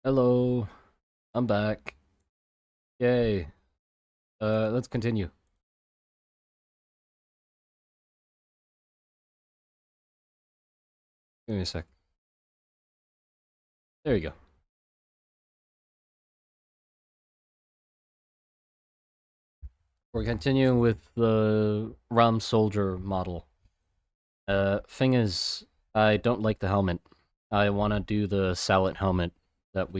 Hello, I'm back. Yay. Let's continue. Give me a sec. There you go. We're continuing with the Ram Soldier model. Thing is, I don't like the helmet. I want to do the Salet helmet that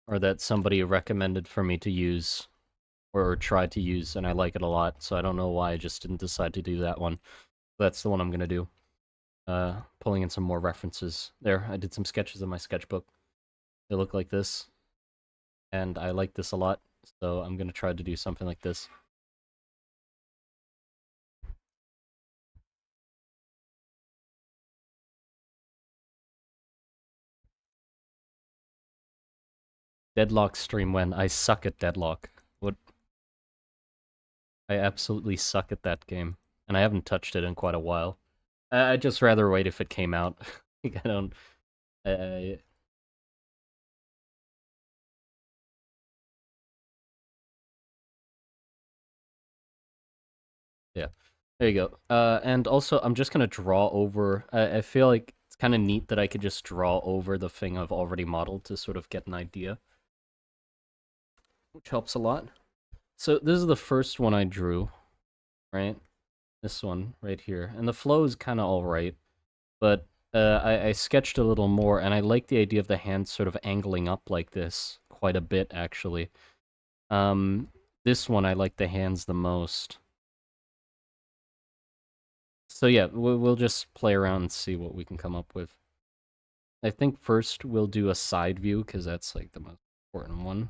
that somebody recommended for me to use, or try to use, and I like it a lot, so I don't know why I just didn't decide to do that one. That's the one I'm gonna do. Pulling in some more references. There, I did some sketches in my sketchbook. They look like this. And I like this a lot, so I'm gonna try to do something like this. Deadlock stream when I suck at Deadlock. What? I absolutely suck at that game, and I haven't touched it in quite a while. I'd just rather wait if it came out. Like, I don't. I, yeah, there you go. And also, I'm just gonna draw over. I feel like it's kind of neat that I could just draw over the thing I've already modeled to sort of get an idea, which helps a lot. So this is the first one I drew, right? This one right here. And the flow is kind of alright, but I sketched a little more, and I like the idea of the hands sort of angling up like this quite a bit, actually. Um, this one, I like the hands the most. So yeah, we'll just play around and see what we can come up with. I think first we'll do a side view, because that's like the most important one.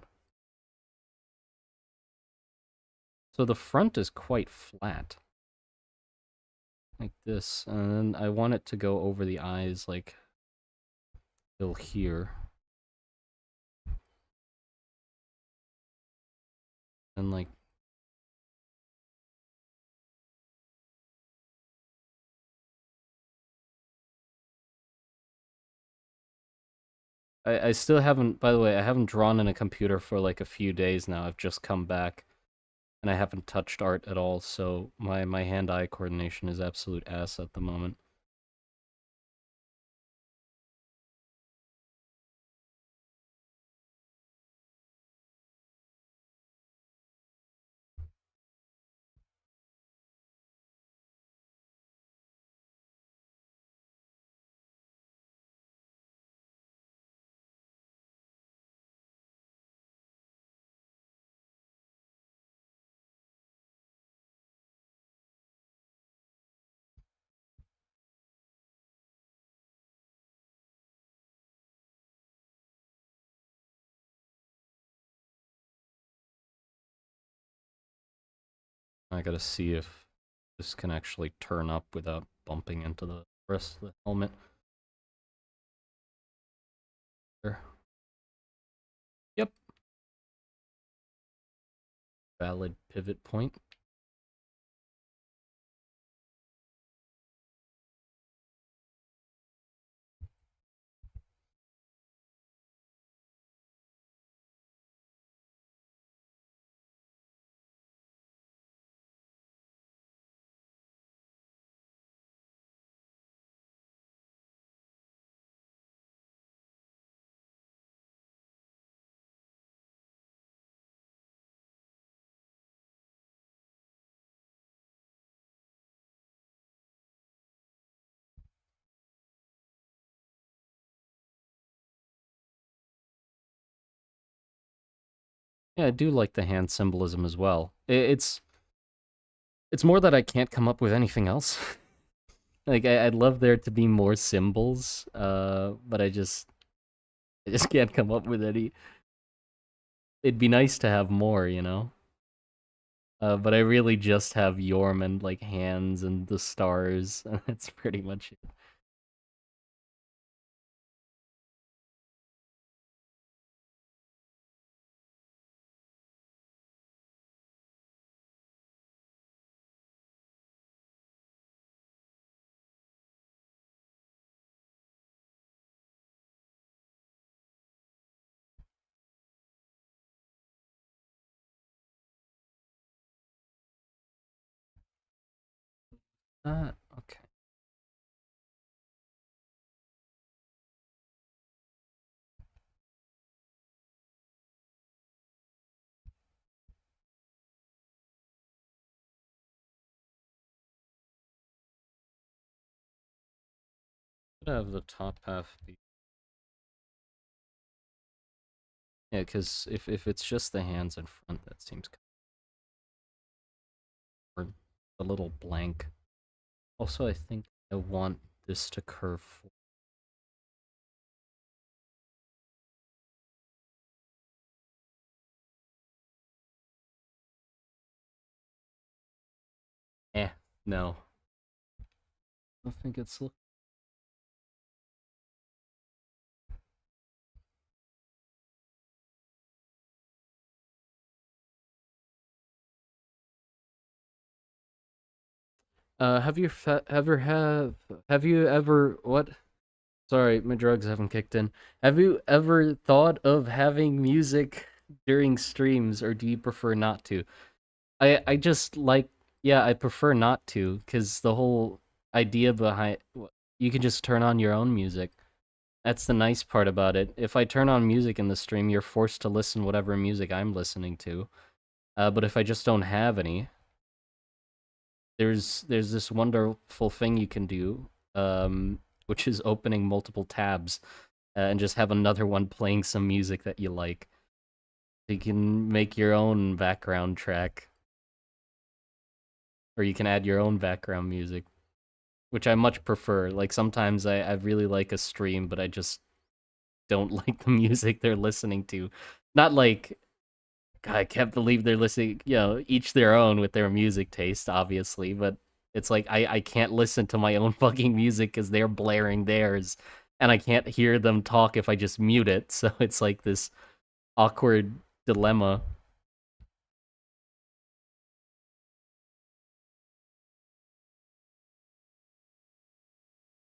So the front is quite flat. Like this, and then I want it to go over the eyes, like, till here. And like, I still haven't, by the way, I haven't drawn in a computer for like a few days now. I've just come back, and I haven't touched art at all, so my hand-eye coordination is absolute ass at the moment. I gotta see if this can actually turn up without bumping into the rest of the helmet. There. Yep. Valid pivot point. Yeah, I do like the hand symbolism as well. It's more that I can't come up with anything else. Like, I'd love there to be more symbols, but I just can't come up with any. It'd be nice to have more, you know? But I really just have Yorm and, like, hands and the stars, and that's pretty much it. Okay. Could have the top half be. Yeah, because if it's just the hands in front, that seems kind of a little blank. Also, I think I want this to curve. No. I think it's. Have you have you ever what? Sorry, my drugs haven't kicked in. Have you ever thought of having music during streams, or do you prefer not to? I just like, yeah, I prefer not to, because the whole idea behind, you can just turn on your own music. That's the nice part about it. If I turn on music in the stream, you're forced to listen whatever music I'm listening to. But if I just don't have any, there's this wonderful thing you can do, which is opening multiple tabs and just have another one playing some music that you like. You can make your own background track, or you can add your own background music, which I much prefer. Like sometimes I really like a stream, but I just don't like the music they're listening to. Not like, God, I can't believe they're listening, each their own with their music taste, obviously, but it's like I can't listen to my own fucking music because they're blaring theirs, and I can't hear them talk if I just mute it. So it's like this awkward dilemma.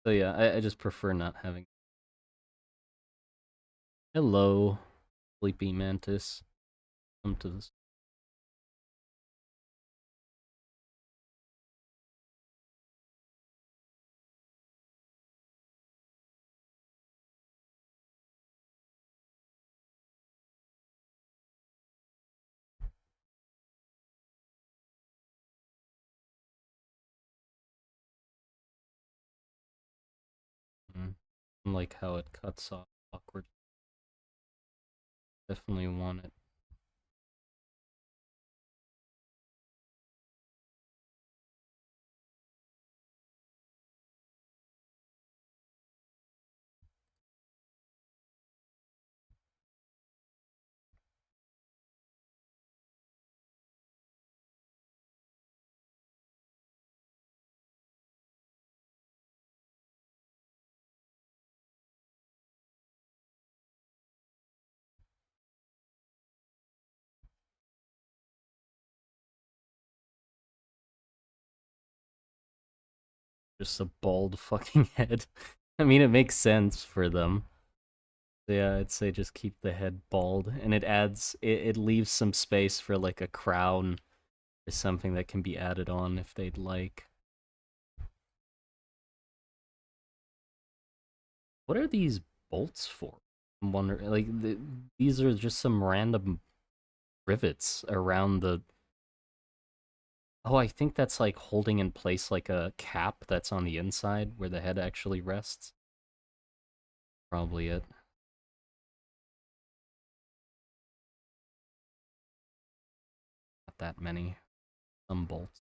So yeah, I just prefer not having. Hello, sleepy mantis. Come to this. Like how it cuts off awkward. Definitely want it. Just a bald fucking head. I mean, it makes sense for them. Yeah, I'd say just keep the head bald, and it leaves some space for like a crown or something that can be added on if they'd like. What are these bolts for? I'm wondering, like, these are just some random rivets around the. Oh, I think that's like holding in place like a cap that's on the inside where the head actually rests. Probably it. Not that many. Some bolts.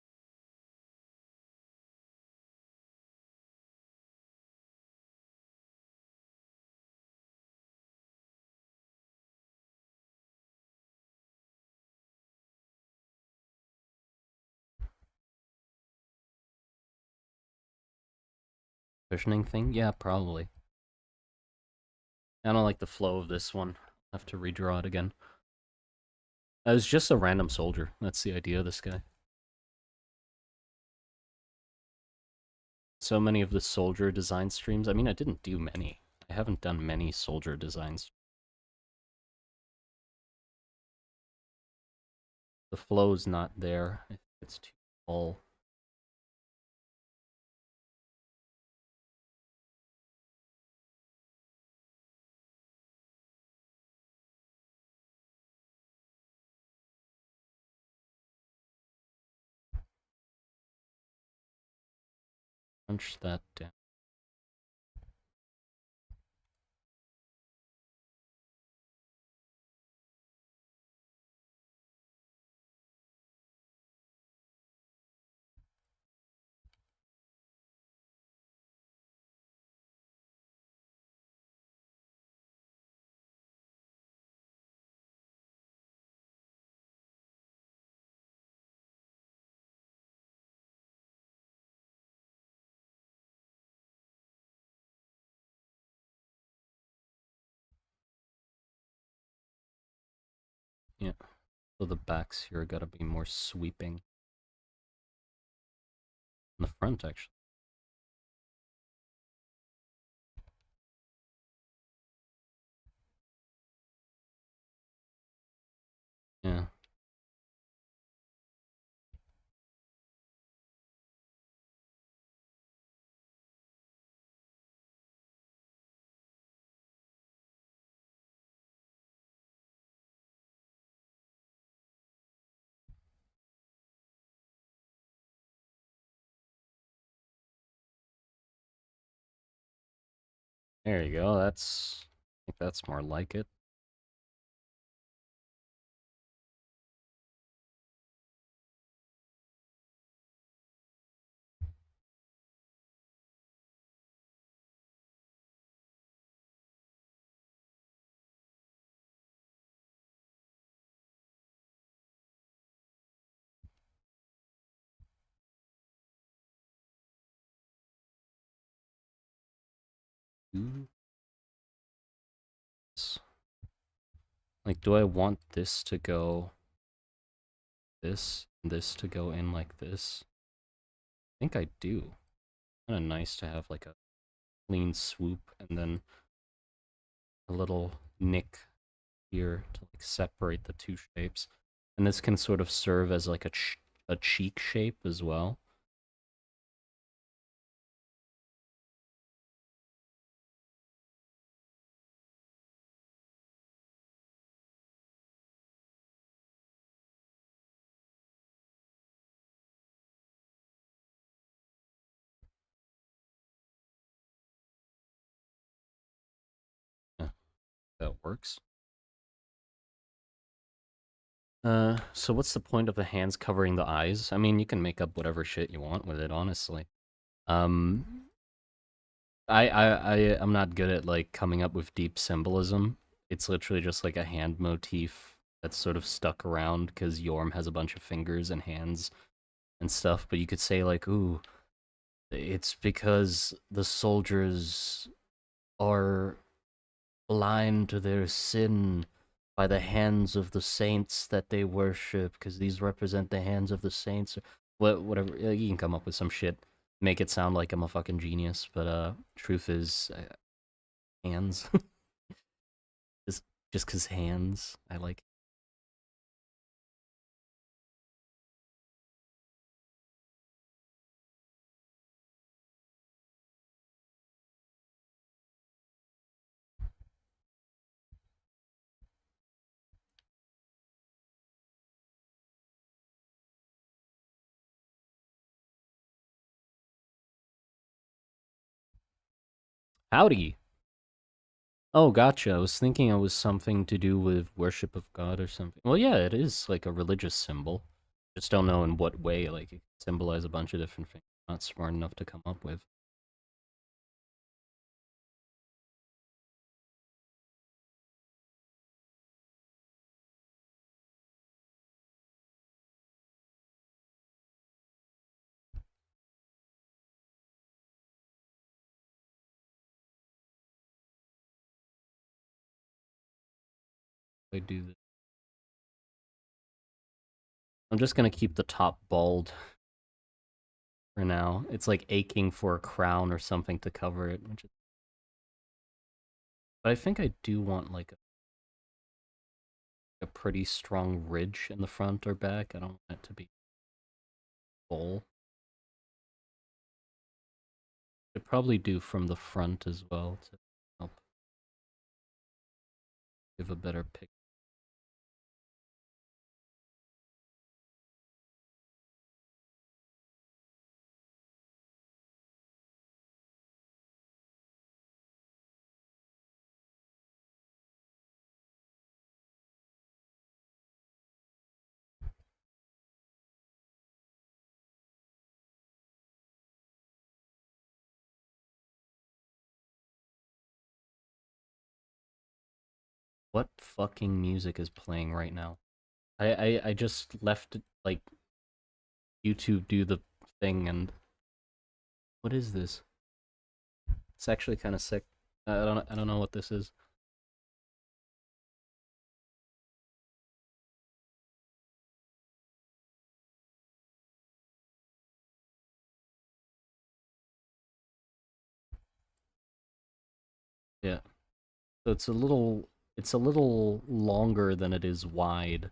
Cushioning thing? Yeah, probably. I don't like the flow of this one. I'll have to redraw it again. I was just a random soldier. That's the idea of this guy. So many of the soldier design streams. I mean, I didn't do many. I haven't done many soldier designs. The flow's not there. It's too full. Punch that down. Yeah. So the backs here gotta be more sweeping. In the front, actually. Yeah. There you go. I think that's more like it. Ooh. Like, do I want this to go this, and this to go in like this? I think I do. Kind of nice to have like a clean swoop and then a little nick here to like separate the two shapes. And this can sort of serve as like a cheek shape as well. Yeah, that works. So what's the point of the hands covering the eyes? I mean, you can make up whatever shit you want with it, honestly. Um, I'm not good at like coming up with deep symbolism. It's literally just like a hand motif that's sort of stuck around because Yorm has a bunch of fingers and hands and stuff. But you could say like, ooh, it's because the soldiers are blind to their sin by the hands of the saints that they worship, because these represent the hands of the saints. Whatever, you can come up with some shit, make it sound like I'm a fucking genius. But truth is, hands. just just cause hands, I like. Howdy. Oh, gotcha. I was thinking it was something to do with worship of God or something. Well, yeah, it is like a religious symbol. Just don't know in what way. Like it can symbolize a bunch of different things. Not smart enough to come up with. I do this. I'm just gonna keep the top bald for now. It's like aching for a crown or something to cover it. But I think I do want like a pretty strong ridge in the front or back. I don't want it to be full. Could probably do from the front as well to help give a better picture. What fucking music is playing right now? I just left like YouTube do the thing and what is this? It's actually kind of sick. I don't know what this is. Yeah. So it's a little longer than it is wide.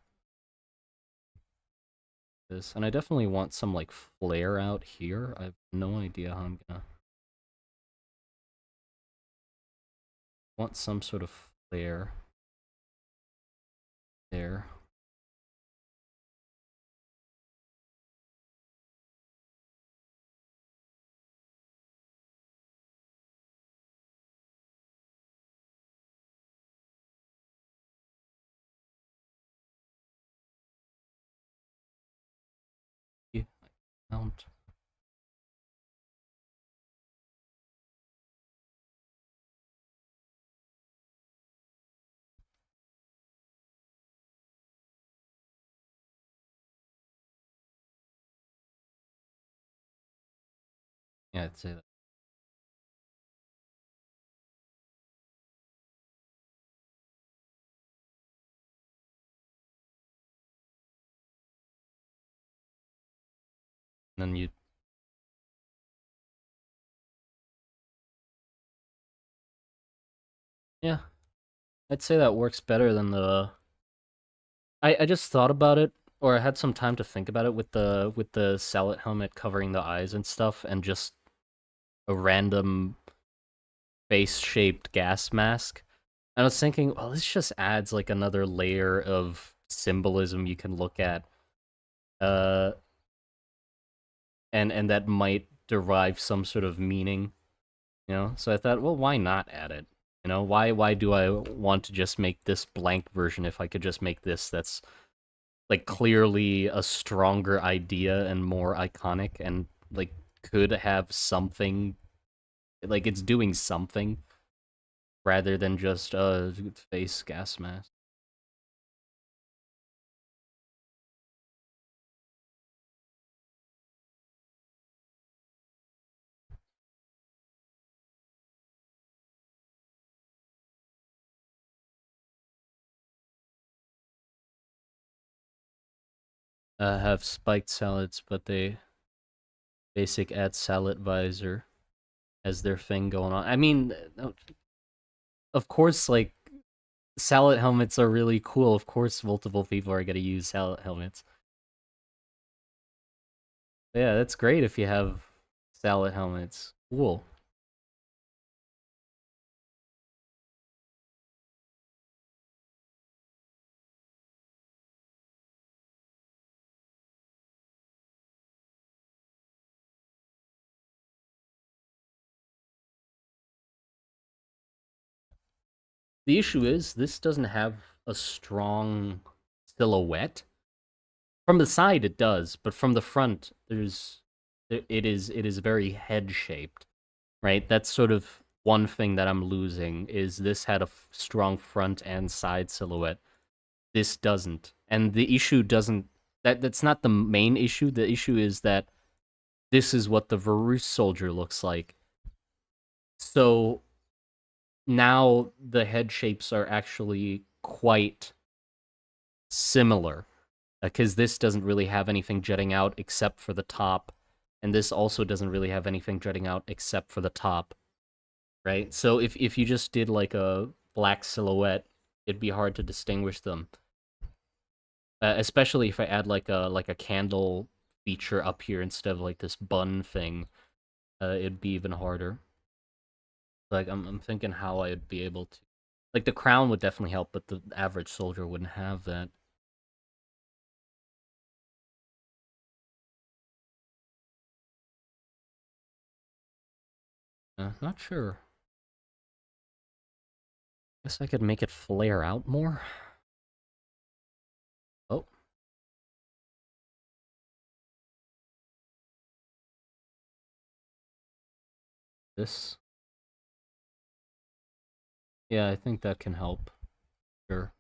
This and I definitely want some like flare out here. I have no idea how I'm gonna want some sort of flare there. Yeah, mount. Yeah, I'd say that. And then you yeah, I'd say that works better than the I just thought about it, or I had some time to think about it with the sallet helmet covering the eyes and stuff, and just a random face-shaped gas mask. And I was thinking, well, this just adds like another layer of symbolism you can look at, uh, and that might derive some sort of meaning, you know. So I thought, well, why not add it? You know, why do I want to just make this blank version if I could just make this that's like clearly a stronger idea and more iconic and like could have something like it's doing something rather than just face gas mask. Have spiked salads, but they basic add salad visor as their thing going on. I mean, of course, like salad helmets are really cool. Of course, multiple people are gonna use salad helmets. Yeah, that's great if you have salad helmets. Cool. The issue is this doesn't have a strong silhouette. From the side it does, but from the front it is very head shaped, right? That's sort of one thing that I'm losing is this had a strong front and side silhouette. This doesn't. And the issue doesn't that's not the main issue. The issue is that this is what the Varus soldier looks like. So now the head shapes are actually quite similar because this doesn't really have anything jutting out except for the top, and this also doesn't really have anything jutting out except for the top, right? So if you just did like a black silhouette, it'd be hard to distinguish them, especially if I add like a candle feature up here instead of like this bun thing. It'd be even harder. Like I'm thinking how I'd be able to, like the crown would definitely help, but the average soldier wouldn't have that. Not sure. Guess I could make it flare out more. Oh, this. Yeah, I think that can help. Sure.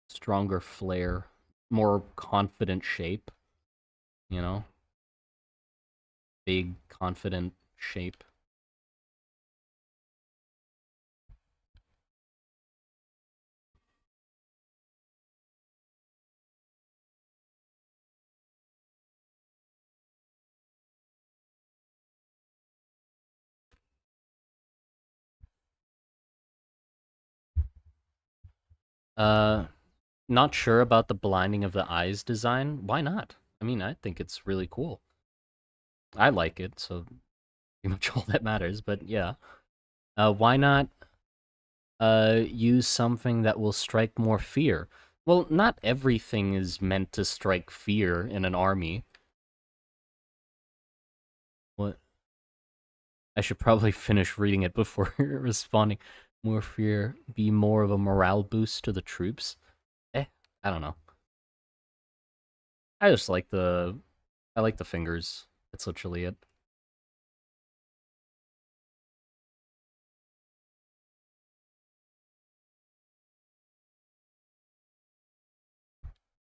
Stronger flare, more confident shape, you know? Big, confident shape. Uh, Not sure about the blinding of the eyes design. Why not? I mean, I think it's really cool. I like it, so pretty much all that matters, but yeah. Why not use something that will strike more fear? Well, not everything is meant to strike fear in an army. What? I should probably finish reading it before responding. More fear, be more of a morale boost to the troops. Eh, I don't know. I just like the fingers. That's literally it.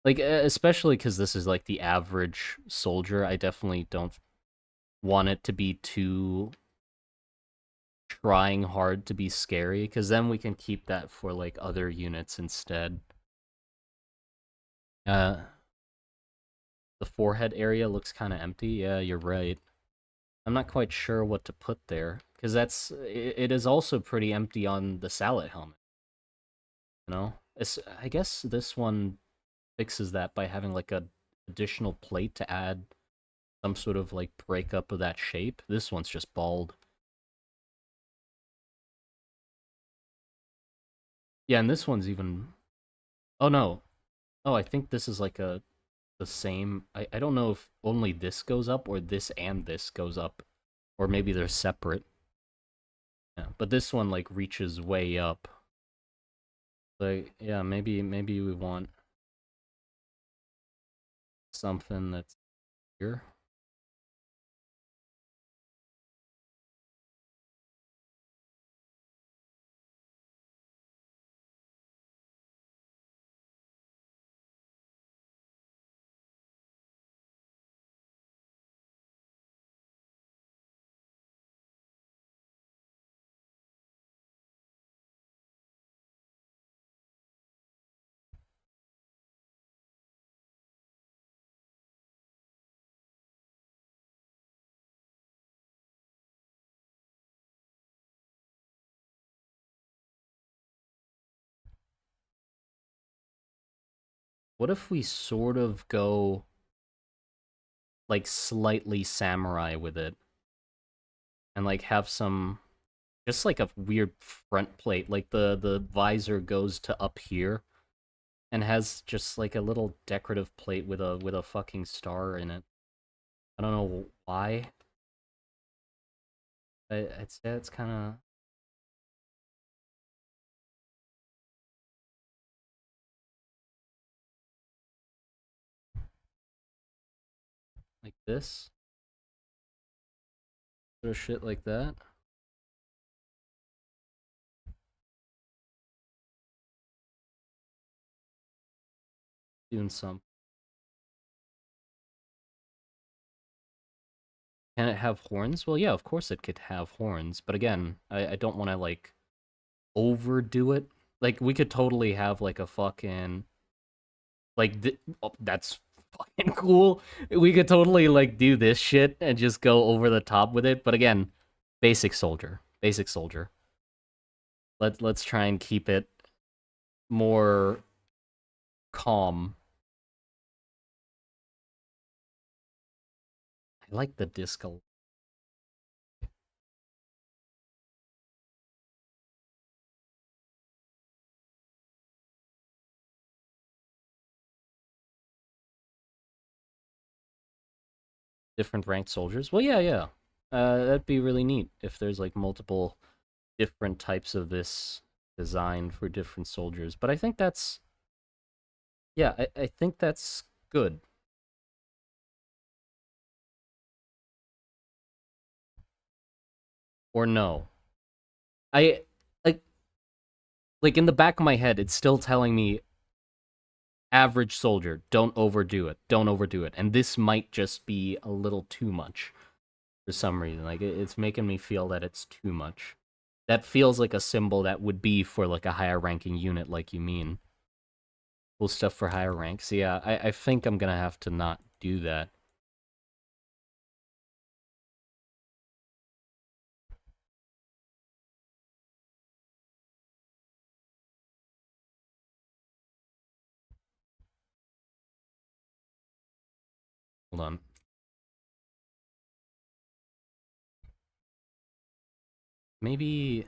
Like especially because this is like the average soldier. I definitely don't want it to be too trying hard to be scary, because then we can keep that for like other units instead. Uh, the forehead area looks kind of empty. Yeah, you're right. I'm not quite sure what to put there because it is also pretty empty on the Salet helmet. You know, I guess this one fixes that by having like a additional plate to add some sort of like breakup of that shape. This one's just bald. Yeah, and this one's even. Oh no. Oh, I think this is like a the same. I don't know if only this goes up or this and this goes up, or maybe they're separate. Yeah, but this one like reaches way up. Like yeah, maybe we want something that's here. What if we sort of go like slightly samurai with it and like have some just like a weird front plate, like the visor goes to up here and has just like a little decorative plate with a fucking star in it. I don't know why. I'd say it's kind of like this, sort of shit like that. Doing some. Can it have horns? Well, yeah, of course it could have horns, but again, I don't want to like overdo it. Like we could totally have like a fucking like oh, that's fucking cool. We could totally like do this shit and just go over the top with it. But again, basic soldier, basic soldier. Let's try and keep it more calm. I like the disco. Different ranked soldiers. Well, yeah, yeah. That'd be really neat if there's like multiple different types of this design for different soldiers. But I think that's yeah, I think that's good. Or no. I like Like, in the back of my head, it's still telling me average soldier, don't overdo it, don't overdo it. And this might just be a little too much for some reason. Like, it's making me feel that it's too much. That feels like a symbol that would be for, like, a higher ranking unit, like you mean. Cool stuff for higher ranks. Yeah, I think I'm gonna have to not do that. Hold on. Maybe...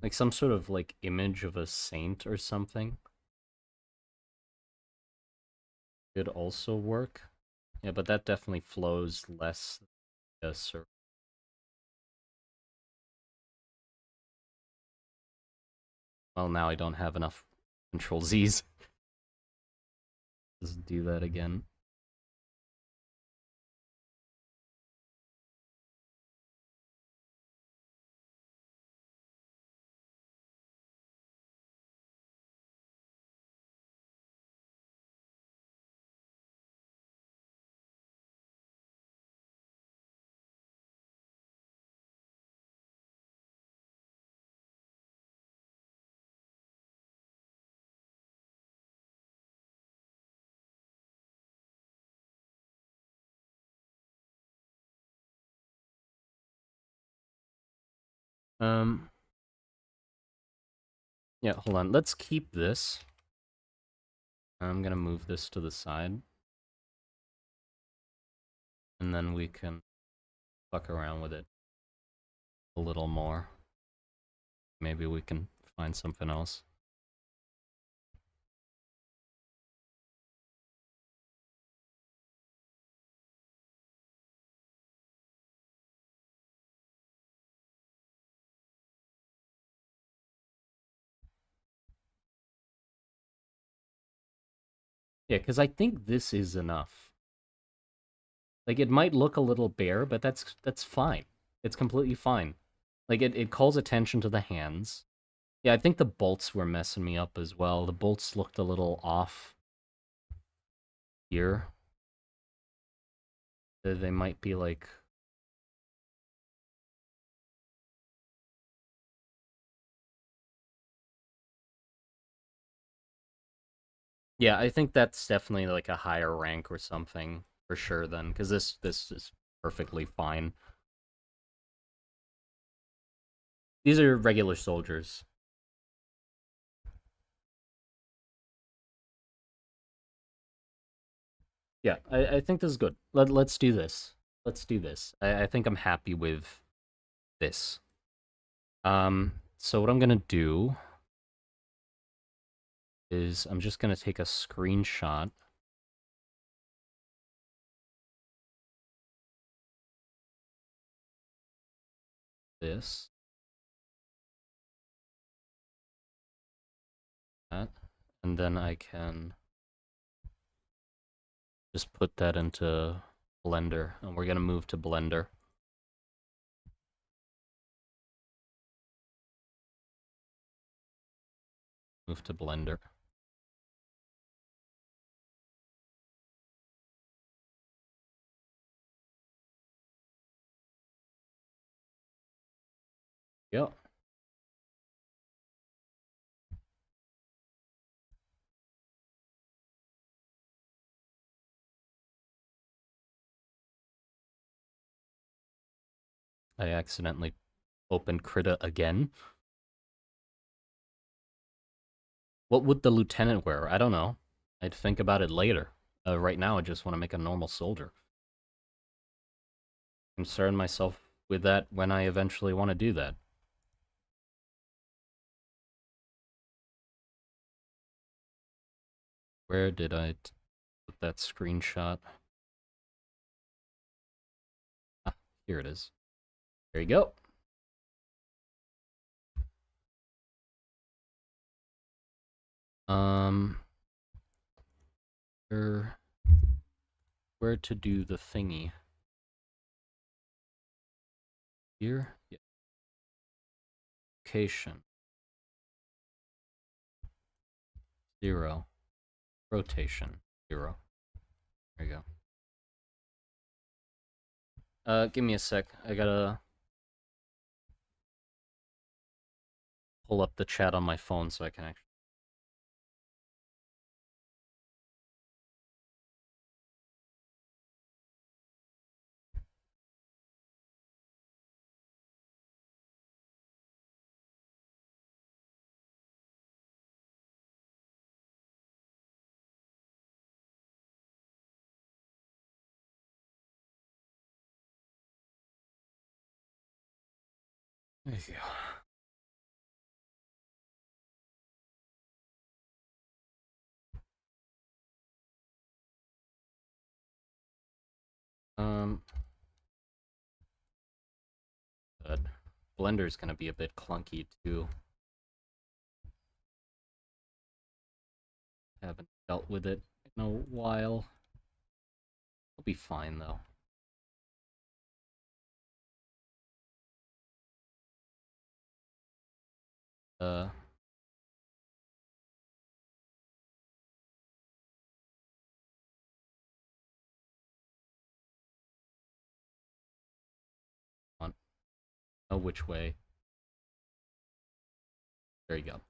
like some sort of, like, image of a saint or something could also work. Yeah, but that definitely flows less. Yes, or... Well, now I don't have enough Control Z's. Let's do that again. Um, yeah, hold on. Let's keep this. I'm gonna move this to the side. And then we can fuck around with it a little more. Maybe we can find something else. Yeah, because I think this is enough. Like, it might look a little bare, but that's fine. It's completely fine. Like, it calls attention to the hands. Yeah, I think the bolts were messing me up as well. The bolts looked a little off here. They might be like... Yeah, I think that's definitely like a higher rank or something for sure then, because this is perfectly fine. These are regular soldiers. Yeah, I think this is good. Let's do this. Let's do this. I think I'm happy with this. So what I'm gonna do is I'm just gonna take a screenshot. This, that, and then I can just put that into Blender, and we're gonna move to Blender. Move to Blender. Yep. I accidentally opened Krita again. What would the lieutenant wear? I don't know. I'd think about it later. Right now, I just want to make a normal soldier. Concern myself with that when I eventually want to do that. Where did I put that screenshot? Ah, here it is. There you go. Where, where to do the thingy? Here? Yeah. Location. 0. Rotation. 0. There you go. Give me a sec. I gotta pull up the chat on my phone so I can actually. There you go. Good. Blender's gonna be a bit clunky too. Haven't dealt with it in a while. I'll be fine though. Uh, on. Know which way. There you go.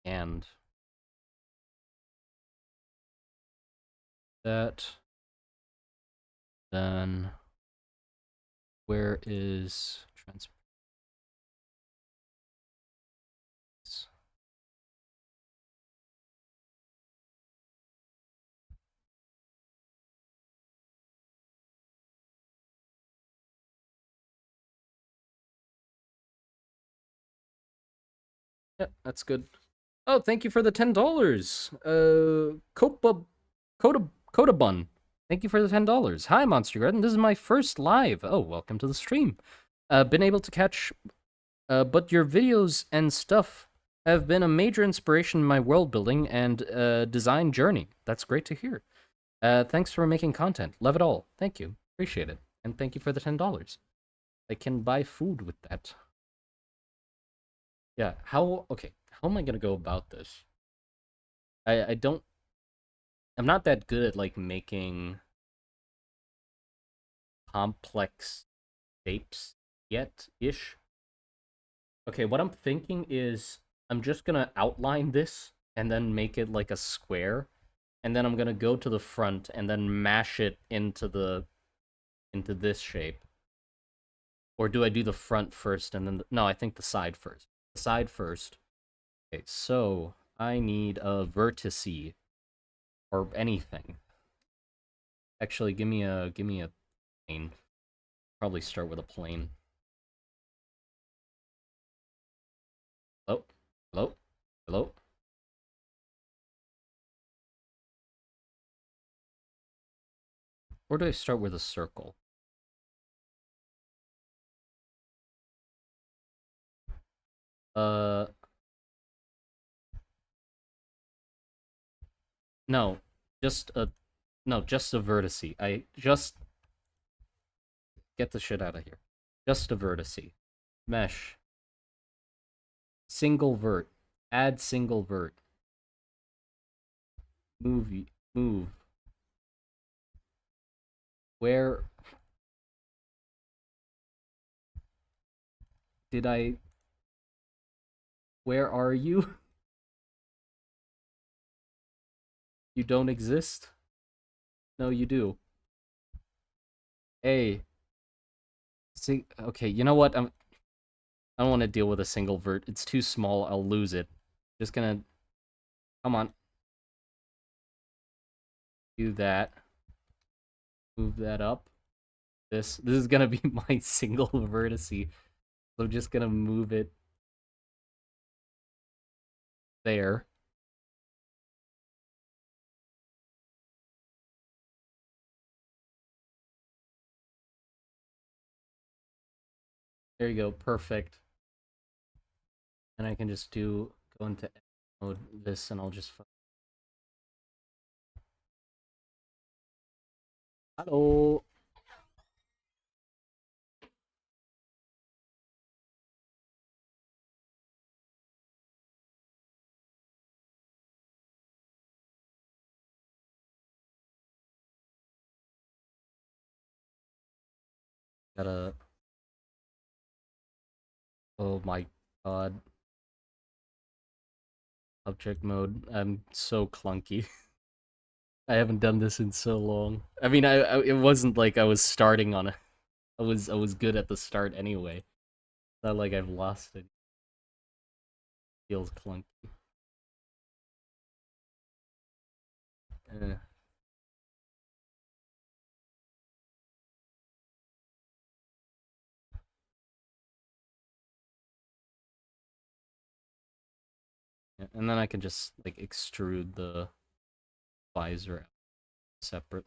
And that. Then where is transparency? Yep, that's good. Oh, thank you for the $10. Coda Bun. Thank you for the $10. Hi, Monster Garden. This is my first live. Oh, welcome to the stream. Been able to catch, but your videos and stuff have been a major inspiration in my world building and design journey. That's great to hear. Thanks for making content. Love it all. Thank you. Appreciate it. And thank you for the $10. I can buy food with that. Yeah, okay, how am I gonna go about this? I don't, I'm not that good at, like, making complex shapes yet-ish. Okay, what I'm thinking is I'm just gonna outline this and then make it like a square, and then I'm gonna go to the front and then mash it into this shape. Or do I do the front first and then no, I think the side first. The side first. Okay, so I need a vertice or anything. Actually, give me a plane. Probably start with a plane. Hello? Hello? Hello? Or do I start with a circle? Uh no, just a just a vertice. I just get the shit out of here. Just a vertice. Mesh. Single vert. Add single vert. Move. Where did I Where are you? You don't exist? No, you do. Hey, see, okay, you know what? I don't want to deal with a single vert. It's too small. I'll lose it. Just gonna, come on, do that. Move that up. This is gonna be my single vertex. So I'm just gonna move it there. There you go, perfect. And I can just go into mode this, and I'll just. Hello. Gotta. Oh my god. Object mode. I'm so clunky. I haven't done this in so long. I mean, it wasn't like I was starting on a. I was good at the start anyway. It's not like I've lost it. Feels clunky. Eh. Yeah, and then I can just like extrude the visor separate.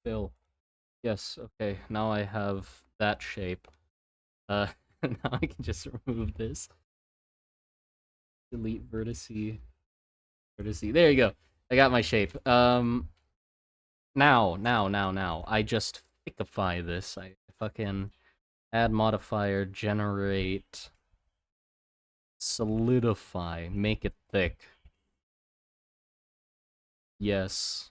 Fill. Yes, okay. Now I have that shape. Uh, now I can just remove this. Delete vertice. Vertice. There you go. I got my shape. Now. I just thickify this. I fucking add modifier, generate, solidify, make it thick. Yes.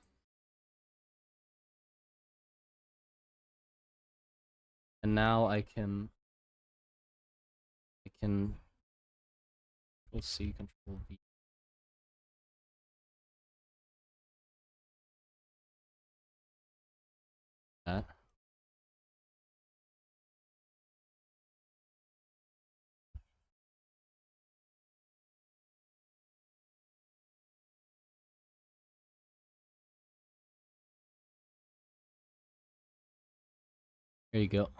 And now I can Control C, Control V. That. There you go.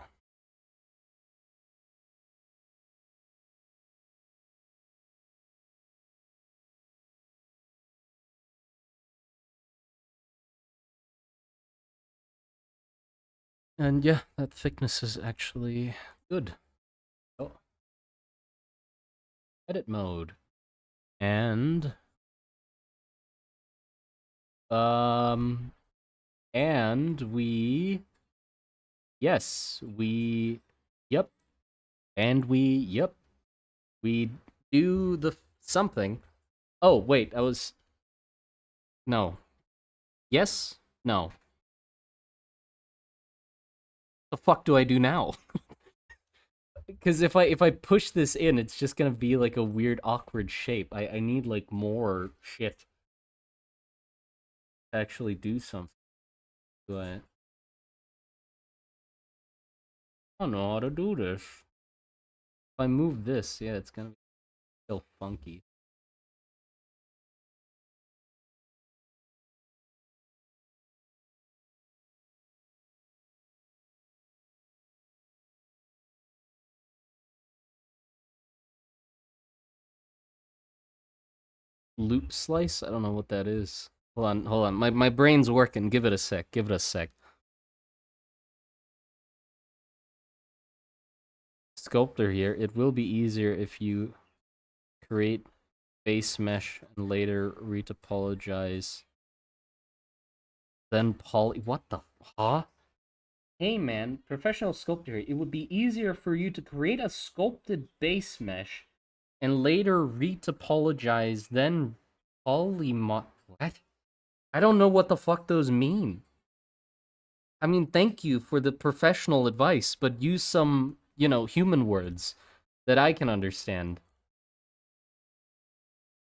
And yeah, that thickness is actually good. Oh, edit mode. And um and we yes, we yep. And we do the something. Oh, wait, I was no. Yes? No. The fuck do I do now? Because if I push this in, it's just gonna be like a weird, awkward shape. I need like more shit to actually do something. Do I don't know how to do this. If I move this, yeah, it's gonna be still funky. Loop slice? I don't know what that is. Hold on, hold on. My brain's working. Give it a sec. Give it a sec. Sculptor here. It will be easier if you create base mesh and later retopologize. Then poly. What the? Huh? Hey man, professional sculptor. It would be easier for you to create a sculpted base mesh and later retopologize, then polymo. What? I don't know what the fuck those mean. I mean, thank you for the professional advice, but use some, human words that I can understand.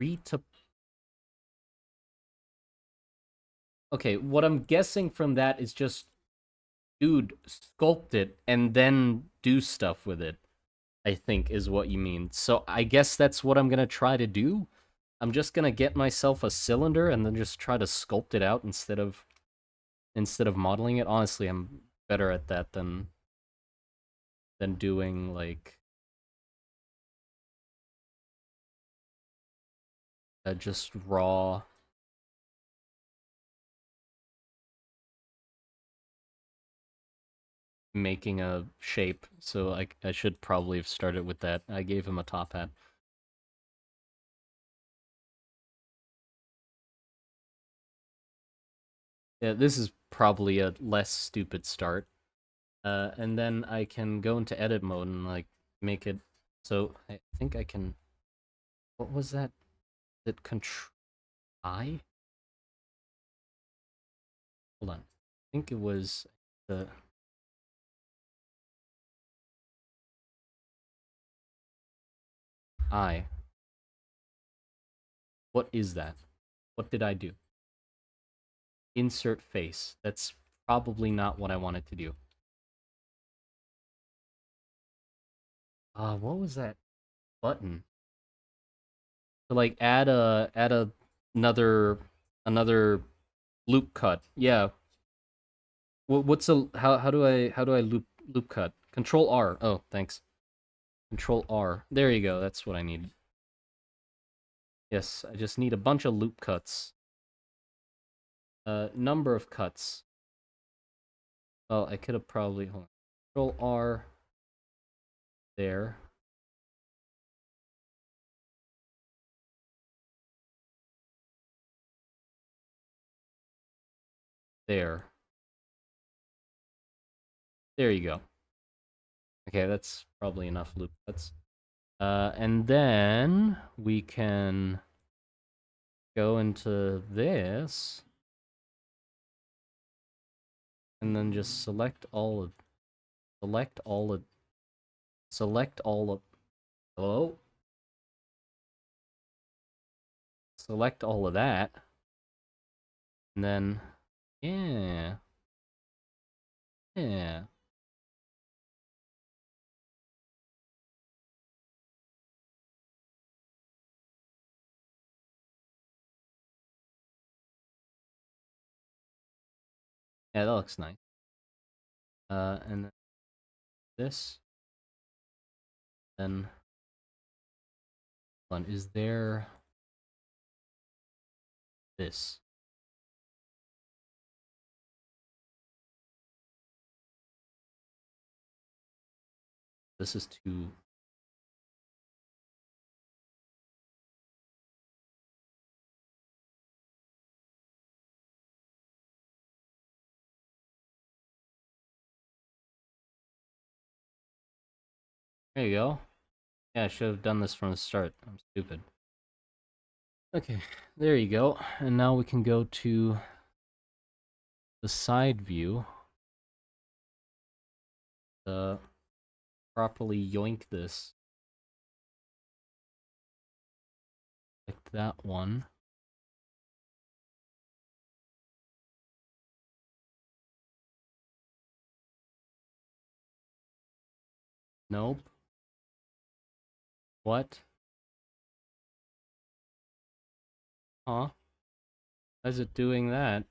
Retop. Okay, what I'm guessing from that is just, dude, sculpt it and then do stuff with it, I think is what you mean. So I guess that's what I'm gonna try to do. I'm just gonna get myself a cylinder and then just try to sculpt it out instead of modeling it. Honestly, I'm better at that than doing like just raw. Making a shape, so I should probably have started with that. I gave him a top hat. Yeah, this is probably a less stupid start. And then I can go into edit mode and like make it. So I think I can. What was that? Is it Control I? Hold on. I think it was the I. What is that? What did I do? Insert face. That's probably not what I wanted to do. What was that button? To like add another loop cut. Yeah. What's a how do I loop cut? Control R. Oh, thanks. Control R. There you go. That's what I need. Yes, I just need a bunch of loop cuts. Number of cuts. Well, I could have probably hold on. Control R. There. There. There you go. Okay, that's probably enough loop cuts. And then we can go into this and then just select all of select all of hello select all of that, and then yeah, yeah, yeah, that looks nice. And then this, then one is there this. This is too. There you go. Yeah, I should have done this from the start. I'm stupid. Okay, there you go. And now we can go to the side view. Properly yoink this. Like that one. Nope. What? Huh? Why is it doing that?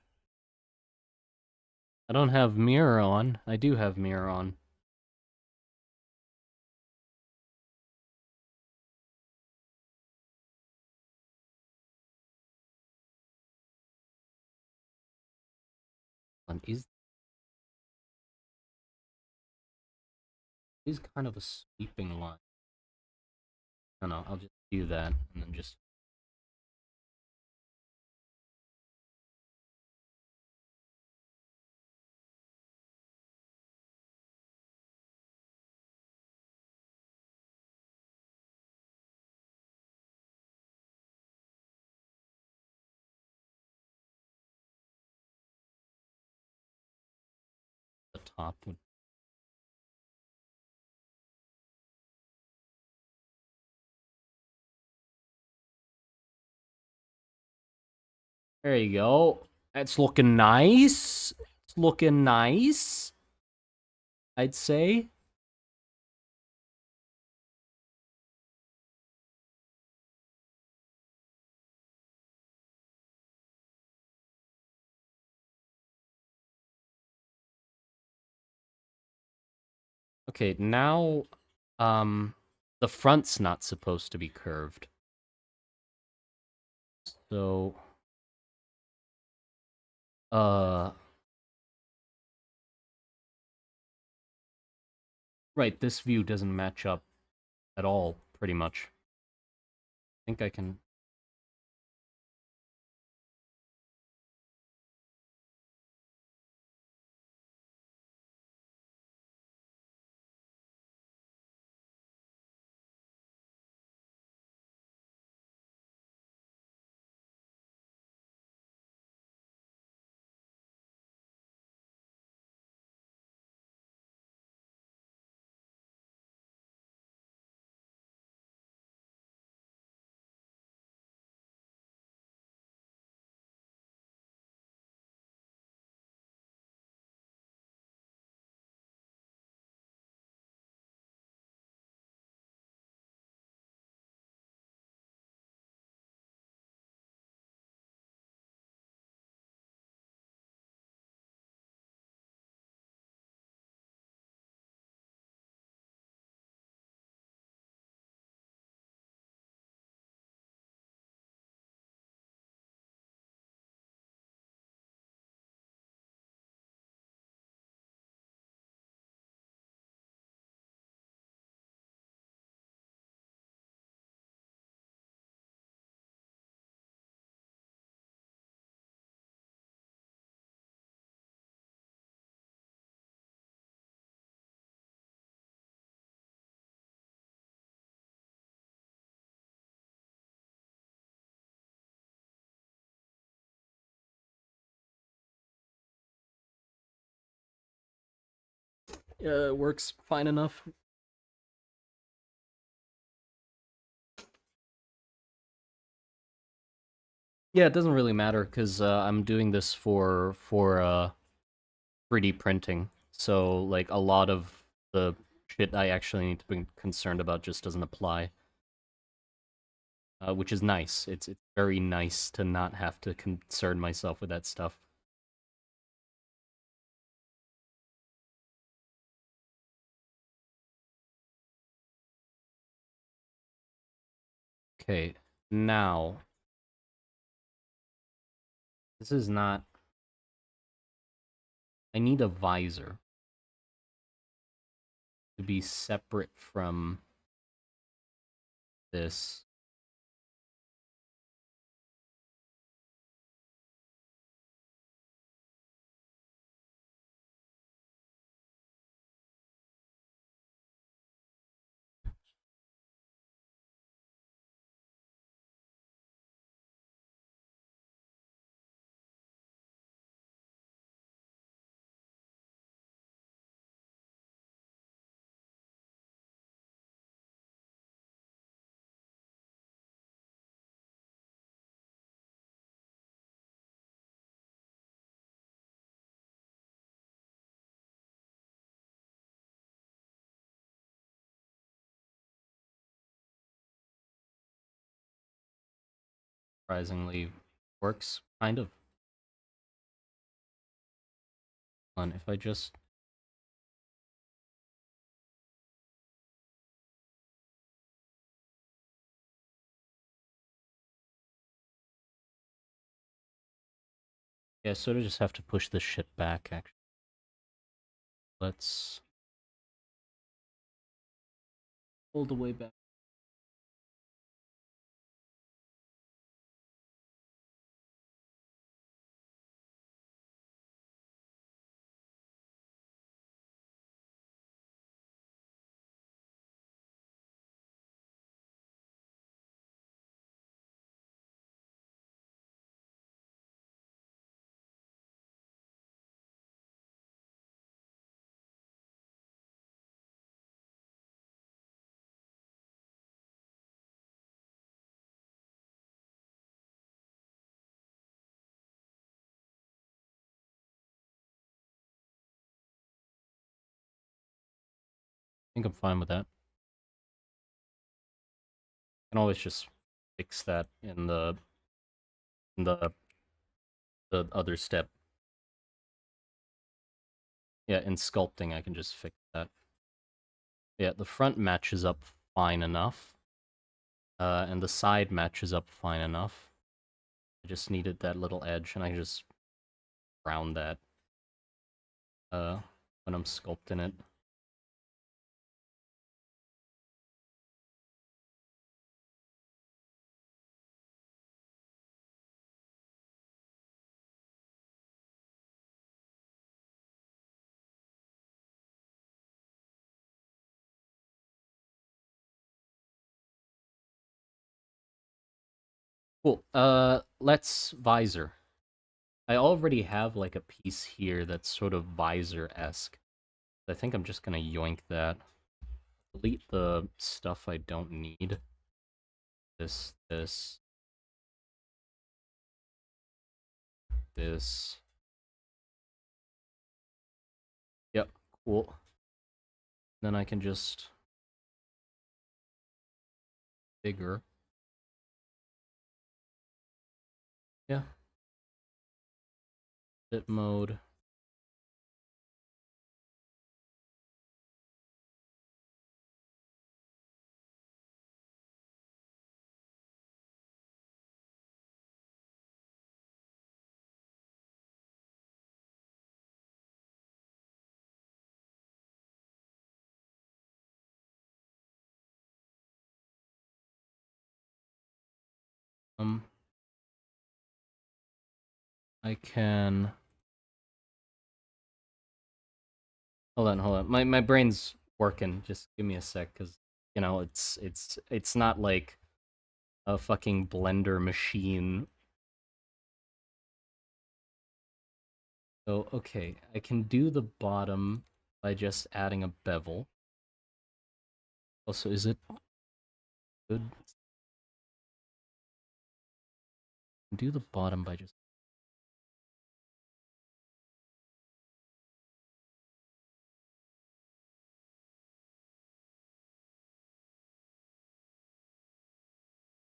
I don't have mirror on. I do have mirror on. Is kind of a sweeping line. I don't know, I'll just do that and then just the top would. There you go. That's looking nice. It's looking nice, I'd say. Okay, now, the front's not supposed to be curved. So, uh, right, this view doesn't match up at all, pretty much. I think I can. It works fine enough. Yeah, it doesn't really matter because I'm doing this for 3D printing. So like a lot of the shit I actually need to be concerned about just doesn't apply, which is nice. It's very nice to not have to concern myself with that stuff. Okay, now this is not. I need a visor to be separate from this. Surprisingly, works kind of. Fun if I just. Yeah, sort of just have to push this shit back, actually. Let's pull the way back. I think I'm fine with that. I can always just fix that in the the other step. Yeah, in sculpting I can just fix that. Yeah, the front matches up fine enough. And the side matches up fine enough. I just needed that little edge, and I can just round that when I'm sculpting it. Cool. Let's visor. I already have like a piece here that's sort of visor-esque. I think I'm just gonna yoink that. Delete the stuff I don't need. This, this. Yep, cool. Then I can just bigger. Yeah. Bit mode. Um, I can. Hold on. My brain's working. Just give me a sec, cause you know it's not like a fucking blender machine. So okay, I can do the bottom by just adding a bevel. Also, is it good? Do the bottom by just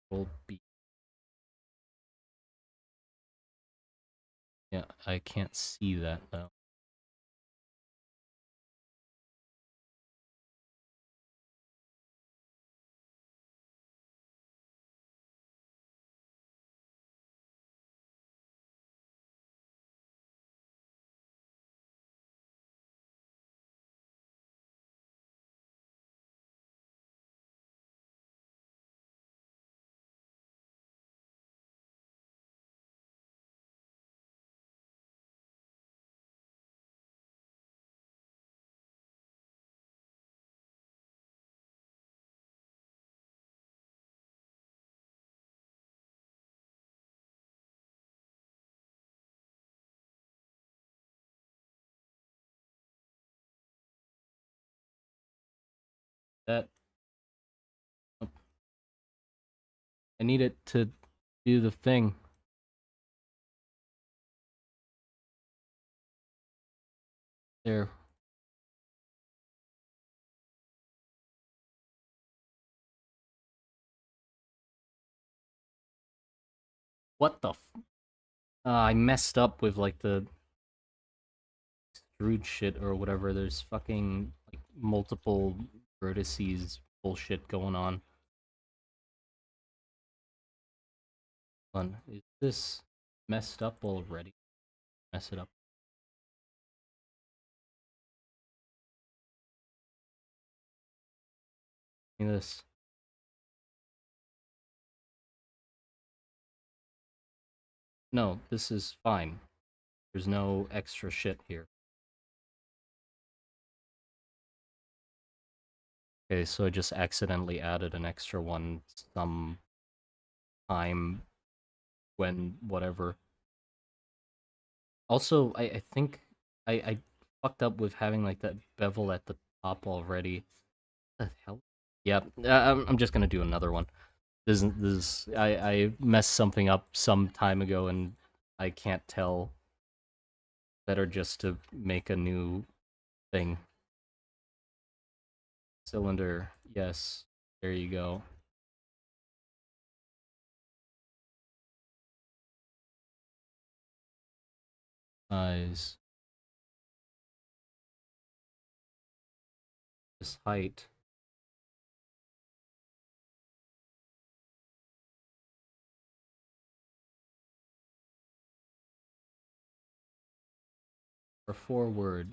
Control B. Yeah, I can't see that though. That oh, I need it to do the thing. There. What the I messed up with like the extrude shit or whatever. There's fucking like multiple vertices bullshit going on. Hold on, is this messed up already? Mess it up. Look at this. No, this is fine. There's no extra shit here. Okay, so I just accidentally added an extra one some time when whatever. Also, I think I fucked up with having like that bevel at the top already. What the hell? Yeah, I'm just gonna do another one. I messed something up some time ago and I can't tell. Better just to make a new thing. Cylinder, yes. There you go. Size. This height. Or forward.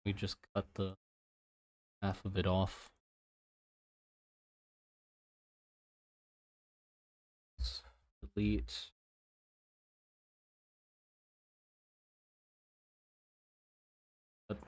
We just cut the half of it off. Delete. But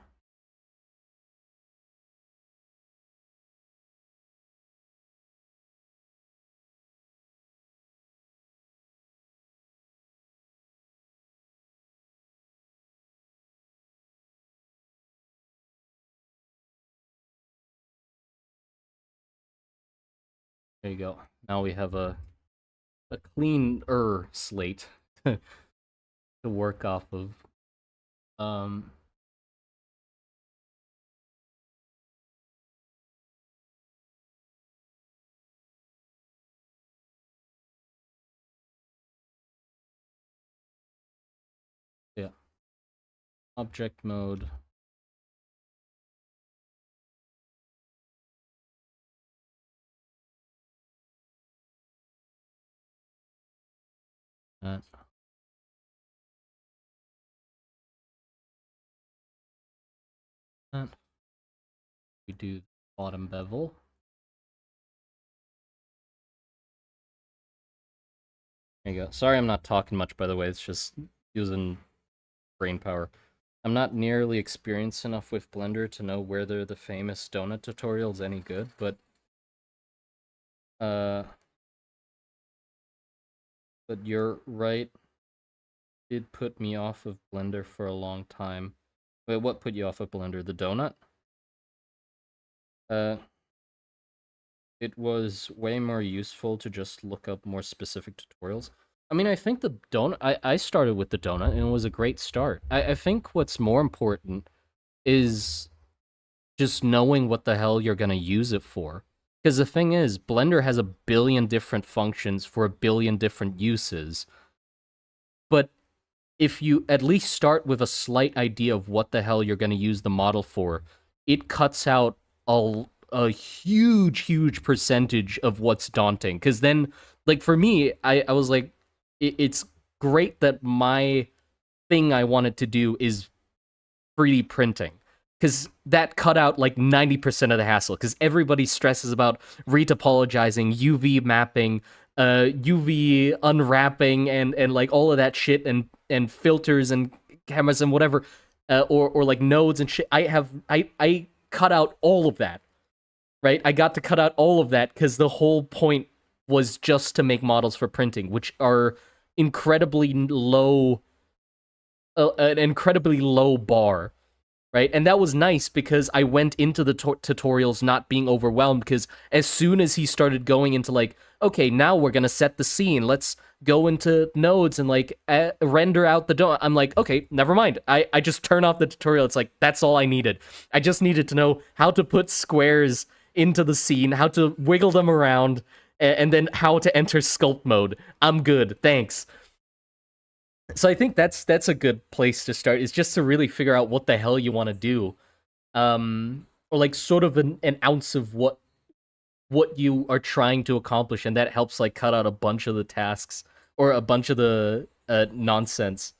there you go. Now we have a cleaner slate to work off of. Um, yeah. Object mode. That. That. We do bottom bevel. There you go. Sorry I'm not talking much, by the way. It's just using brain power. I'm not nearly experienced enough with Blender to know whether the famous donut tutorial's any good, uh, but you're right. It did put me off of Blender for a long time. Wait, what put you off of Blender? The donut? Uh, it was way more useful to just look up more specific tutorials. I mean, I think the donut, I started with the donut and it was a great start. I think what's more important is just knowing what the hell you're going to use it for. Because the thing is, Blender has a billion different functions for a billion different uses. But if you at least start with a slight idea of what the hell you're going to use the model for, it cuts out a huge, huge percentage of what's daunting. Because then, like, for me, I was like, it's great that my thing I wanted to do is 3D printing. Because that cut out like 90% of the hassle. Because everybody stresses about retopologizing, UV mapping, UV unwrapping, and like all of that shit, and filters and cameras and whatever, or like nodes and shit. I cut out all of that, right? I got to cut out all of that because the whole point was just to make models for printing, which are incredibly low, an incredibly low bar, right? And that was nice because I went into the tutorials not being overwhelmed, because as soon as he started going into like, okay, now we're gonna set the scene, let's go into nodes and like render out the dome, I'm like, okay, never mind. I just turn off the tutorial. It's like, that's all I needed. I just needed to know how to put squares into the scene, how to wiggle them around, and then how to enter sculpt mode. I'm good, thanks. So I think that's a good place to start, is just to really figure out what the hell you want to do. or like sort of an ounce of what you are trying to accomplish, and that helps like cut out a bunch of the tasks or a bunch of the nonsense.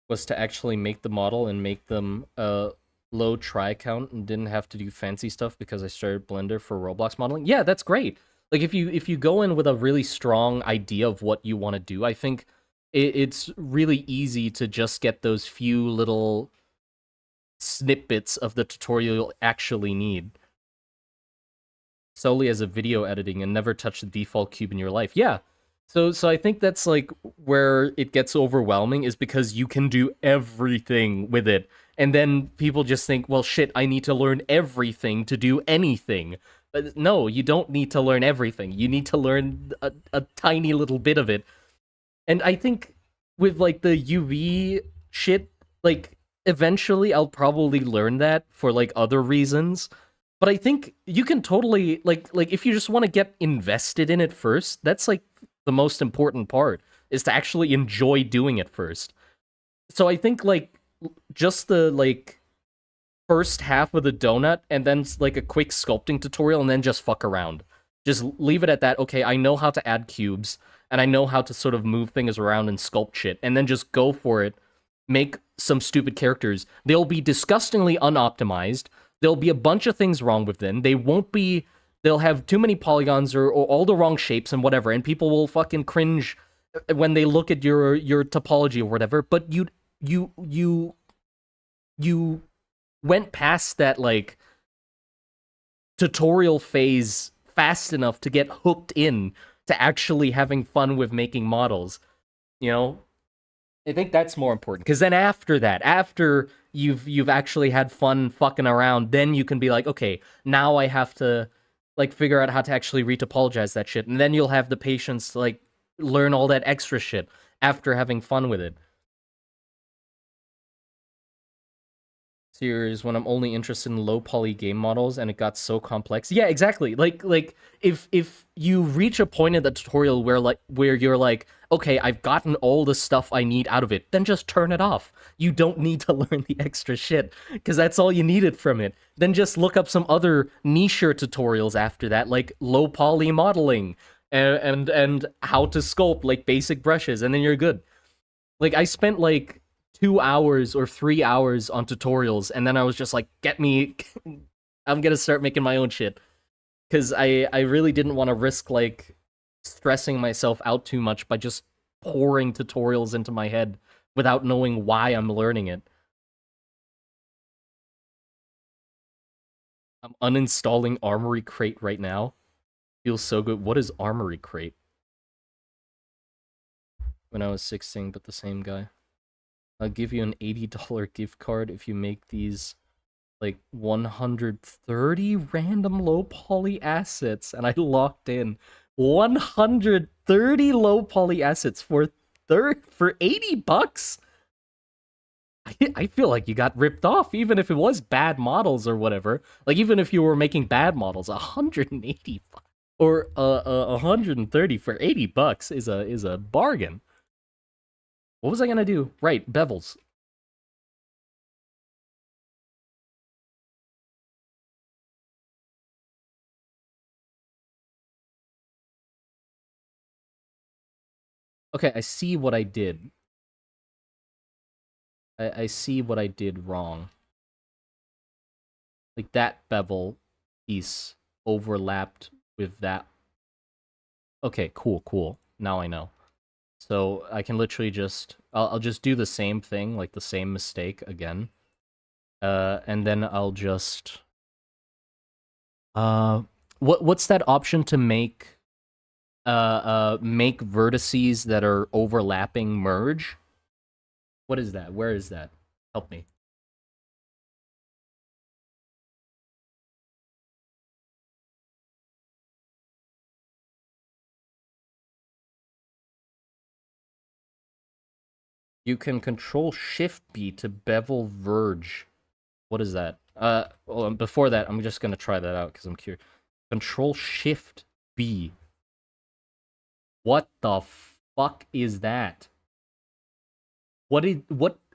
Was to actually make the model and make them low try count and didn't have to do fancy stuff because I started Blender for Roblox modeling. Yeah, that's great. Like if you go in with a really strong idea of what you want to do, I think it's really easy to just get those few little snippets of the tutorial you'll actually need solely as a video editing and never touch the default cube in your life. Yeah. So I think that's like where it gets overwhelming, is because you can do everything with it. And then people just think, well shit, I need to learn everything to do anything. But no, you don't need to learn everything. You need to learn a tiny little bit of it. And I think with like the UV shit, like eventually I'll probably learn that for like other reasons. But I think you can totally like if you just want to get invested in it first, that's like the most important part, is to actually enjoy doing it first. So I think like just the like first half of the donut and then like a quick sculpting tutorial and then just fuck around. Just leave it at that. Okay, I know how to add cubes and I know how to sort of move things around and sculpt shit, and then just go for it. Make some stupid characters. They'll be disgustingly unoptimized. There'll be a bunch of things wrong with them. They won't be. They'll have too many polygons or all the wrong shapes and whatever, and people will fucking cringe when they look at your topology or whatever. But you went past that like tutorial phase fast enough to get hooked in to actually having fun with making models. You know, I think that's more important, because then after that, after you've actually had fun fucking around, then you can be like, okay, now I have to like figure out how to actually retopologize that shit, and then you'll have the patience to like learn all that extra shit after having fun with it. Series when I'm only interested in low poly game models and it got so complex. Yeah, exactly. Like if you reach a point in the tutorial where you're like, okay, I've gotten all the stuff I need out of it, then just turn it off. You don't need to learn the extra shit because that's all you needed from it. Then just look up some other niche tutorials after that, like low poly modeling and how to sculpt like basic brushes, and then you're good. Like I spent like 2 hours or 3 hours on tutorials, and then I was just like, get me. I'm gonna start making my own shit, because I really didn't want to risk like stressing myself out too much by just pouring tutorials into my head without knowing why I'm learning it. I'm uninstalling Armory Crate right now. Feels so good. What is Armory Crate? When I was 16, but the same guy. I'll give you an $80 gift card if you make these like 130 random low poly assets, and I locked in 130 low poly assets for $80. I feel like you got ripped off, even if it was bad models or whatever. Like even if you were making bad models, 180 or 130 for $80 is a bargain. What was I gonna do? Right, bevels. Okay, I see what I did. I see what I did wrong. Like that bevel piece overlapped with that. Okay, cool. Now I know. So I can literally just I'll just do the same thing, like the same mistake again. And then I'll just uh what's that option to make vertices that are overlapping merge? What is that? Where is that? Help me. You can control Shift B to bevel verge. What is that? Well, before that, I'm just gonna try that out because I'm curious. Control Shift B. What the fuck is that? What?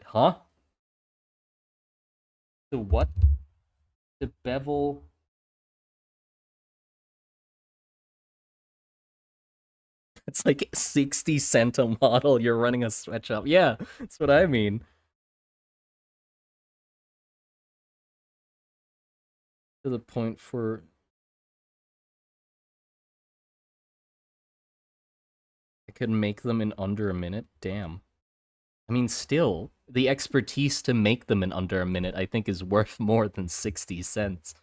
Huh? The what? To bevel. It's like 60 cents a model. You're running a sweatshop. Yeah, that's what I mean. To the point for I could make them in under a minute. Damn. I mean, still, the expertise to make them in under a minute, I think, is worth more than 60 cents.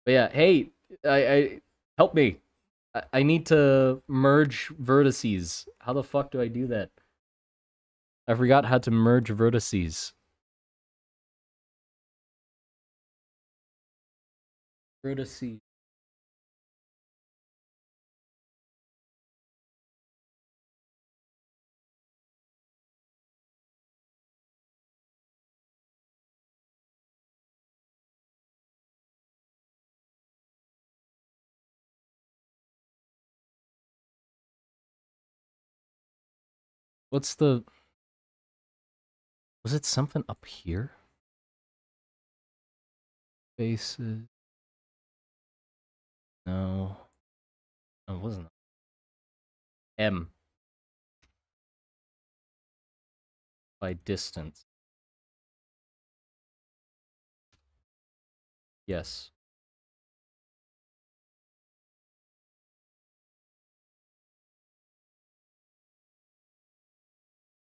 But yeah, hey, I help me. I need to merge vertices. How the fuck do I do that? I forgot how to merge vertices. Vertices. What's the... Was it something up here? Faces. No. No, it wasn't. M. By distance. Yes.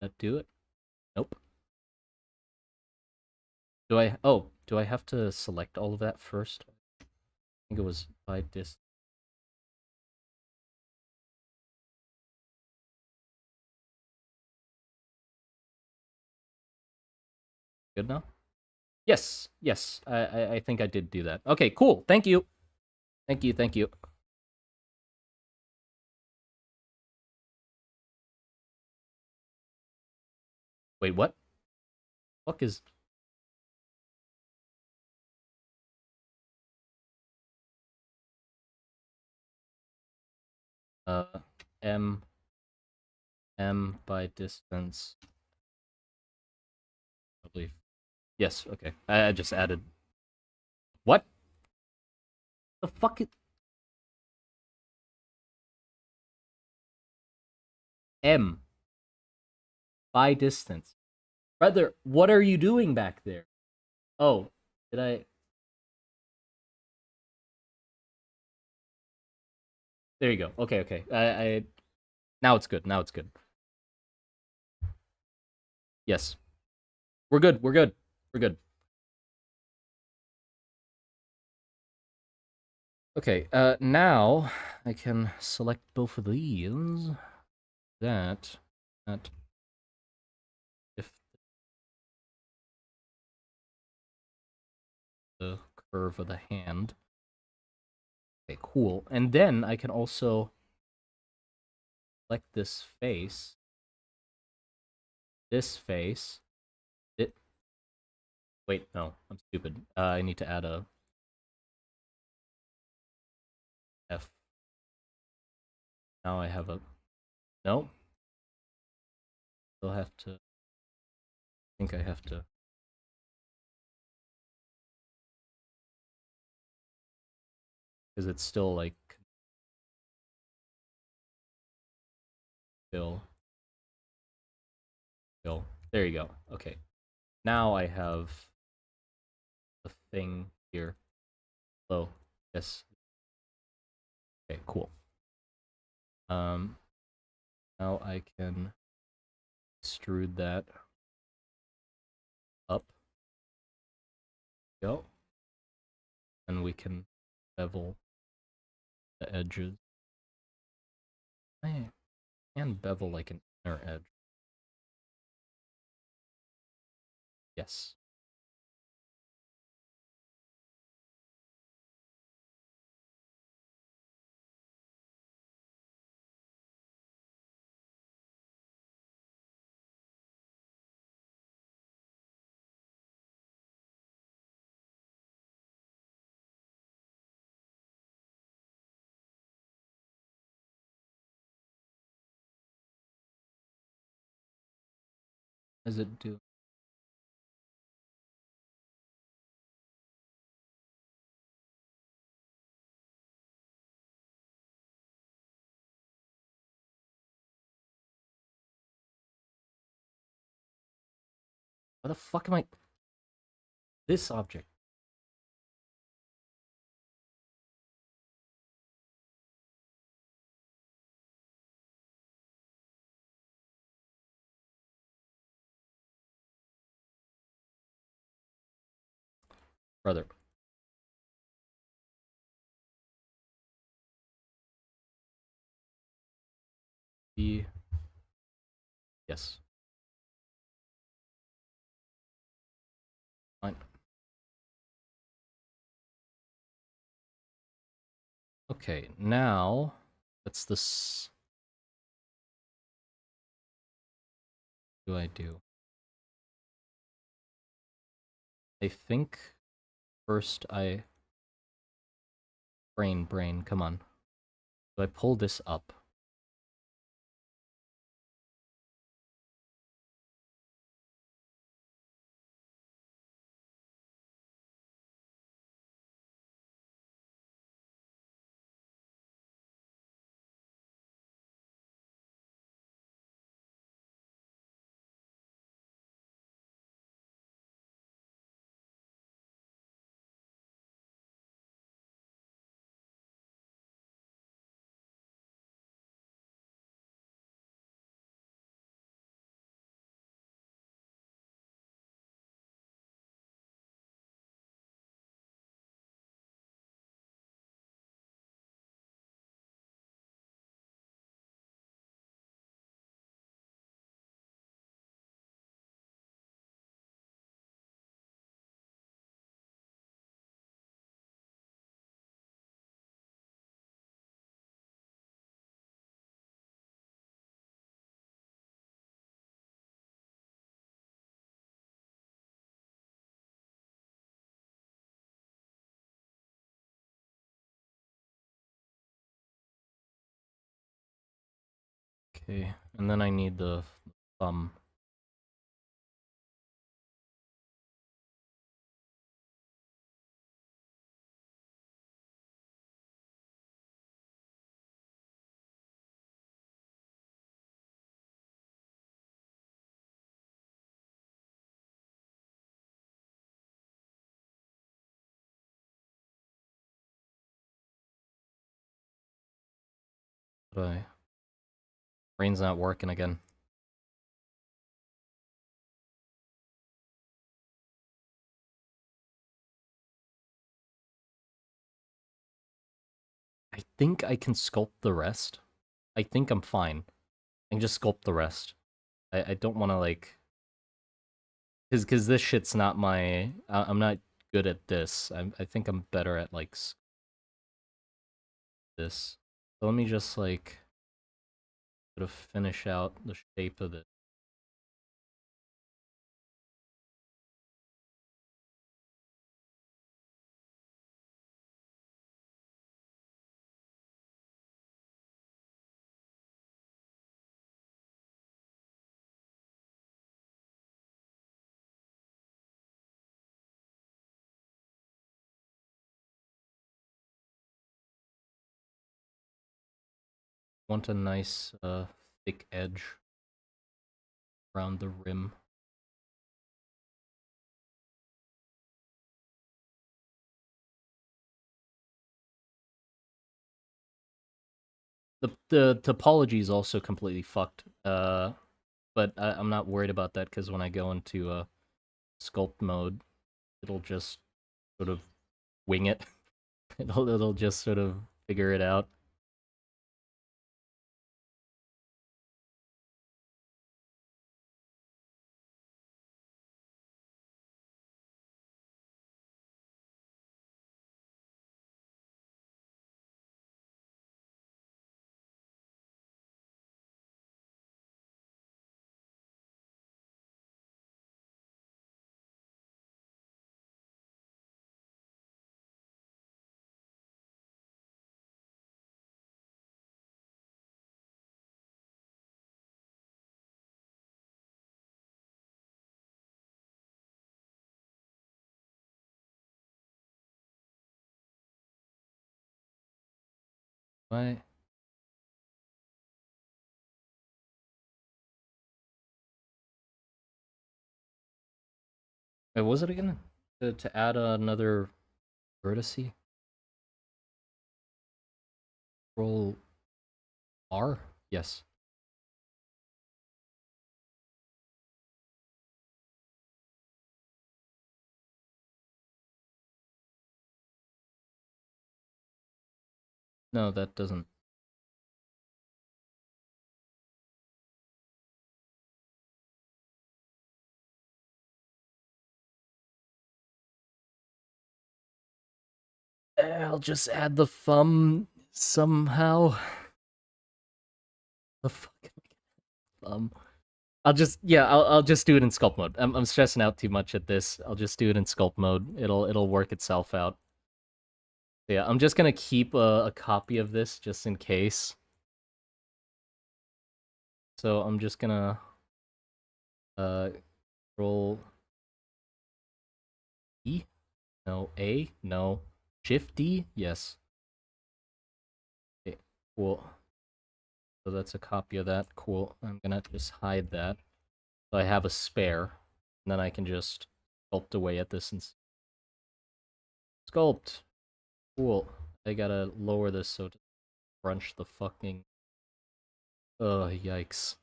That do it? Nope. Do I... Oh, do I have to select all of that first? I think it was by distance. Good now? Yes, yes. I think I did do that. Okay, cool. Thank you. Thank you, thank you. Wait, what? Fuck is... Uh, M... M by distance. I believe. Yes, okay. I just added... What? The fuck is... M by distance. Brother, what are you doing back there? Oh, did I... There you go. Okay, okay. Now it's good. Now it's good. Yes. We're good. We're good. We're good. Okay, now I can select both of these. That. That. If the curve of the hand. Okay, cool. And then I can also select this face. This face. It. Wait, no, I'm stupid. I need to add a F. Now I have a... No. Still have to... I think I have to... Because it's still like... Fill. Fill. There you go. Okay. Now I have the thing here. Hello. Yes. Okay, cool. Now I can extrude that up. Go. And we can bevel the edges. I can bevel like an inner edge. Yes. What does it do? Why the fuck am I... This object. Brother. B. Yes. Fine. Okay, now... What's this... do I do? I think first I... Brain, come on. Do I pull this up? Okay, and then I need the thumb. But brain's not working again. I think I can sculpt the rest. I think I'm fine. I can just sculpt the rest. I don't want to like... Cause this shit's not my... I'm not good at this. I think I'm better at like this. So let me just like sort of finish out the shape of it. Want a nice thick edge around the rim. The topology is also completely fucked. But I'm not worried about that because when I go into sculpt mode, it'll just sort of wing it. It'll just sort of figure it out. Why? Wait, what was it again? To add another vertice? Roll R? Yes. No, that doesn't. I'll just add the thumb somehow. The fucking thumb. I'll just do it in sculpt mode. I'm stressing out too much at this. I'll just do it in sculpt mode. It'll work itself out. Yeah, I'm just gonna keep a copy of this just in case. So I'm just gonna uh roll E? No, A? No. Shift D? Yes. Okay, cool. So that's a copy of that. Cool. I'm gonna just hide that. So I have a spare. And then I can just sculpt away at this and sculpt. Cool. I gotta lower this so to crunch the fucking. Oh, yikes.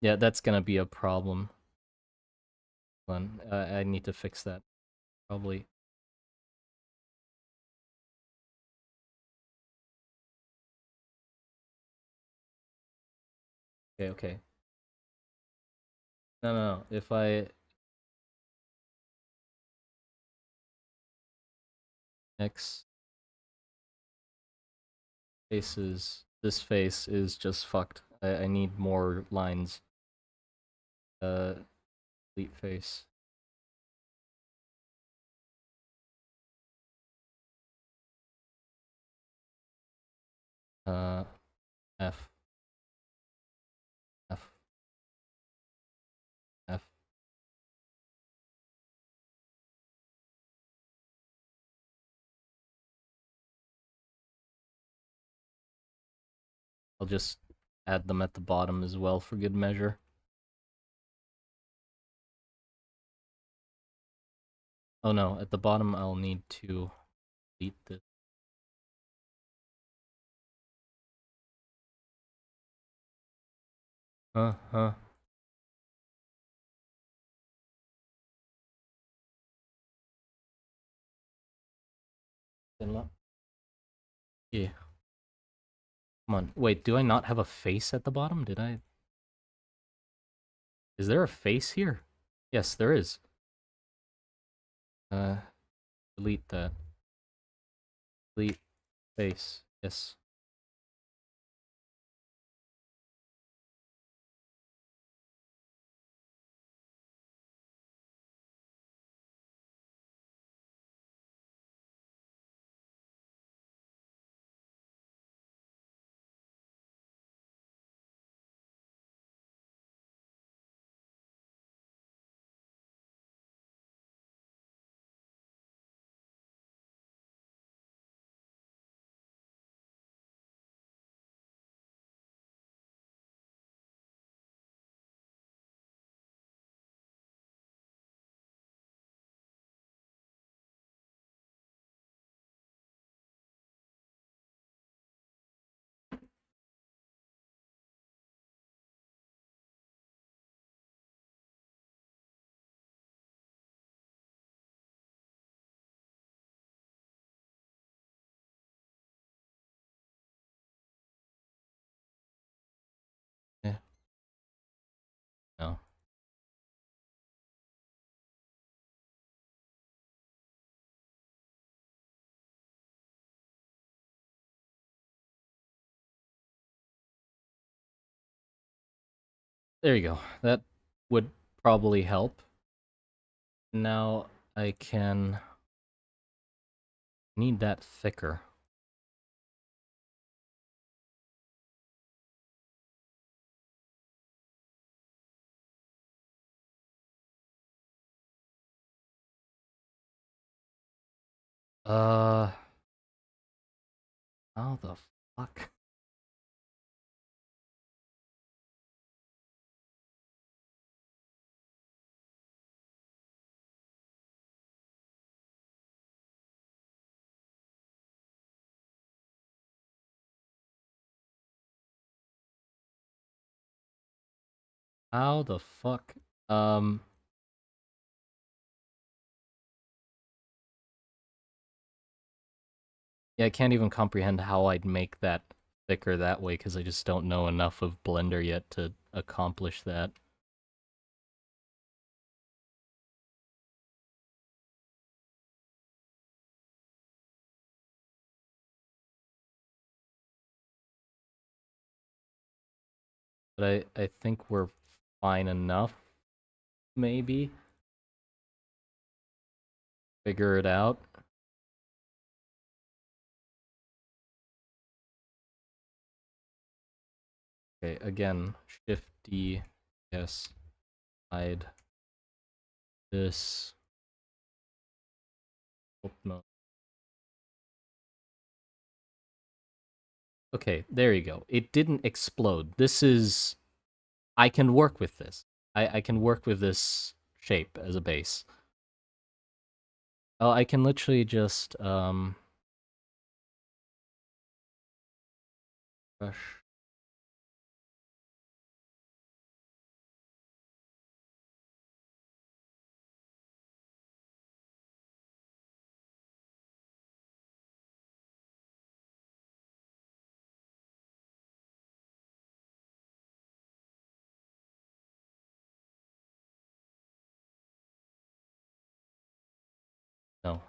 Yeah, that's gonna be a problem. Hold on, I need to fix that. Probably. Okay, okay. No. If I X faces, this face is just fucked. I need more lines. Uh, delete face. Uh, F. F. F. I'll just add them at the bottom as well for good measure. Oh no, at the bottom I'll need to delete this. Huh. Yeah. Come on. Wait, do I not have a face at the bottom? Did I? Is there a face here? Yes, there is. Uh, delete that. Delete face. Yes. Yeah. No. There you go. That would probably help. Now I can need that thicker. Uh, how the fuck? How the fuck? Yeah, I can't even comprehend how I'd make that thicker that way because I just don't know enough of Blender yet to accomplish that. But I think we're fine enough, maybe. Figure it out. Okay, again, Shift D, yes, hide this. Oh, no. Okay, there you go. It didn't explode. This is... I can work with this. I can work with this shape as a base. Oh, I can literally just, brush. No.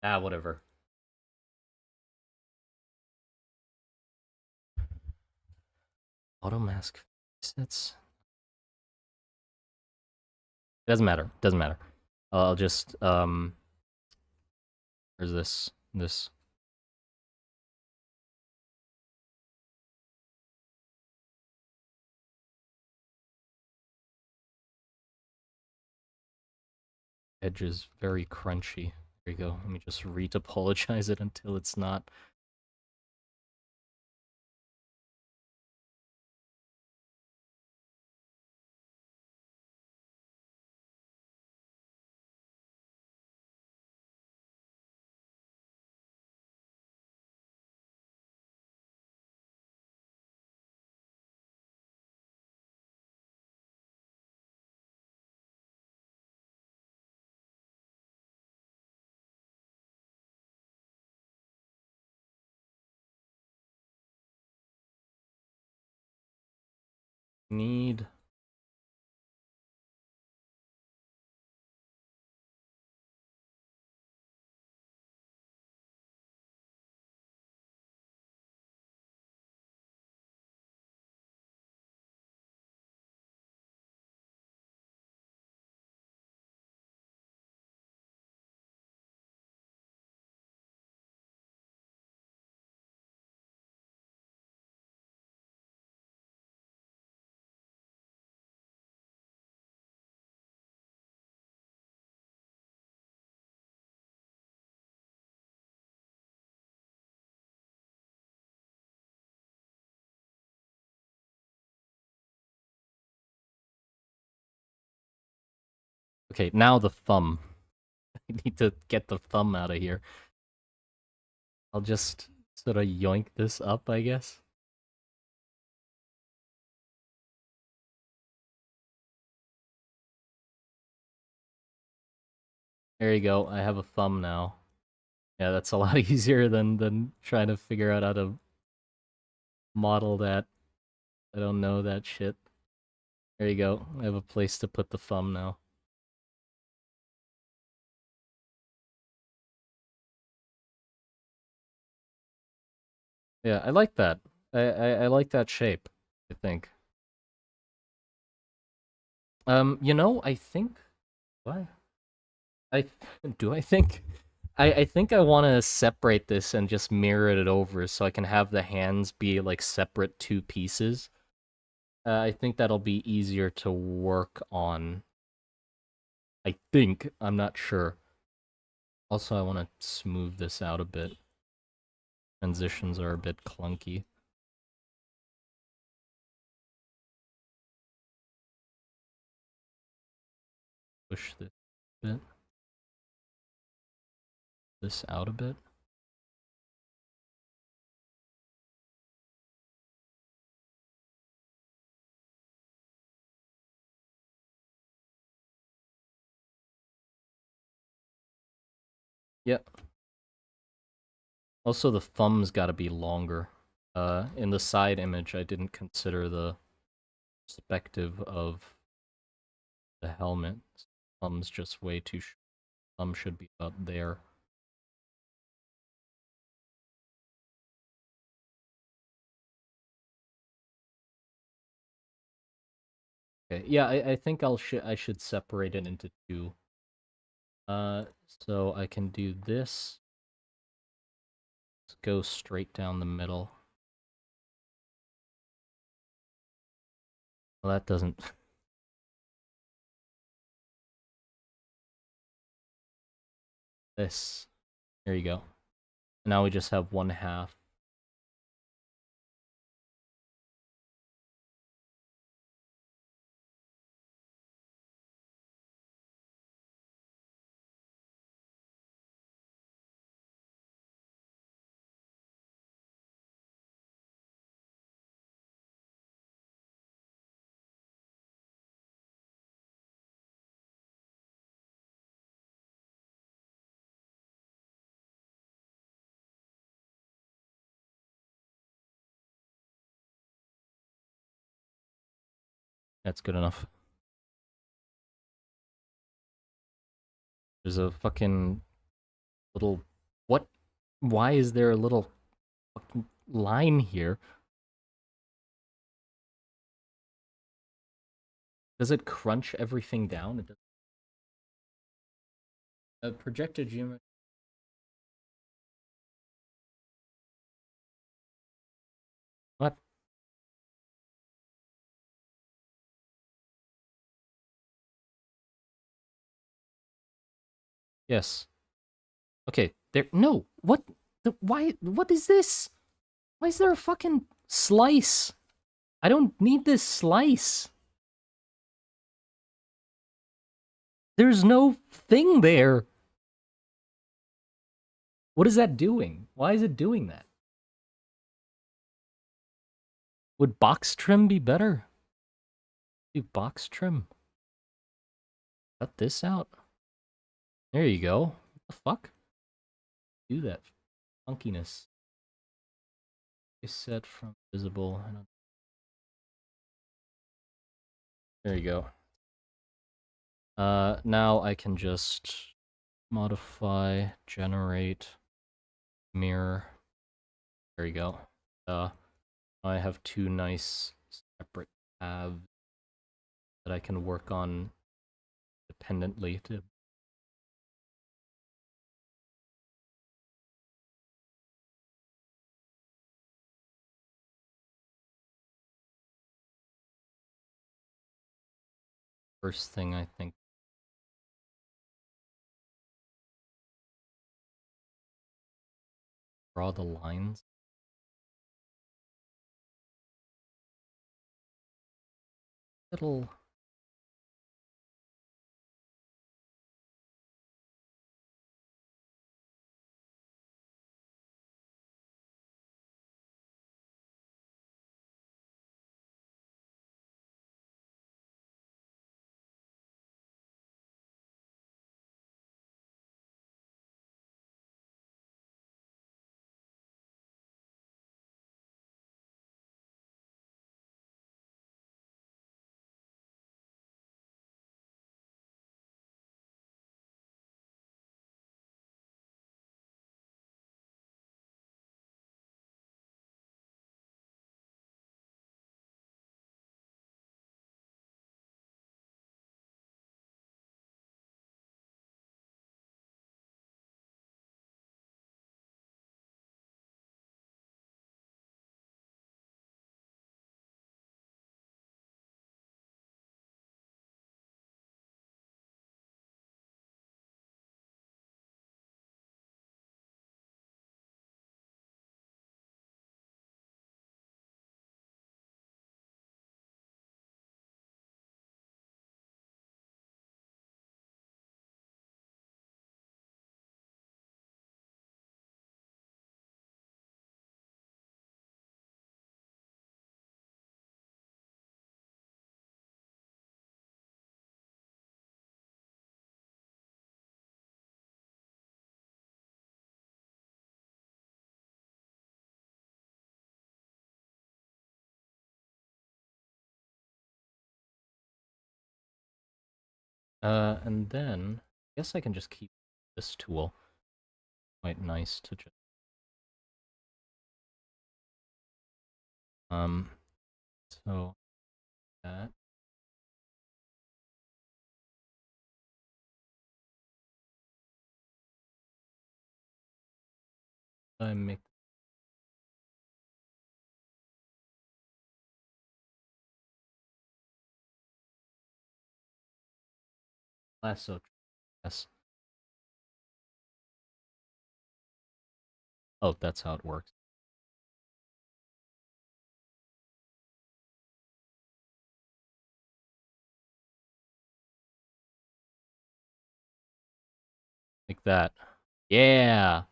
Ah, whatever. Auto mask sets. Doesn't matter. Doesn't matter. I'll just, where's this? This. Edge is very crunchy. There you go. Let me just re-topologize it until it's not. Need... Okay, now the thumb. I need to get the thumb out of here. I'll just sort of yoink this up, I guess. There you go. I have a thumb now. Yeah, that's a lot easier than trying to figure out how to model that. I don't know that shit. There you go. I have a place to put the thumb now. Yeah, I like that. I like that shape, I think. You know, I think... What? I do I think I think I want to separate this and just mirror it over so I can have the hands be like separate two pieces. I think that'll be easier to work on. I think. I'm not sure. Also, I want to smooth this out a bit. Transitions are a bit clunky. Push this a bit. This out a bit. Yep. Also, the thumb's got to be longer. In the side image, I didn't consider the perspective of the helmet. Thumb's just way too short. Thumb should be about there. Okay, yeah, I think I should separate it into two. So I can do this. Let's go straight down the middle. Well, that doesn't. This. There you go. Now we just have one half. That's good enough. There's a fucking little. What? Why is there a little fucking line here? Does it crunch everything down? It does. Projected geometry. What? Yes. Okay. There. No. What? Why? What is this? Why is there a fucking slice? I don't need this slice. There's no thing there. What is that doing? Why is it doing that? Would box trim be better? Do box trim. Cut this out. There you go. What the fuck? Do that. Funkiness. Is set from visible. There you go. Now I can just modify, generate, mirror. There you go. I have two nice separate tabs that I can work on dependently to. First thing I think. Draw the lines. Little. And then I guess I can just keep this tool. Quite nice to just so that I make lasso. Yes. Oh, that's how it works. Like that. Yeah,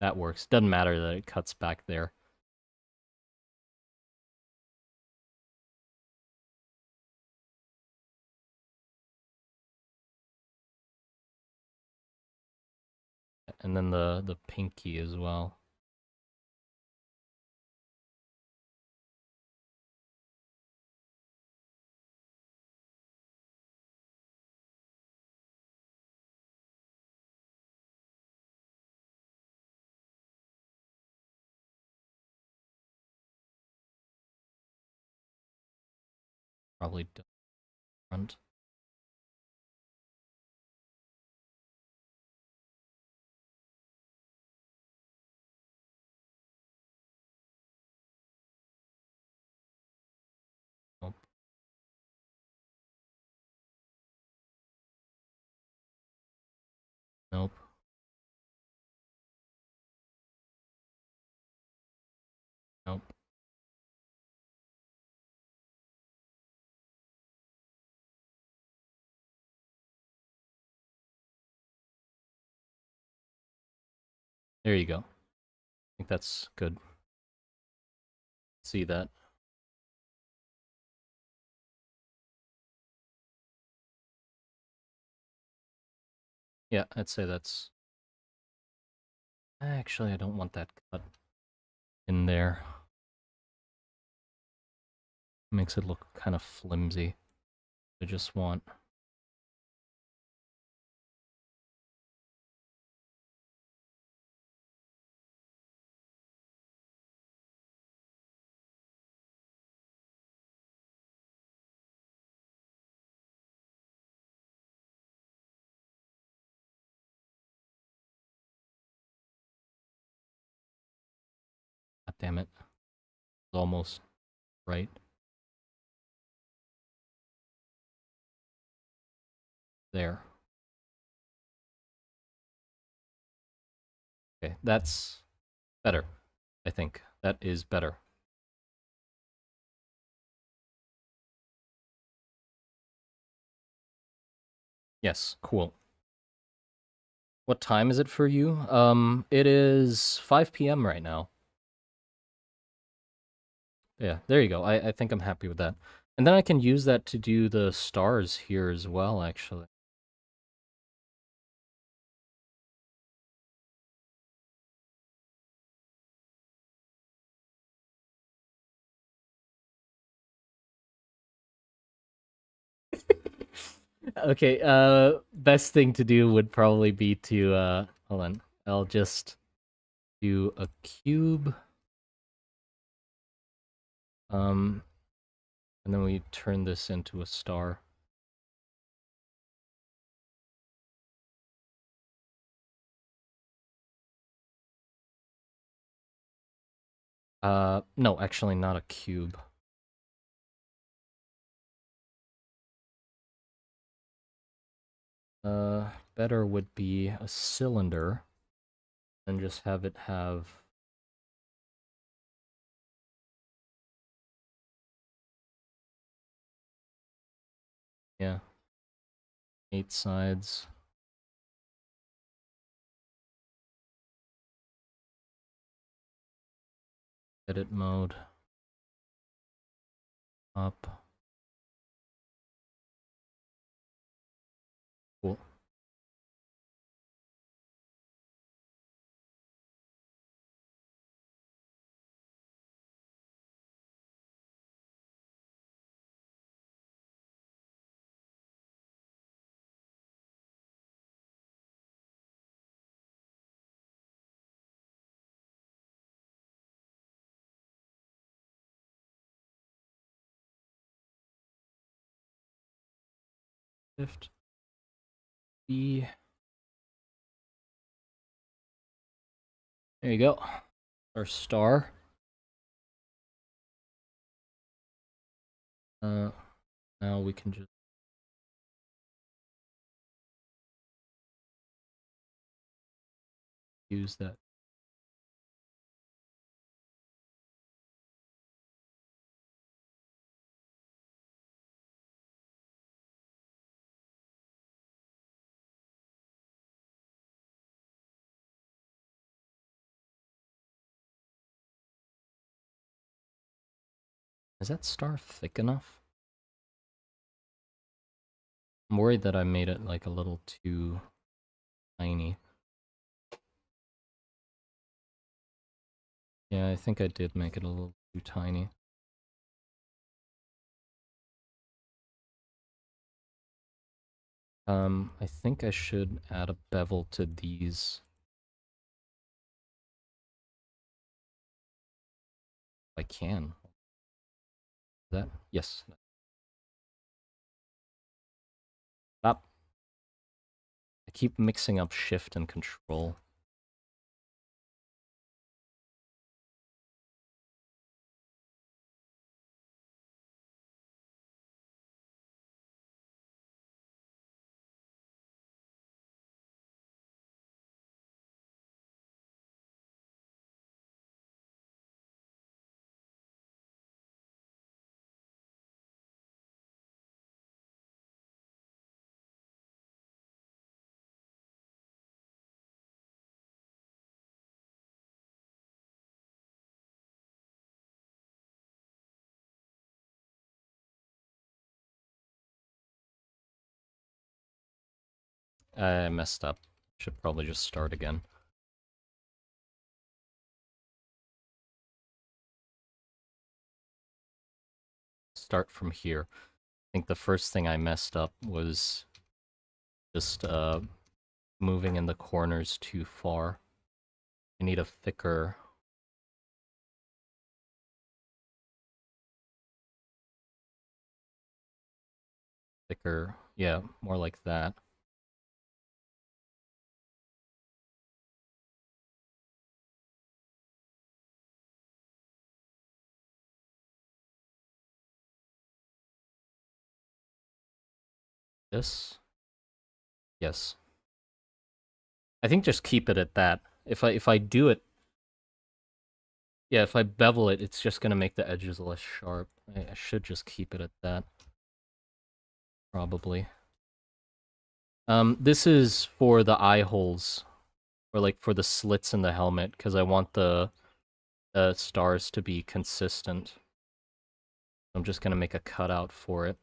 that works. Doesn't matter that it cuts back there. And then the pinky as well. Probably front. Nope. Nope. Nope. There you go. I think that's good. See that. Yeah, I'd say that's... Actually, I don't want that cut in there. Makes it look kind of flimsy. I just want... God damn it. It's almost right there. Okay, that's better, I think. That is better. Yes, cool. What time is it for you? It is 5 p.m. right now. Yeah, there you go. I think I'm happy with that. And then I can use that to do the stars here as well, actually. Okay, best thing to do would probably be to, hold on. I'll just do a cube. And then we turn this into a star. No, actually not a cube. Better would be a cylinder, and just have it have... Yeah, 8 sides. Edit mode. Up. Cool. Shift B. There you go. Our star. Now we can just use that. Is that star thick enough? I'm worried that I made it like a little too tiny. Yeah, I think I did make it a little too tiny. I think I should add a bevel to these. If I can. That? Yes. Stop. I keep mixing up shift and control. I messed up. Should probably just start again. Start from here. I think the first thing I messed up was just moving in the corners too far. I need a thicker... yeah, more like that. This? Yes. I think just keep it at that. If I do it, yeah, if I bevel it, it's just gonna make the edges less sharp. I should just keep it at that. Probably. This is for the eye holes, or like for the slits in the helmet, because I want the stars to be consistent. I'm just gonna make a cutout for it.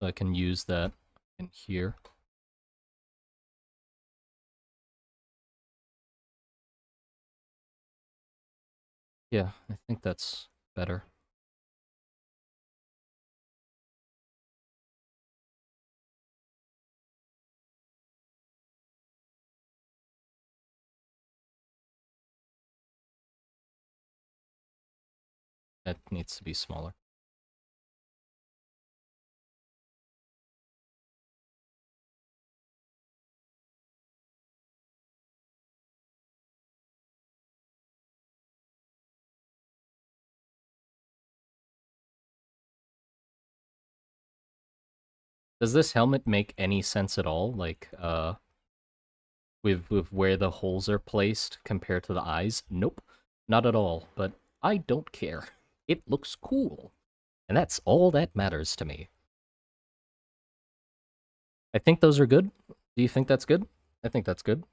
So I can use that in here. Yeah, I think that's better. That needs to be smaller. Does this helmet make any sense at all? Like, with where the holes are placed compared to the eyes? Nope, not at all. But I don't care. It looks cool, and that's all that matters to me. I think those are good. Do you think that's good? I think that's good.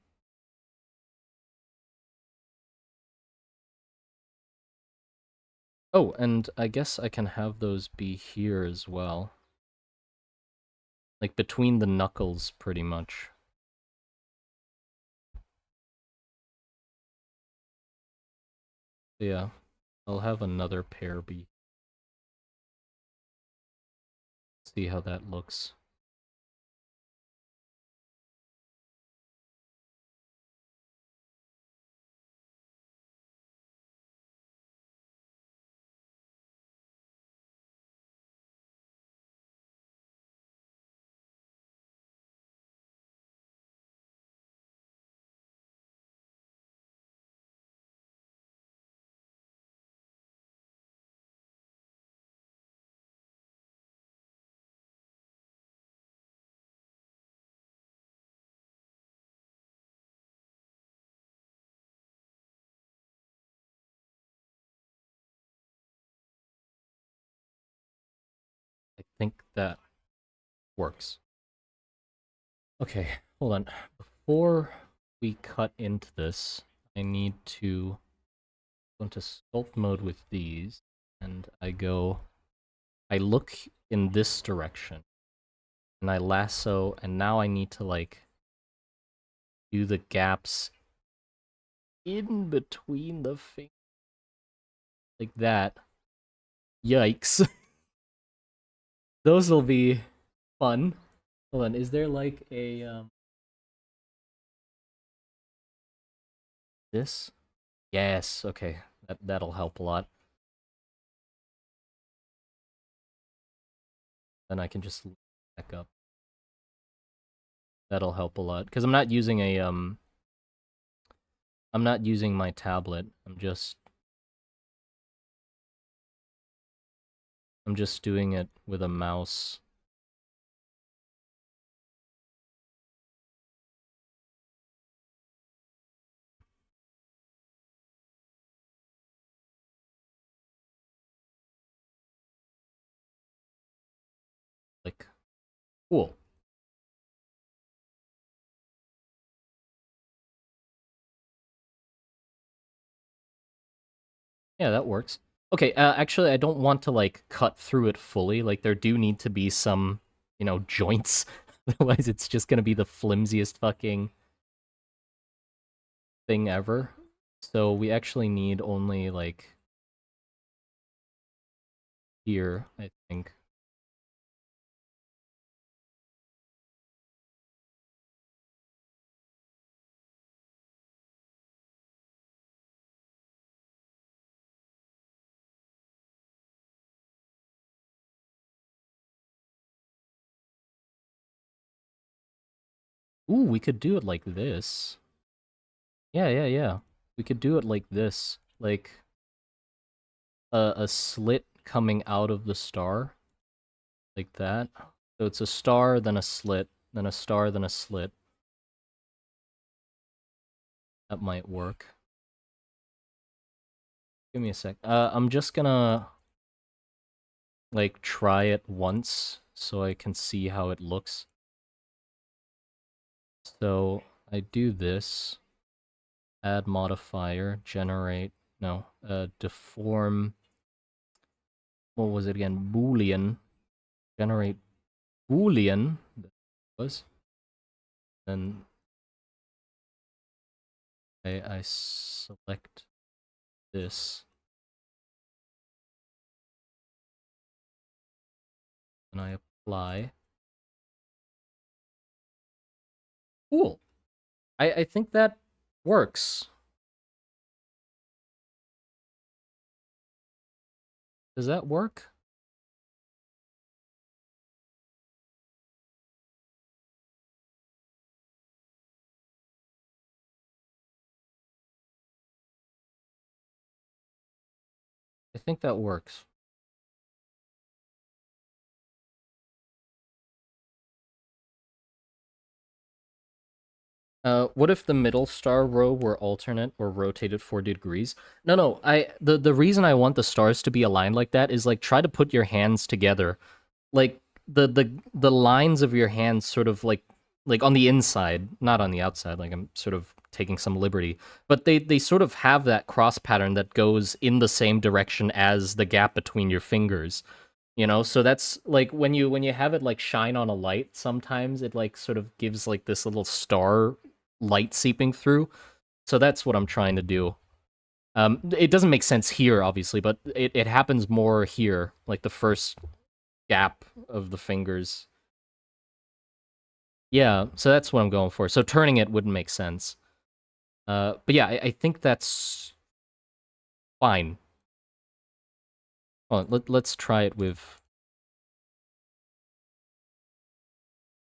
Oh, and I guess I can have those be here as well. Like between the knuckles, pretty much. Yeah, I'll have another pair be. See how that looks. think that works. Okay, hold on. Before we cut into this, I need to go into sculpt mode with these, and I look in this direction, and I lasso, and now I need to, like, do the gaps in between the fingers, like that. Yikes. Those will be fun. Hold on, is there like a, this? Yes, okay. That'll help a lot. Then I can just back up. That'll help a lot. Because I'm not using a, I'm not using my tablet. I'm just doing it with a mouse. Like, cool. Yeah, that works. Okay, actually, I don't want to, like, cut through it fully. Like, there do need to be some, you know, joints. Otherwise, it's just gonna be the flimsiest fucking thing ever. So we actually need only, like, here, I think. Ooh, we could do it like this. Yeah, yeah, yeah. We could do it like this. Like, a slit coming out of the star. Like that. So it's a star, then a slit, then a star, then a slit. That might work. Give me a sec. I'm just gonna, like, try it once so I can see how it looks. So I do this. Add modifier, generate, no, deform, what was it again? Boolean. Generate Boolean. That was. Then I select this. And I apply. Cool. I think that works. Does that work? I think that works. What if the middle star row were alternate or rotated 40 degrees? No, no, the reason I want the stars to be aligned like that is, like, try to put your hands together. Like, the lines of your hands sort of, like on the inside, not on the outside, like I'm sort of taking some liberty, but they sort of have that cross pattern that goes in the same direction as the gap between your fingers. You know, so that's like when you have it, like, shine on a light, sometimes it, like, sort of gives, like, this little star light seeping through. So that's what I'm trying to do. It doesn't make sense here, obviously, but it happens more here, like the first gap of the fingers. Yeah, so that's what I'm going for. So turning it wouldn't make sense. But yeah, I think that's fine. Well, let's try it with.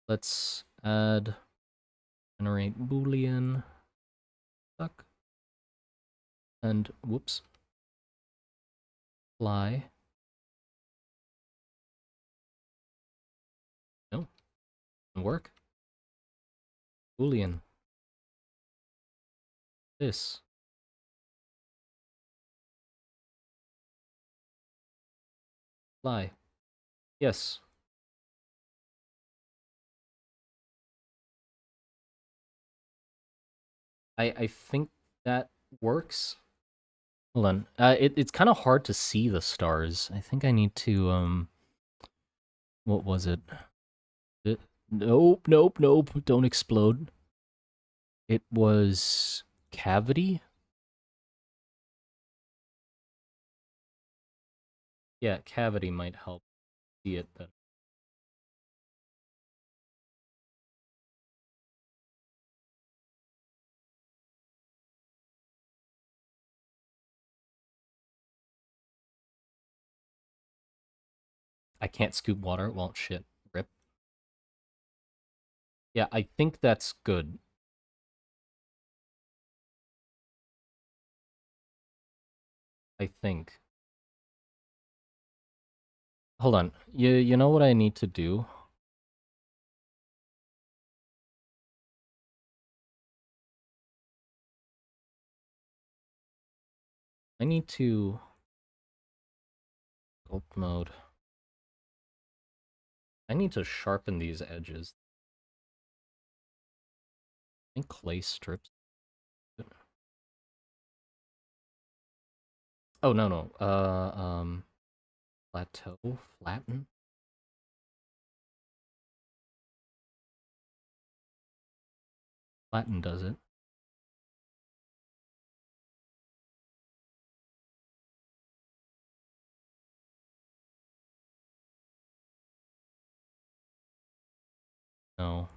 Let's add generate Boolean. Fuck. And whoops. Fly. No, didn't work. Boolean. This. Fly. Yes. I think that works. Hold on. It's kind of hard to see the stars. I think I need to what was it? Nope, nope, nope. Don't explode. It was cavity? Yeah, cavity might help see it then. I can't scoop water. Well, shit. Rip. Yeah, I think that's good. I think. Hold on. You know what I need to do? I need to sculpt mode. I need to sharpen these edges. I think clay strips. Oh no no. Plateau flatten. Flatten does it. No.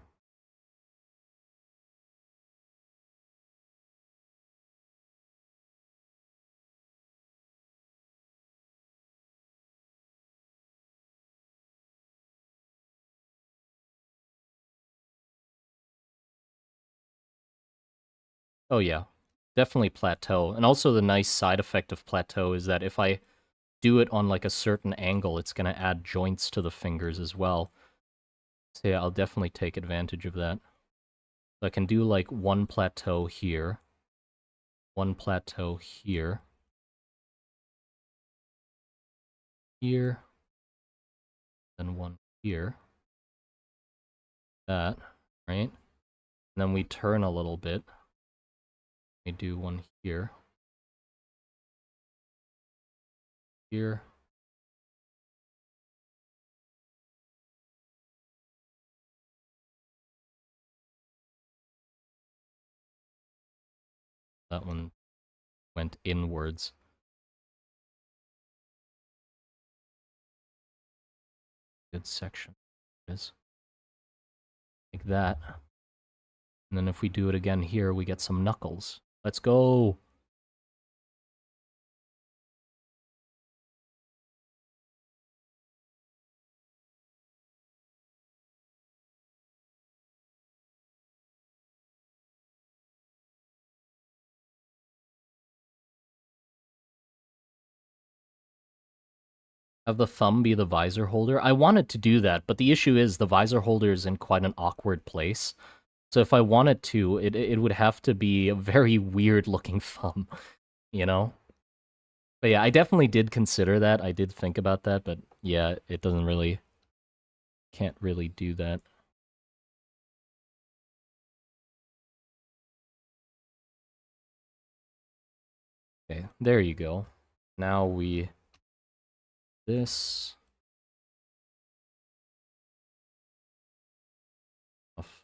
Oh yeah. Definitely plateau. And also the nice side effect of plateau is that if I do it on like a certain angle, it's going to add joints to the fingers as well. So yeah, I'll definitely take advantage of that. So I can do like one plateau here, one plateau here, here, then one here. That, right? And then we turn a little bit. We do one here, here. That one went inwards. Good section. It is. Like that. And then if we do it again here, we get some knuckles. Let's go! Have the thumb be the visor holder. I wanted to do that, but the issue is the visor holder is in quite an awkward place. So if I wanted to, it would have to be a very weird looking thumb, you know? But yeah, I definitely did consider that. I did think about that, but yeah, it doesn't really, can't really do that. Okay, there you go. Now we, this, off.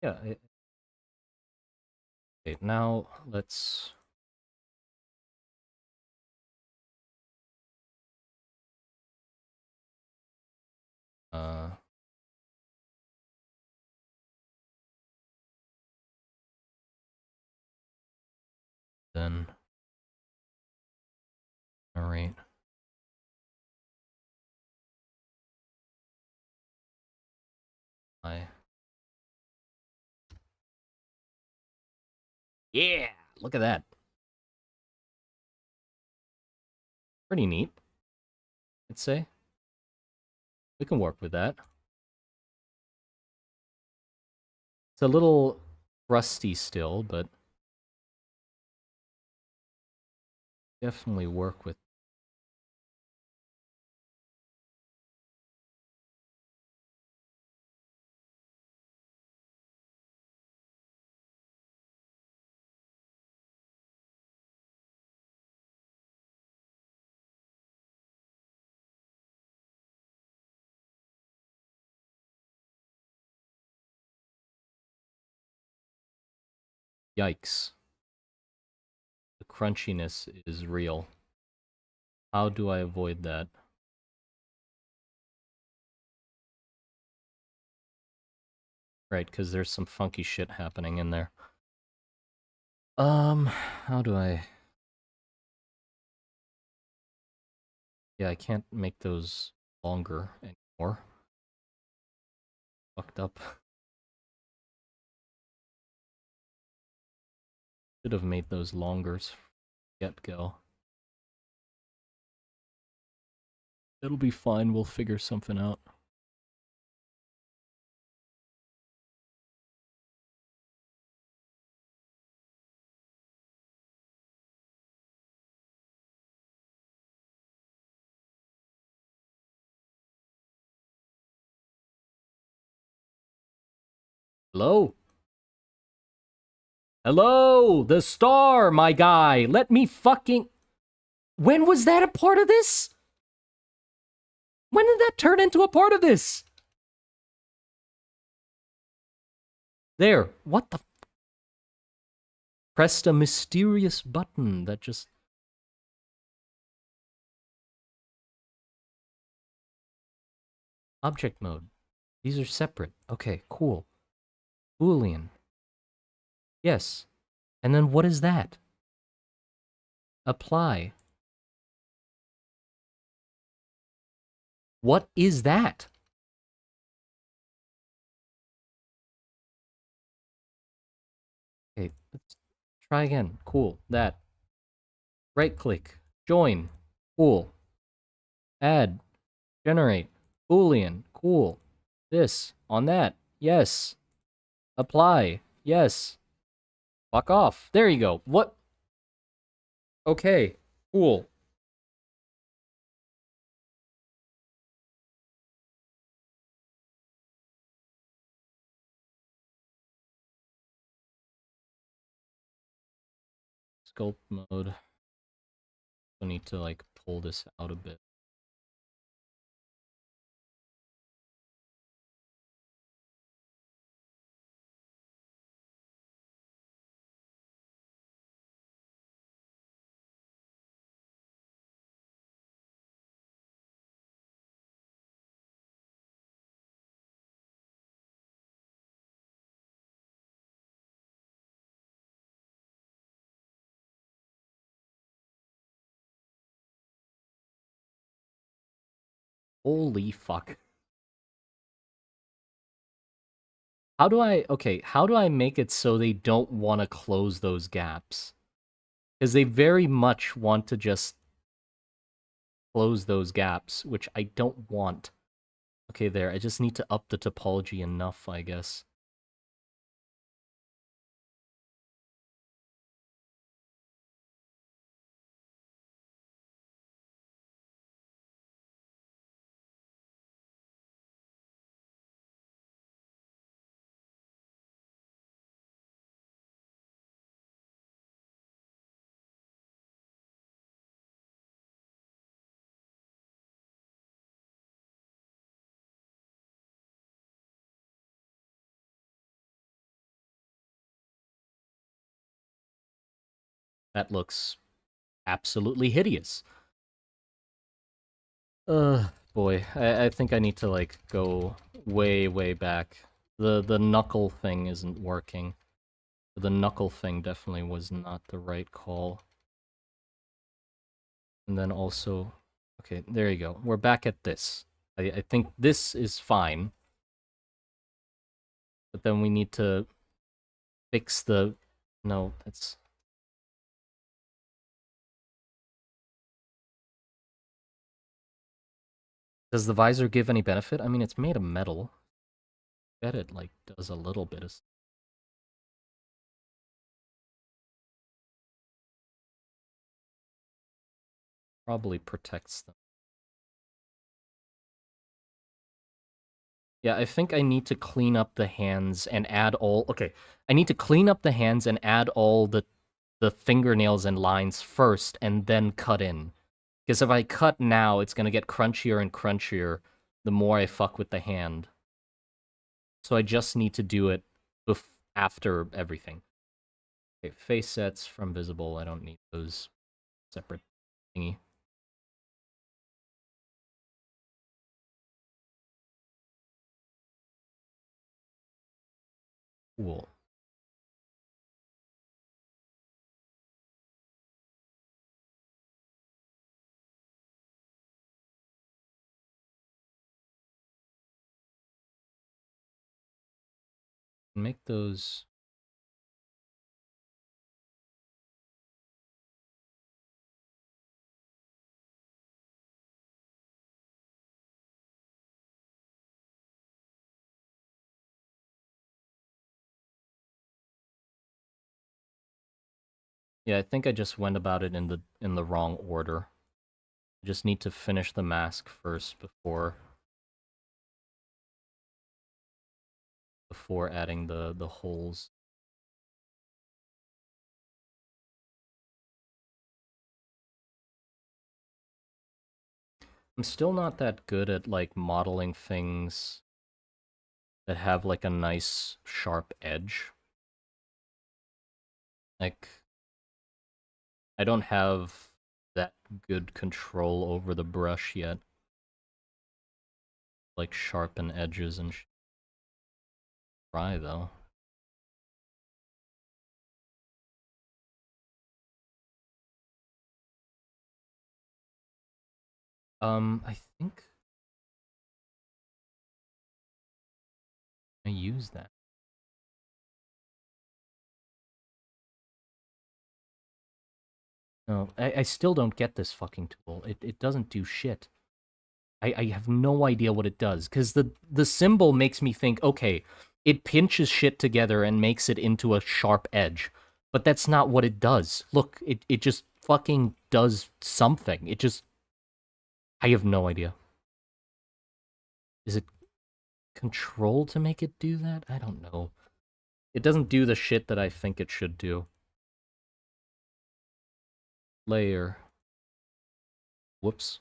Yeah, okay, now let's, uh, then generate. Yeah, look at that. Pretty neat, I'd say. We can work with that. It's a little rusty still, but definitely work with. Yikes. The crunchiness is real. How do I avoid that? Right, because there's some funky shit happening in there. How do I... Yeah, I can't make those longer anymore. Fucked up. Should have made those longer. Get-go. It'll be fine, we'll figure something out. Hello? Hello! The star, my guy! Let me fucking... When was that a part of this? When did that turn into a part of this? There. What the... Pressed a mysterious button that just... Object mode. These are separate. Okay, cool. Boolean. Yes. And then what is that? Apply. What is that? Okay, let's try again. Cool. That. Right click. Join. Cool. Add. Generate. Boolean. Cool. This. On that. Yes. Apply. Yes. Fuck off. There you go. What? Okay. Cool. Sculpt mode. I need to like pull this out a bit. Holy fuck. How do I, okay, how do I make it so they don't want to close those gaps? Because they very much want to just close those gaps, which I don't want. Okay, there, I just need to up the topology enough, I guess. That looks absolutely hideous. Boy, I think I need to, like, go way, way back. The knuckle thing isn't working. The knuckle thing definitely was not the right call. And then also, okay, there you go. We're back at this. I think this is fine. But then we need to fix the... No, that's... Does the visor give any benefit? I mean, it's made of metal. I bet it, like, does a little bit of... Probably protects them. Yeah, I think I need to clean up the hands and add all... Okay, I need to clean up the hands and add all the fingernails and lines first, and then cut in. Because if I cut now, it's gonna get crunchier and crunchier the more I fuck with the hand. So I just need to do it after everything. Okay, face sets from visible. I don't need those separate thingy. Cool. Make those... Yeah, I think I just went about it in the wrong order. I just need to finish the mask first before adding the holes. I'm still not that good at like modeling things that have like a nice sharp edge. Like I don't have that good control over the brush yet. Like sharpen edges and try though. I think I use that. No, I still don't get this fucking tool. It doesn't do shit. I have no idea what it does, because the symbol makes me think, okay, it pinches shit together and makes it into a sharp edge. But that's not what it does. Look, it just fucking does something. It just... I have no idea. Is it control to make it do that? I don't know. It doesn't do the shit that I think it should do. Layer. Whoops.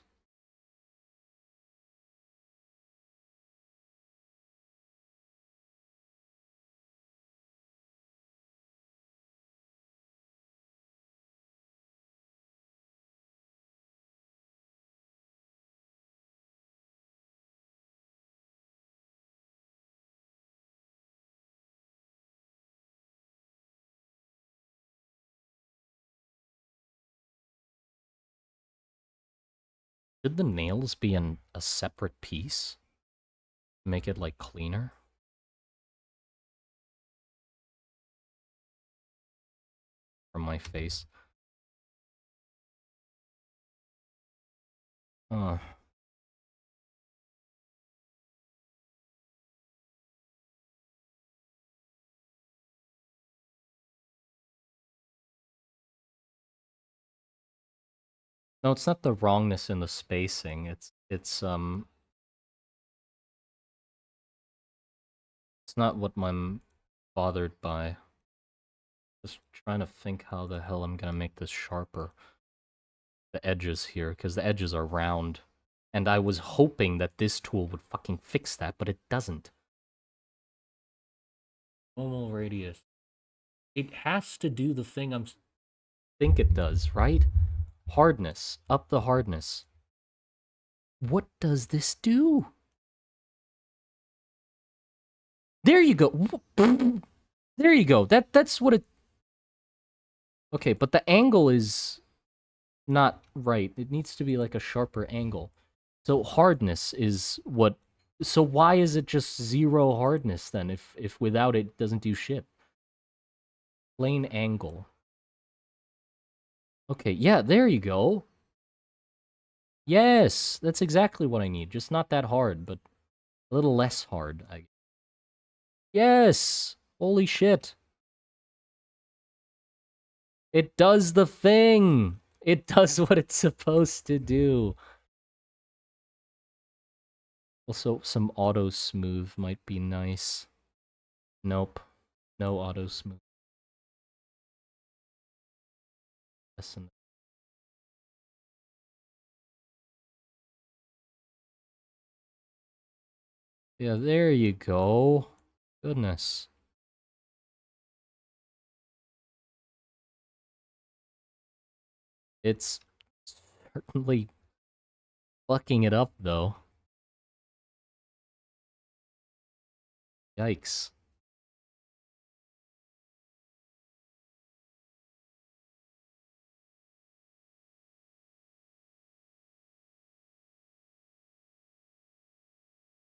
Should the nails be in a separate piece? Make it, like, cleaner? From my face? Uh. No, it's not the wrongness in the spacing. It's not what I'm bothered by. Just trying to think how the hell I'm gonna make this sharper. The edges here, because the edges are round. And I was hoping that this tool would fucking fix that, but it doesn't. Normal radius. It has to do the thing I'm think it does, right? Hardness. Up the hardness. What does this do? There you go. There you go. That's what it. Okay, but the angle is not right. It needs to be like a sharper angle. So hardness is what. So why is it just zero hardness then? If without it doesn't do shit. Plane angle. Okay, yeah, there you go. Yes, that's exactly what I need. Just not that hard, but a little less hard. Yes! Holy shit. It does the thing! It does what it's supposed to do. Also, some auto smooth might be nice. Nope. No auto smooth. Listen. Yeah, there you go. Goodness. It's certainly fucking it up, though. Yikes.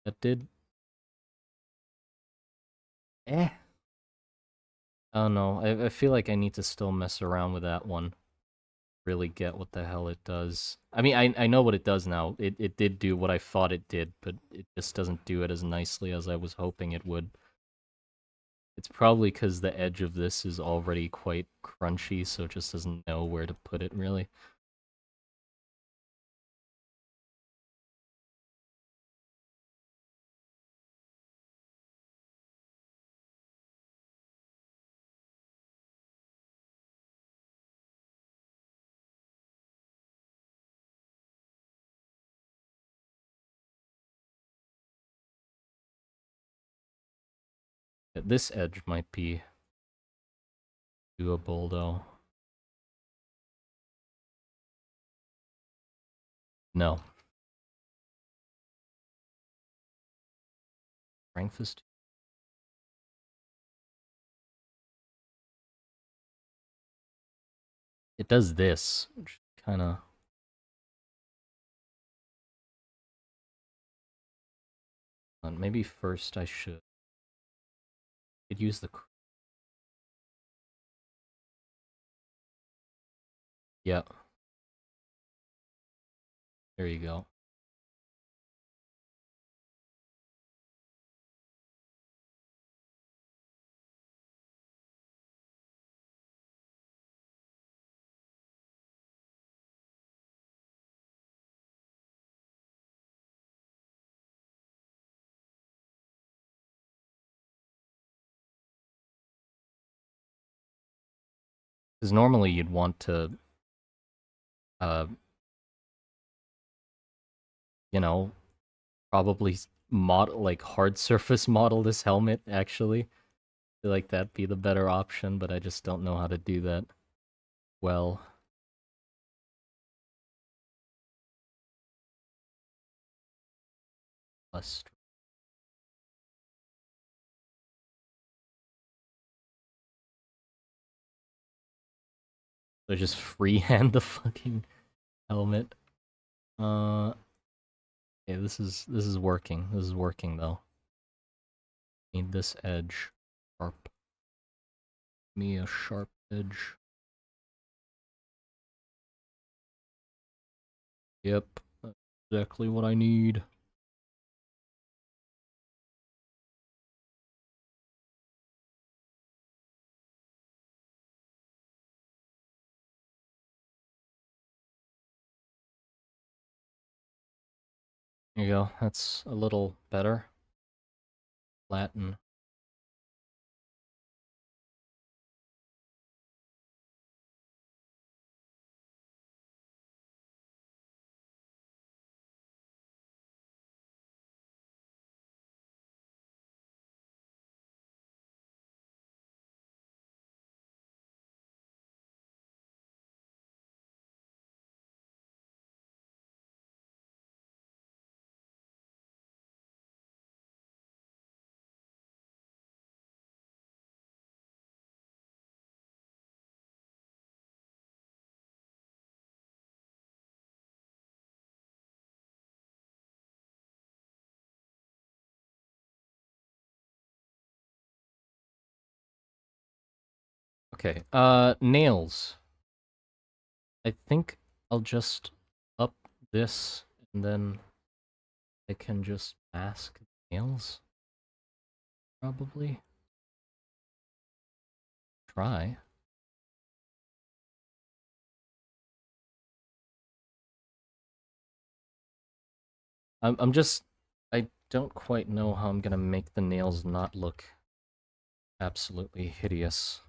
That did... Eh. Oh no, I feel like I need to still mess around with that one. Really get what the hell it does. I mean, I know what it does now. It did do what I thought it did, but it just doesn't do it as nicely as I was hoping it would. It's probably because the edge of this is already quite crunchy, so it just doesn't know where to put it, really. This edge might be doable, though. No. Strength is... It does this, which kind of... Maybe first I should... Could use the... Yeah, there you go. Because normally you'd want to, uh, you know, probably model, like, hard surface model this helmet, actually. I feel like that'd be the better option, but I just don't know how to do that well. Plus, so just freehand the fucking helmet. Uh, okay, this is working. This is working though. Need this edge sharp. Me a sharp edge. Yep, that's exactly what I need. There you go. That's a little better. Latin. Okay, nails. I think I'll just up this, and then I can just mask nails, probably. Try. I'm just... I don't quite know how I'm gonna make the nails not look absolutely hideous.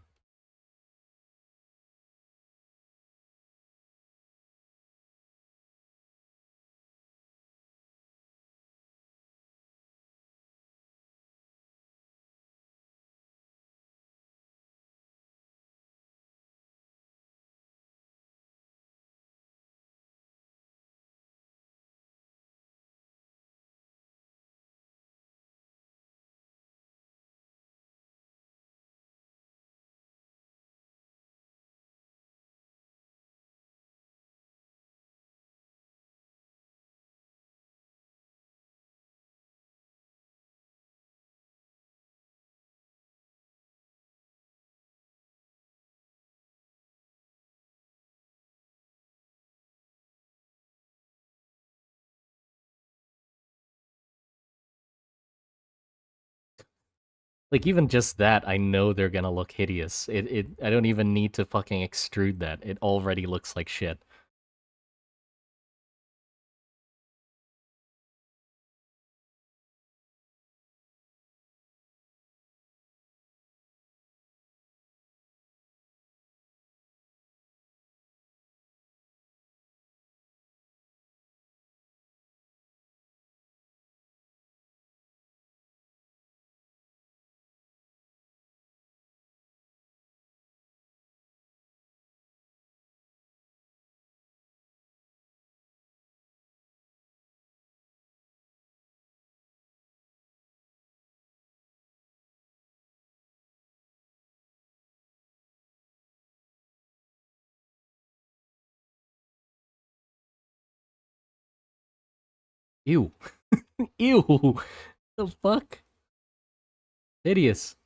Like, even just that, I know they're gonna look hideous. I don't even need to fucking extrude that. It already looks like shit. Ew. Ew! The fuck? Hideous.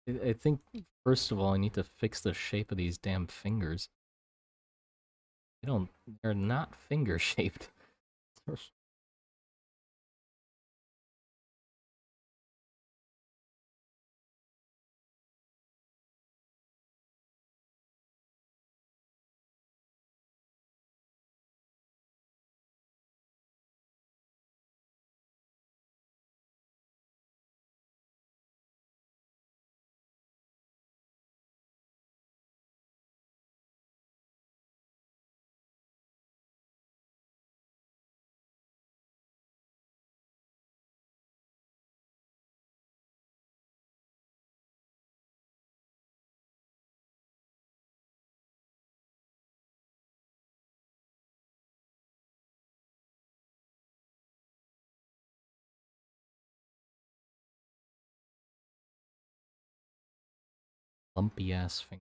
I think, first of all, I need to fix the shape of these damn fingers. They don't... They're not finger-shaped. Lumpy-ass finger.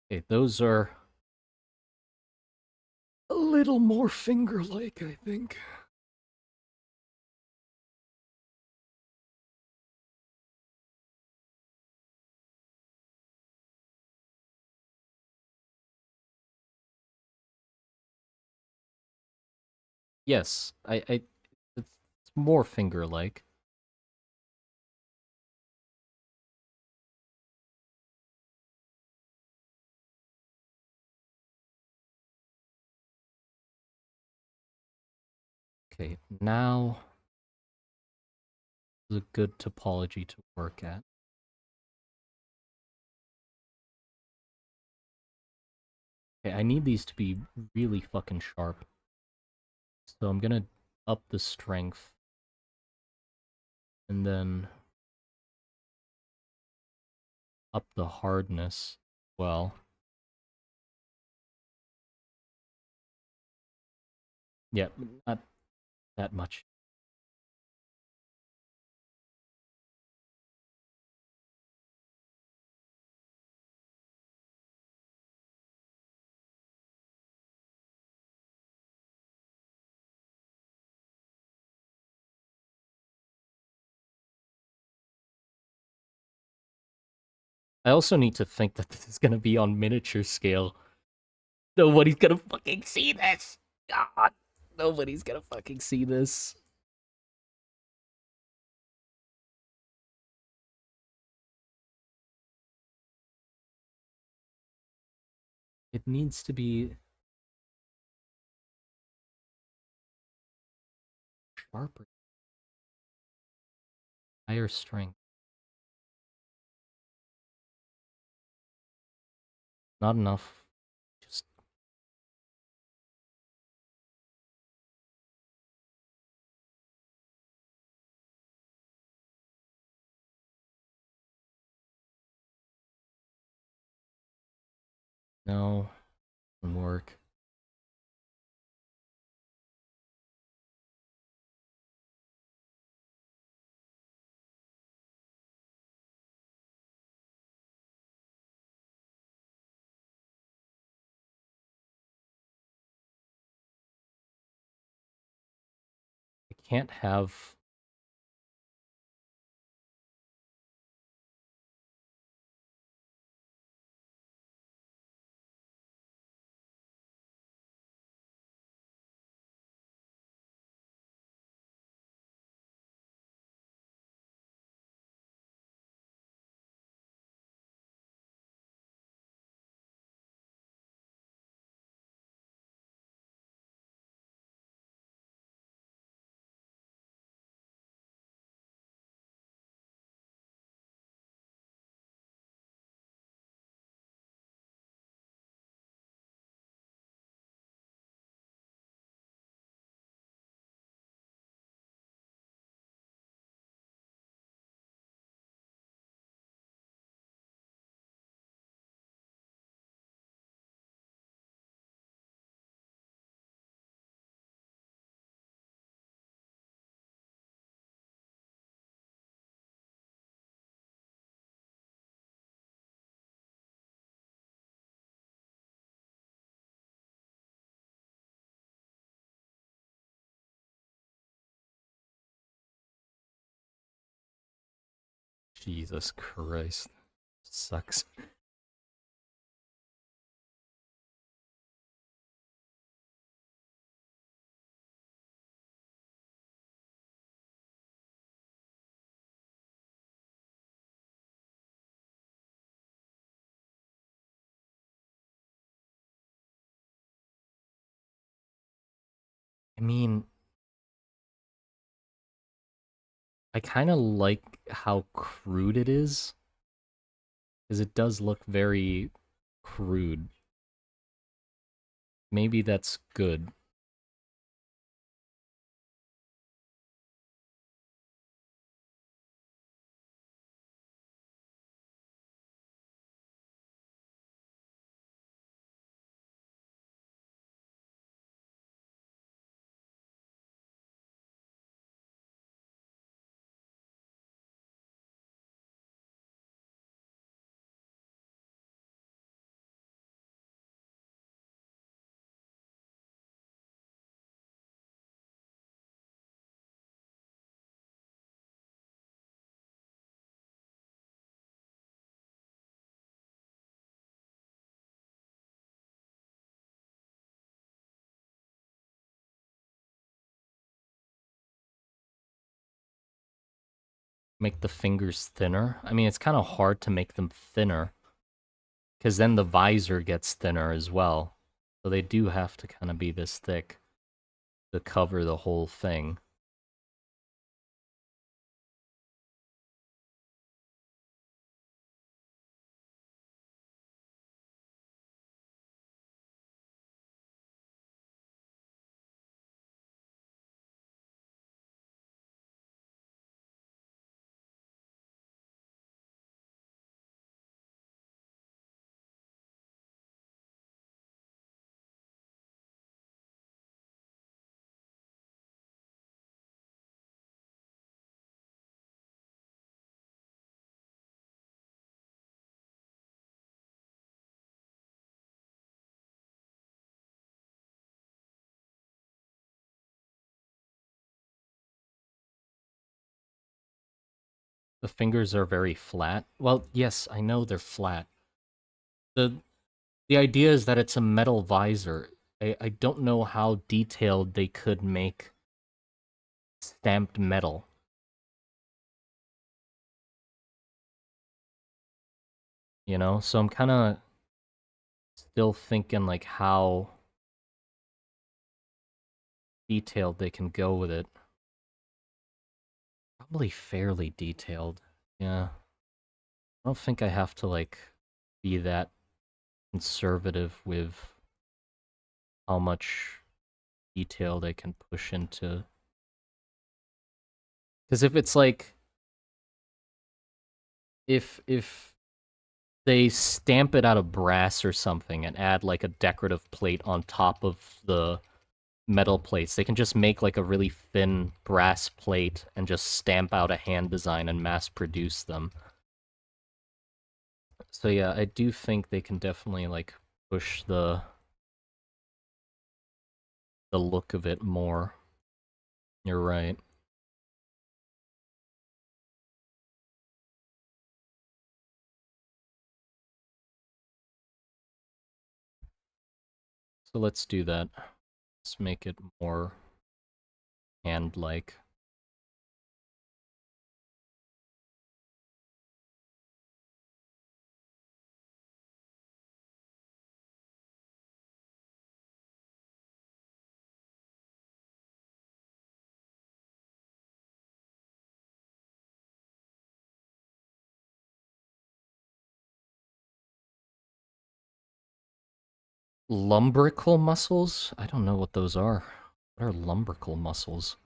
Okay, those are a little more finger-like, I think. Yes, it's more finger-like. Okay, now is a good topology to work at. Okay, I need these to be really fucking sharp. So I'm gonna up the strength and then up the hardness. Well, yeah, not that much. I also need to think that this is gonna be on miniature scale. Nobody's gonna fucking see this! God! Nobody's gonna fucking see this. It needs to be sharper, higher strength. Not enough. Just no, doesn't work. I can't have. Jesus Christ. Sucks. I mean, I kind of like how crude it is, because it does look very crude. Maybe that's good. Make the fingers thinner. I mean, it's kind of hard to make them thinner, because then the visor gets thinner as well. So they do have to kind of be this thick. to cover the whole thing. The fingers are very flat. Well, yes, I know they're flat. The the idea is that it's a metal visor. I don't know how detailed they could make stamped metal. You know? So I'm kind of still thinking like how detailed they can go with it. Probably fairly detailed. Yeah. I don't think I have to like be that conservative with how much detail they can push into. Because if it's like if they stamp it out of brass or something and add like a decorative plate on top of the metal plates, they can just make like a really thin brass plate and just stamp out a hand design and mass produce them. So yeah, I do think they can definitely like push the look of it more. You're right. So let's do that. Let's make it more hand-like. Lumbrical muscles? I don't know what those are. What are lumbrical muscles?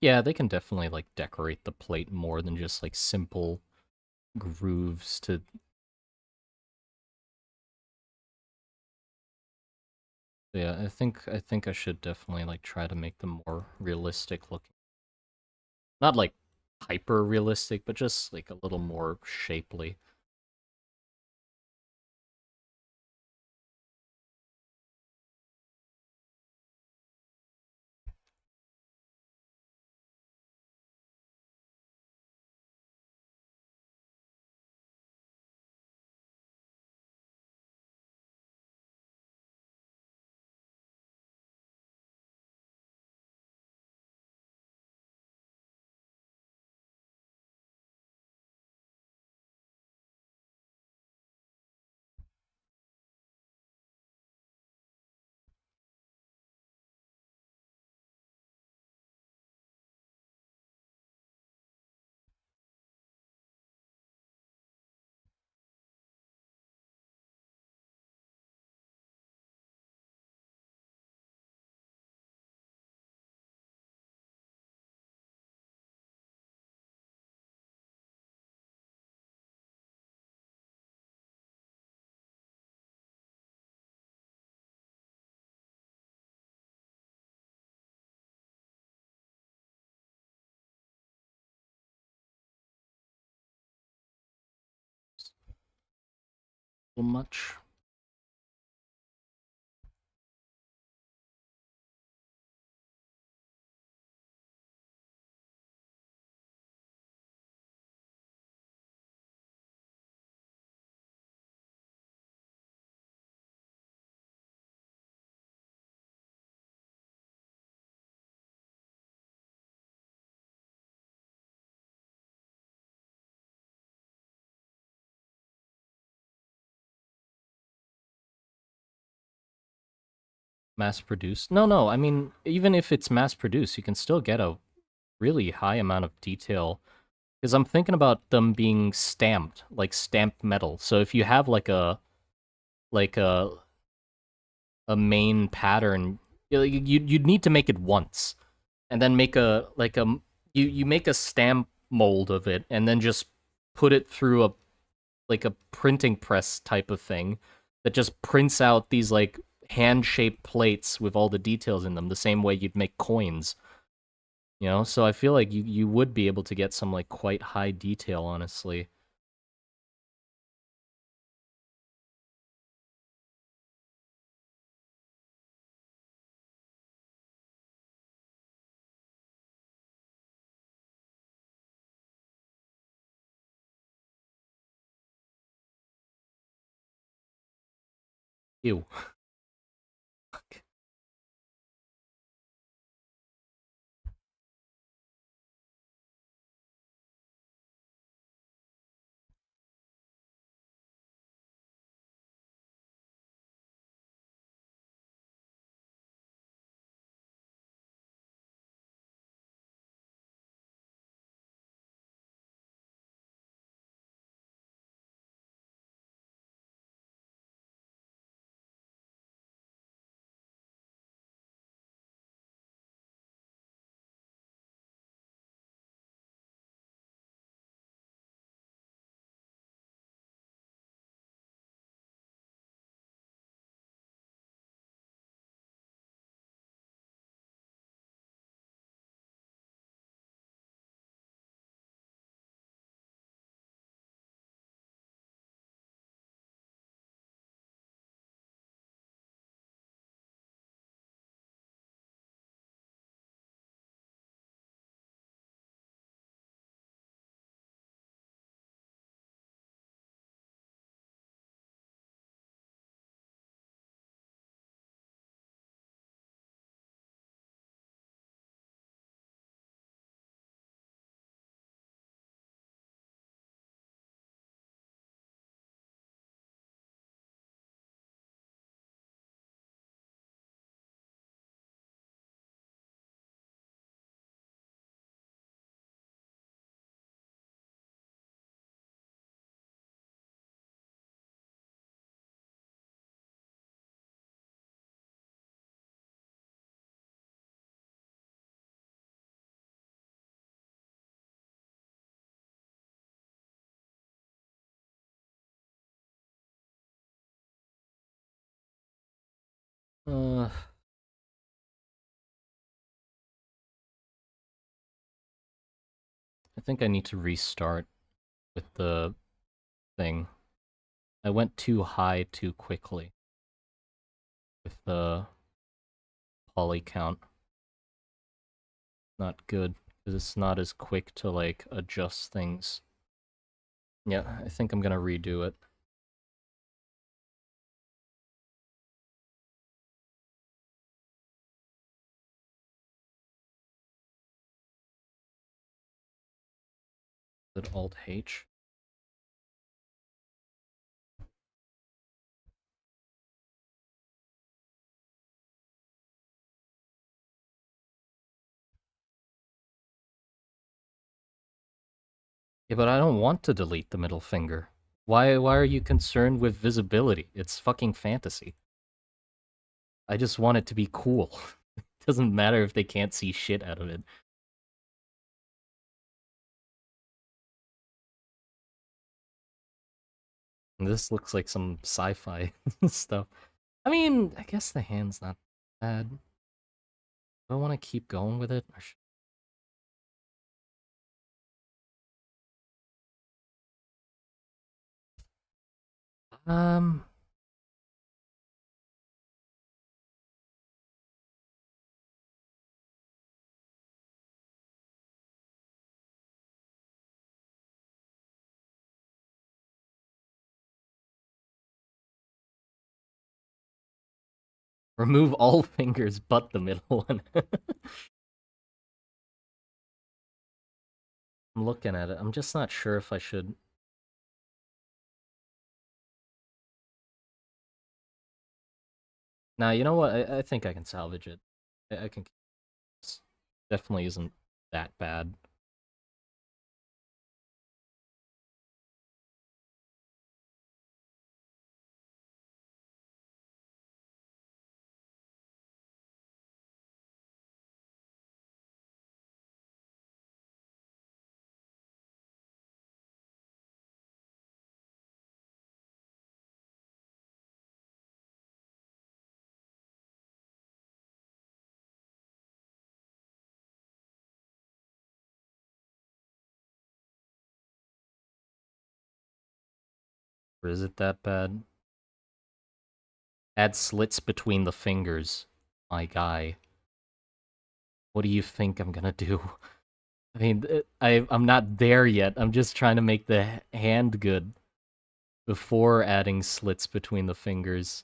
Yeah, they can definitely like decorate the plate more than just like simple grooves to. Yeah, I think I should definitely like try to make them more realistic looking. Not like hyper realistic, but just like a little more shapely. little much. Mass produced? No. I mean, even if it's mass produced, you can still get a really high amount of detail. Because I'm thinking about them being stamped, like stamped metal. So if you have like a main pattern, you'd need to make it once, and then make a like a you make a stamp mold of it, and then just put it through a like a printing press type of thing that just prints out these like hand-shaped plates with all the details in them, the same way you'd make coins. You know, so I feel like you would be able to get some like quite high detail, honestly. Ew. Uh, I think I need to restart with the thing. I went too high too quickly with the poly count. Not good, because it's not as quick to like adjust things. Yeah, I think I'm gonna redo it. Is it Alt H? Yeah, but I don't want to delete the middle finger. Why are you concerned with visibility? It's fucking fantasy. I just want it to be cool. It doesn't matter if they can't see shit out of it. And this looks like some sci-fi stuff. I mean, I guess the hand's not bad. Do I want to keep going with it? Or Um, remove all fingers but the middle one. I'm looking at it. I'm just not sure if I should. Nah, you know what? I think I can salvage it. I can. This definitely isn't that bad. Or is it that bad? Add slits between the fingers. My guy. What do you think I'm gonna do? I mean, I'm not there yet. I'm just trying to make the hand good before adding slits between the fingers.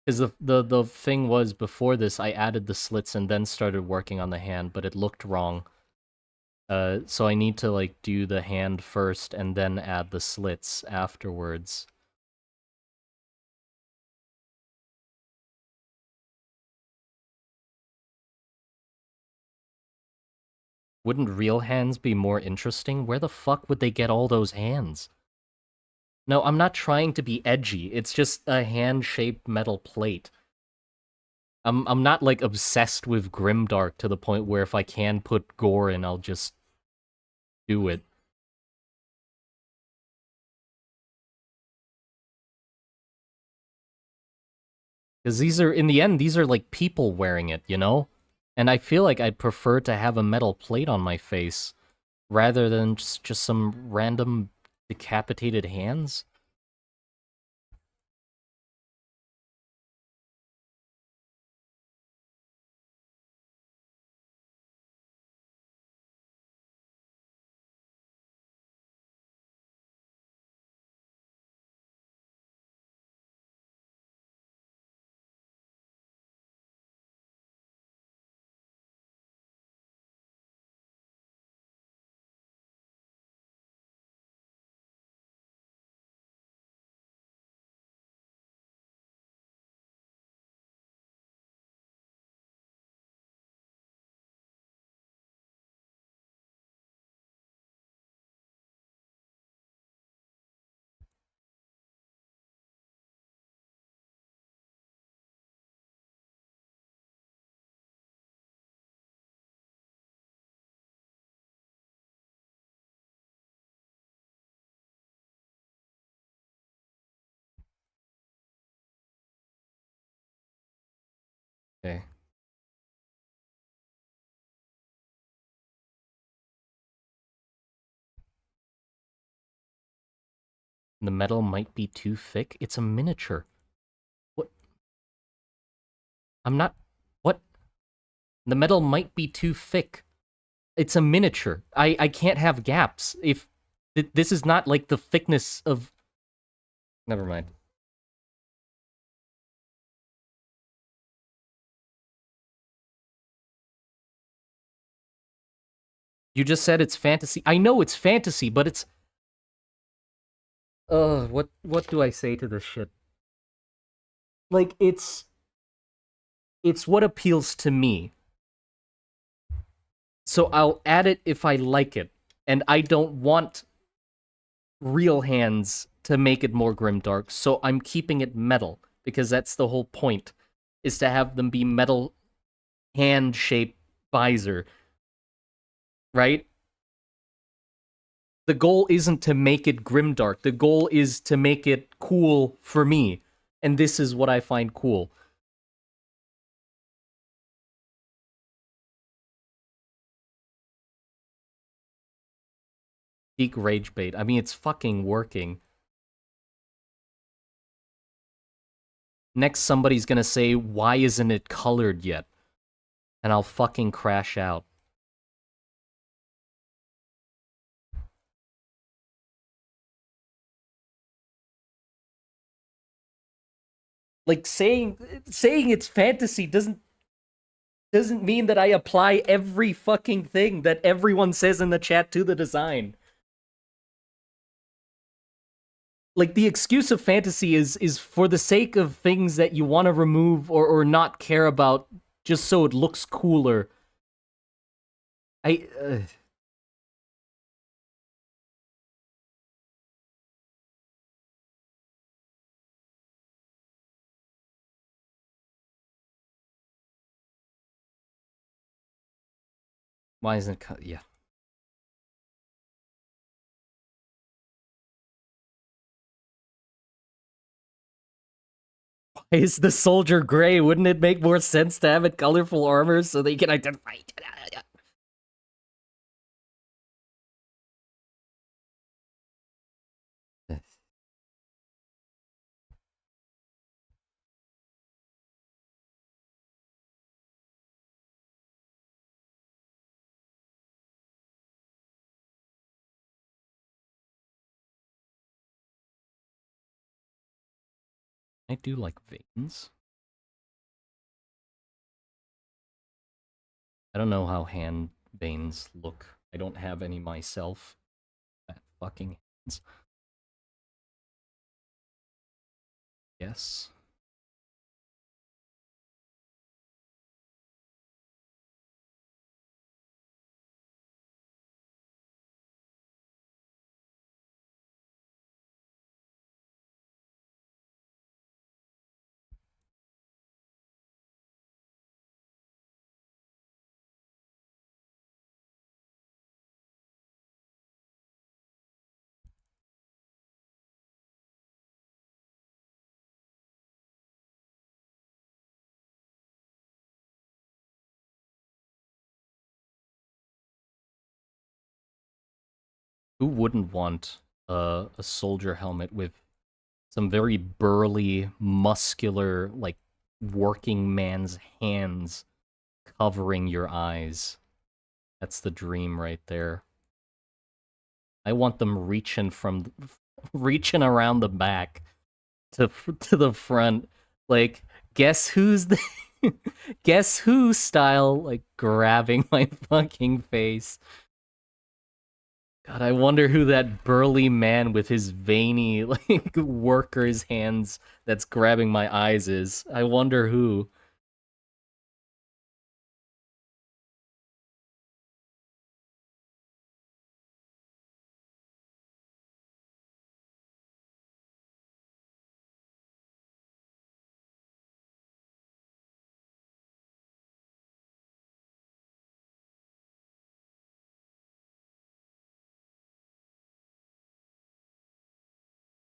Because the thing was, before this, I added the slits and then started working on the hand, but it looked wrong. So I need to, like, do the hand first and then add the slits afterwards. Wouldn't real hands be more interesting? Where the fuck would they get all those hands? No, I'm not trying to be edgy. It's just a hand-shaped metal plate. I'm not, like, obsessed with Grimdark to the point where if I can put gore in, I'll just do it. Because these are, in the end, these are like people wearing it, you know? And I feel like I'd prefer to have a metal plate on my face rather than just some random decapitated hands. Okay. The metal might be too thick. It's a miniature. What? I'm not. What? The metal might be too thick. It's a miniature. I can't have gaps. If this is not like the thickness of. Never mind. You just said it's fantasy. I know it's fantasy, but it's. Ugh, what do I say to this shit? Like it's what appeals to me. So I'll add it if I like it. And I don't want real hands to make it more grimdark, so I'm keeping it metal because that's the whole point is to have them be metal hand-shaped visor, right? The goal isn't to make it grimdark. The goal is to make it cool for me. And this is what I find cool. Peak rage bait. I mean, it's fucking working. Next, somebody's gonna say, why isn't it colored yet? And I'll fucking crash out. Like, saying it's fantasy doesn't mean that I apply every fucking thing that everyone says in the chat to the design. Like, the excuse of fantasy is for the sake of things that you want to remove or not care about, just so it looks cooler. I why isn't it yeah. Why is the soldier gray? Wouldn't it make more sense to have it colorful armor so they can identify it? I do like veins. I don't know how hand veins look. I don't have any myself. Fat fucking hands. Yes. Who wouldn't want a soldier helmet with some very burly, muscular, like working man's hands covering your eyes? That's the dream right there. I want them reaching around the back to the front. Like, guess who's the guess who style, like grabbing my fucking face. God, I wonder who that burly man with his veiny, like, worker's hands that's grabbing my eyes is. I wonder who.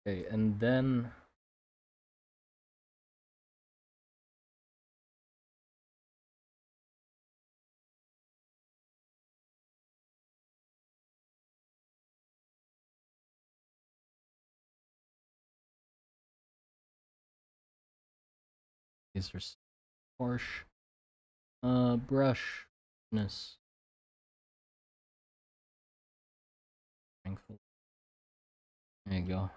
Okay, and then these are harsh. Brushness. Thankful. There you go.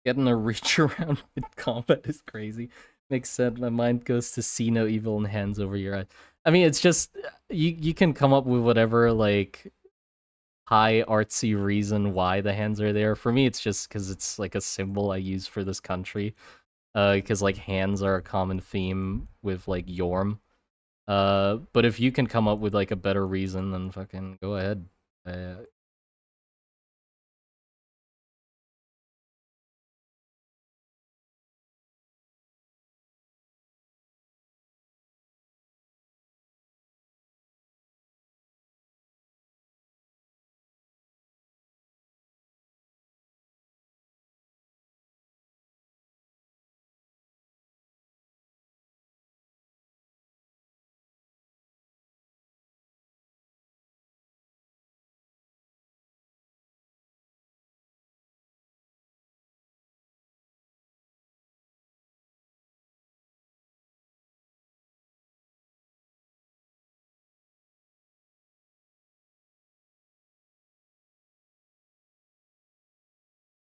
Getting a reach around in combat is crazy. Makes sense. My mind goes to see no evil and hands over your eyes. I mean, it's just you can come up with whatever like high artsy reason why the hands are there. For me, it's just because it's like a symbol I use for this country. Because like hands are a common theme with like Yorm. But if you can come up with like a better reason, then fucking go ahead.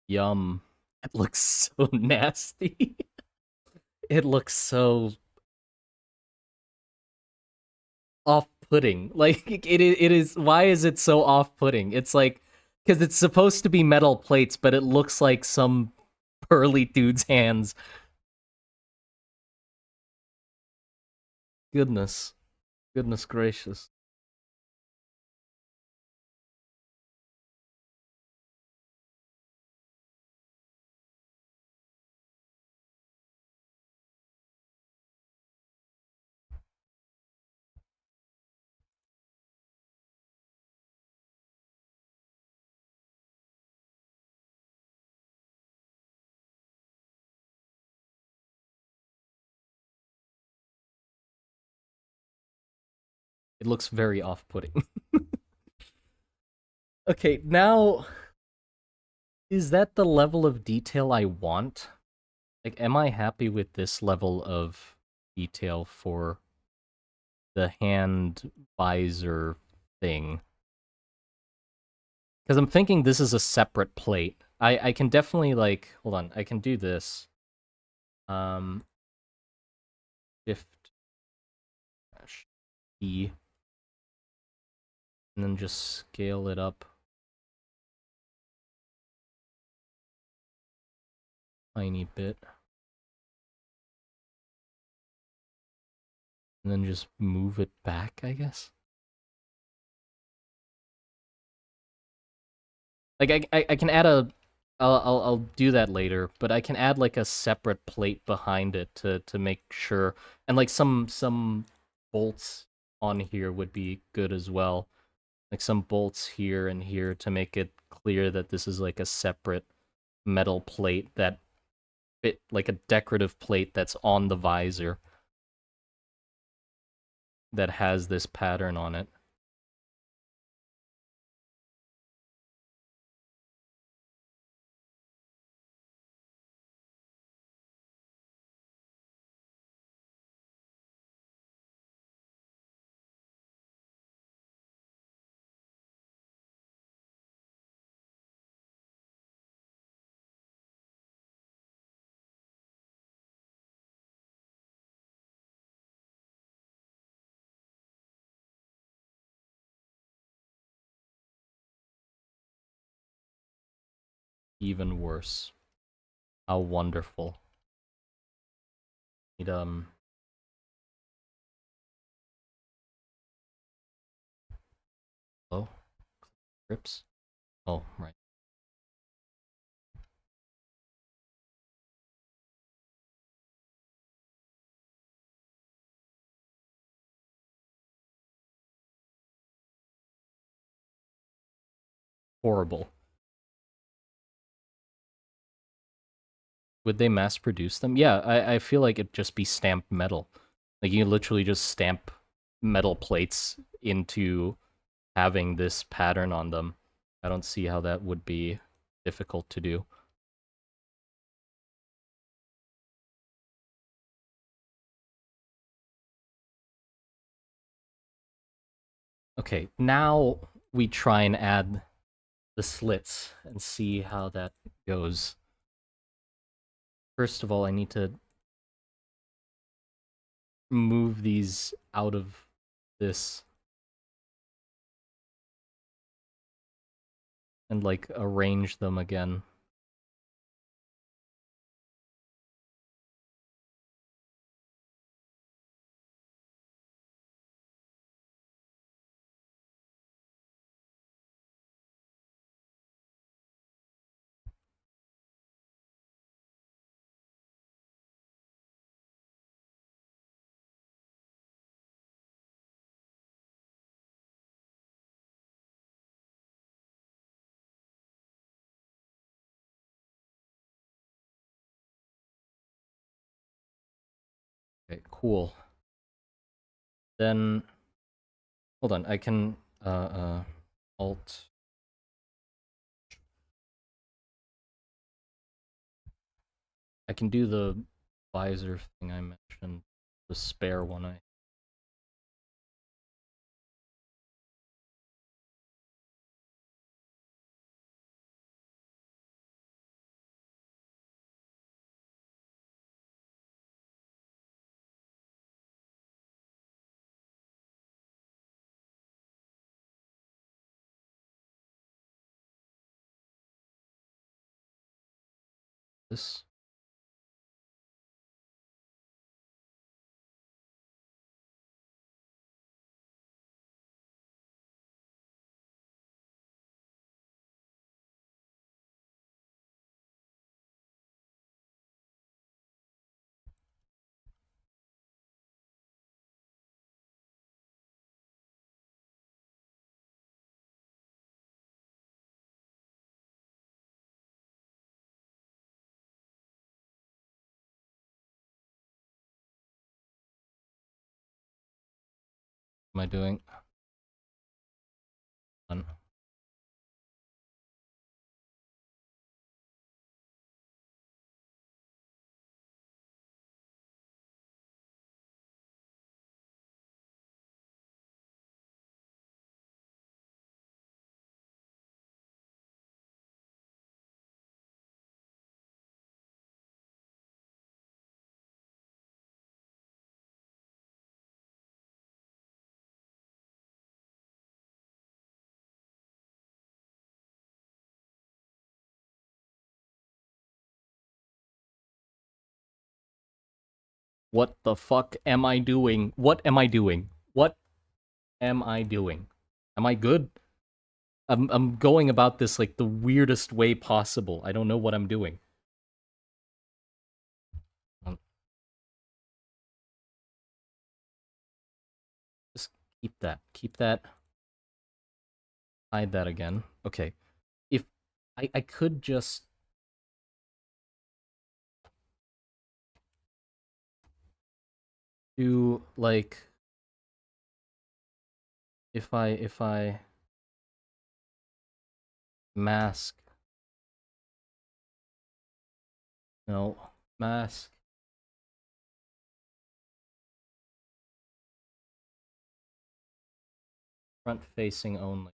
Yum. It looks so nasty. It looks so off-putting. Like it is. Why is it so off-putting? It's like because it's supposed to be metal plates, but it looks like some pearly dude's hands. Goodness, goodness gracious. It looks very off-putting. Okay, now is that the level of detail I want? Like, am I happy with this level of detail for the hand visor thing? Because I'm thinking this is a separate plate. I can definitely, like, hold on, I can do this. Shift E, and then just scale it up a tiny bit. And then just move it back, I guess. Like I can add a I'll do that later, but I can add like a separate plate behind it to make sure, and like some bolts on here would be good as well. Like some bolts here and here to make it clear that this is like a separate metal plate that fit like a decorative plate that's on the visor that has this pattern on it. Even worse. How wonderful. Need oh, grips. Oh, right. Horrible. Would they mass produce them? Yeah, I feel like it'd just be stamped metal. Like you literally just stamp metal plates into having this pattern on them. I don't see how that would be difficult to do. Okay, now we try and add the slits and see how that goes. First of all, I need to move these out of this and like arrange them again. Okay, cool. Then hold on, I can alt. I can do the visor thing I mentioned, the spare one. I this. What am I doing? Done. What the fuck am I doing? What am I doing? What am I doing? Am I good? I'm going about this like the weirdest way possible. I don't know what I'm doing. Um, Just keep that. Keep that. Hide that again. Okay. If I could just do like if I mask, no, mask, front facing only.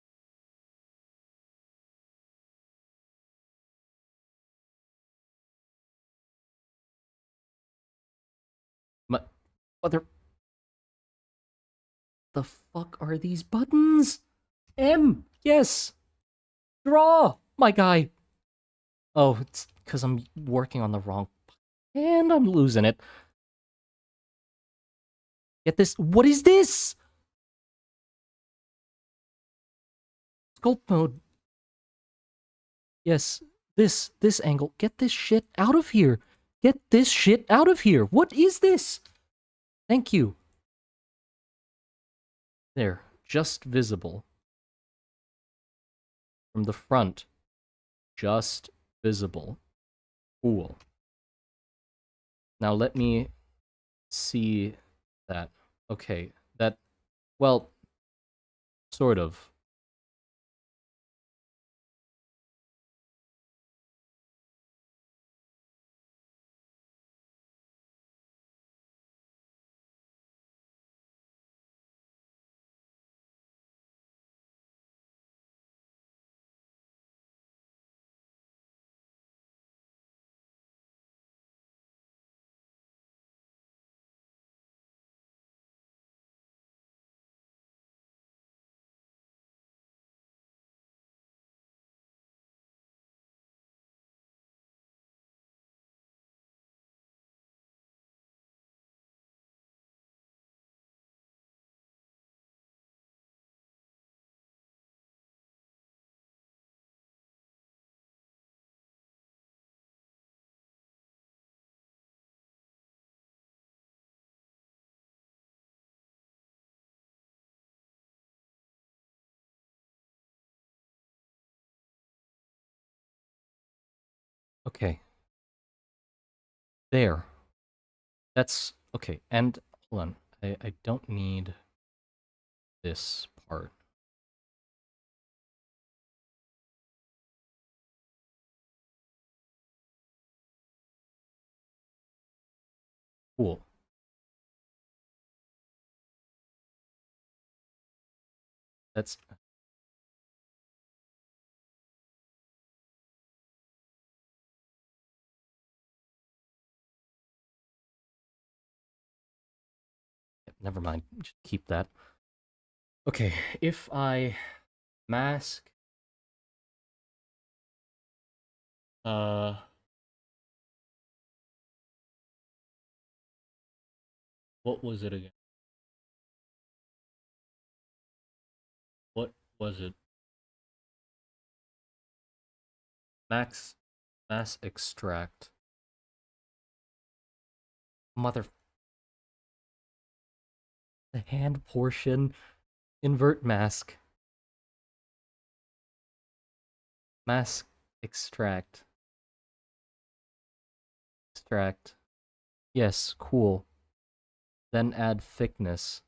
Mother, the fuck are these buttons? M, yes. Draw, my guy. Oh, it's because I'm working on the wrong, and I'm losing it. Get this. What is this? Sculpt mode. Yes, this angle. Get this shit out of here. Get this shit out of here. What is this? Thank you. There, just visible. From the front, just visible. Cool. Now let me see that. Okay, that, well, sort of. Okay, there. That's okay. And hold on, I don't need this part. Cool. That's never mind. Just keep that. Okay, if I mask, uh, What was it again? What was it? Max mass extract. Mother the hand portion. Invert mask. Mask extract. Extract. Yes, cool. Then add thickness.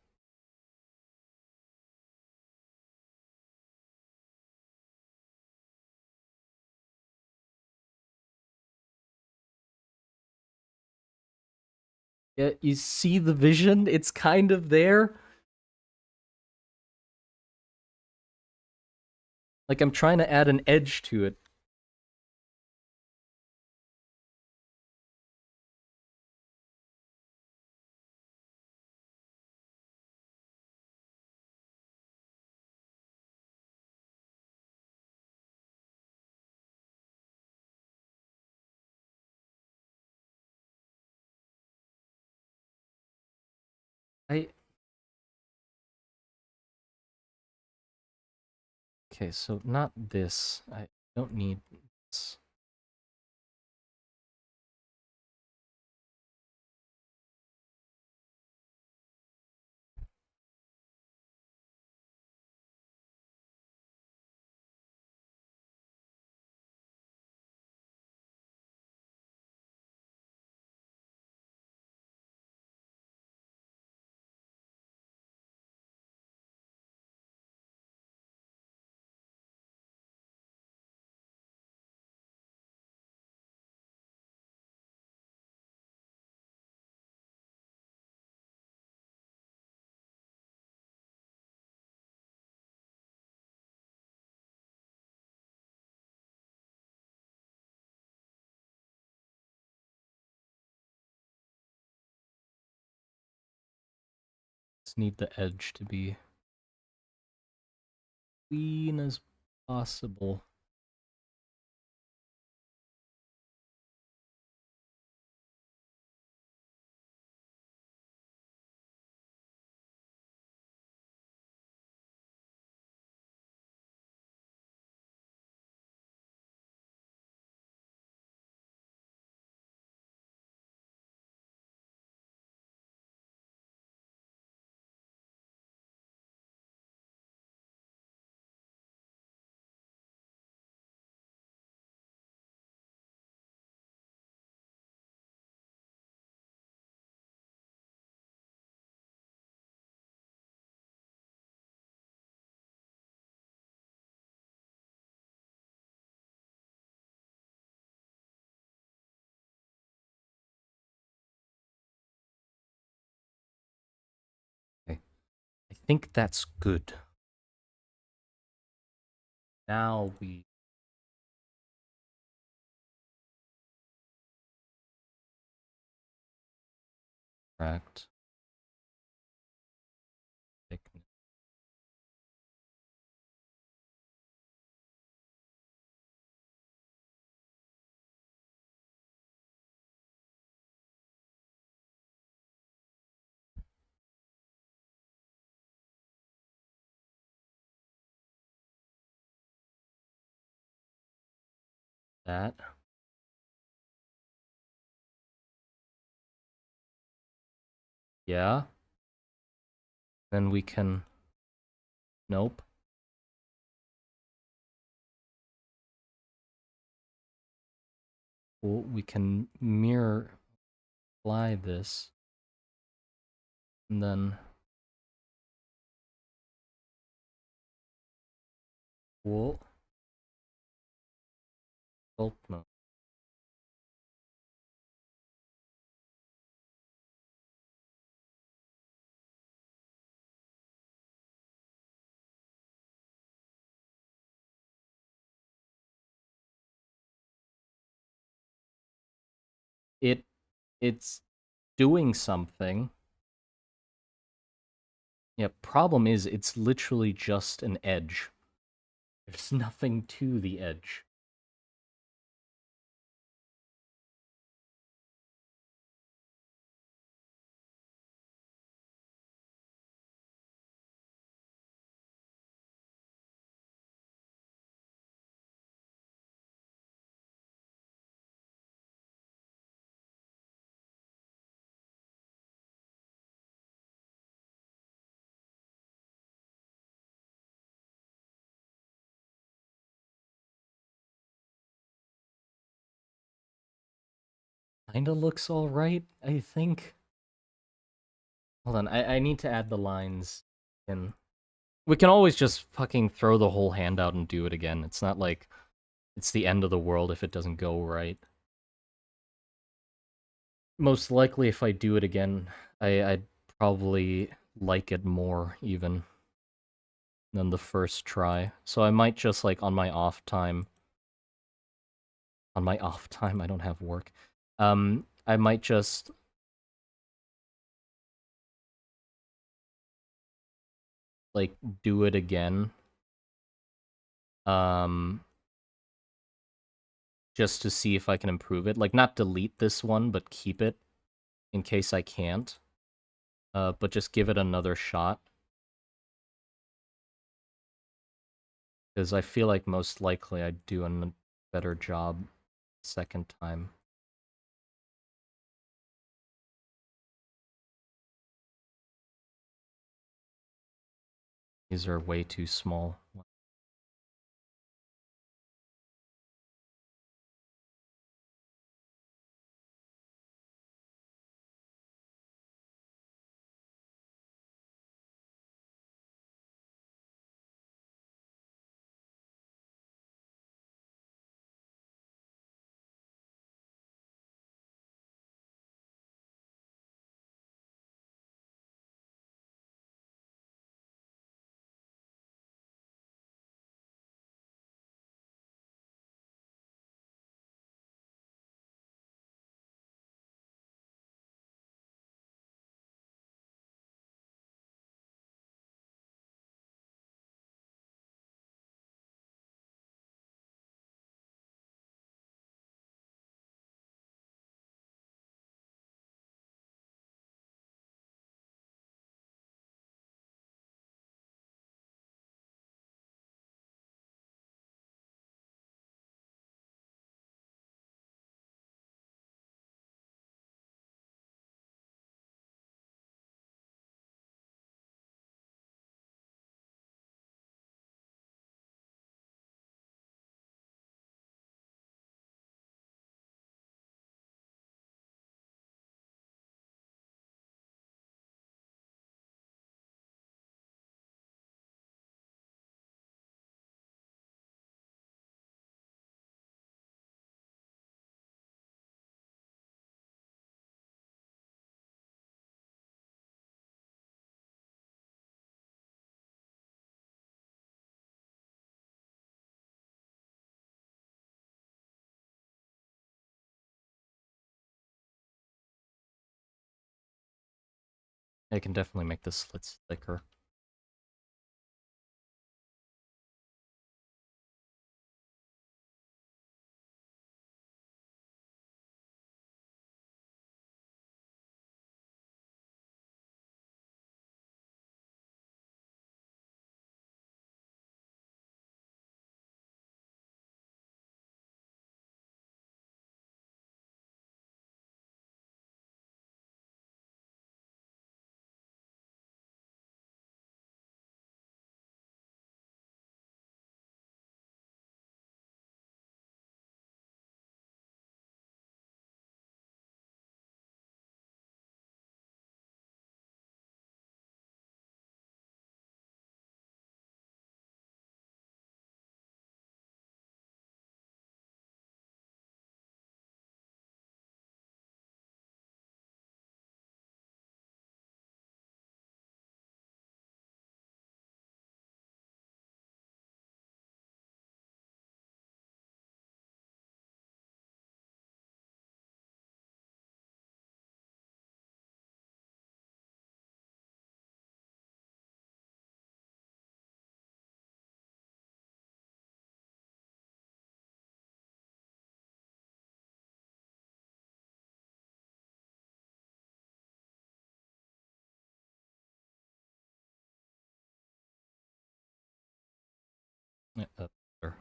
Yeah, you see the vision? It's kind of there. Like I'm trying to add an edge to it. I Okay, so not this. I don't need this. Just need the edge to be clean as possible. Okay. I think that's good. Now we extract thickness. That. Yeah. Then we can. Nope. Cool. We can mirror apply this. And then. Cool. Sculpt mode. It it's doing something. Yeah, problem is it's literally just an edge. There's nothing to the edge. Kinda looks alright, I think. Hold on, I need to add the lines in. We can always just fucking throw the whole hand out and do it again. It's not like it's the end of the world if it doesn't go right. Most likely, if I do it again, I'd probably like it more, even, than the first try. So I might just, like, on my off time... On my off time, I don't have work. I might just... like, do it again. Um... Just to see if I can improve it. Like, not delete this one, but keep it, in case I can't. But just give it another shot. Because I feel like most likely I'd do a better job second time. These are way too small. I can definitely make the slits thicker. Yeah, that's better.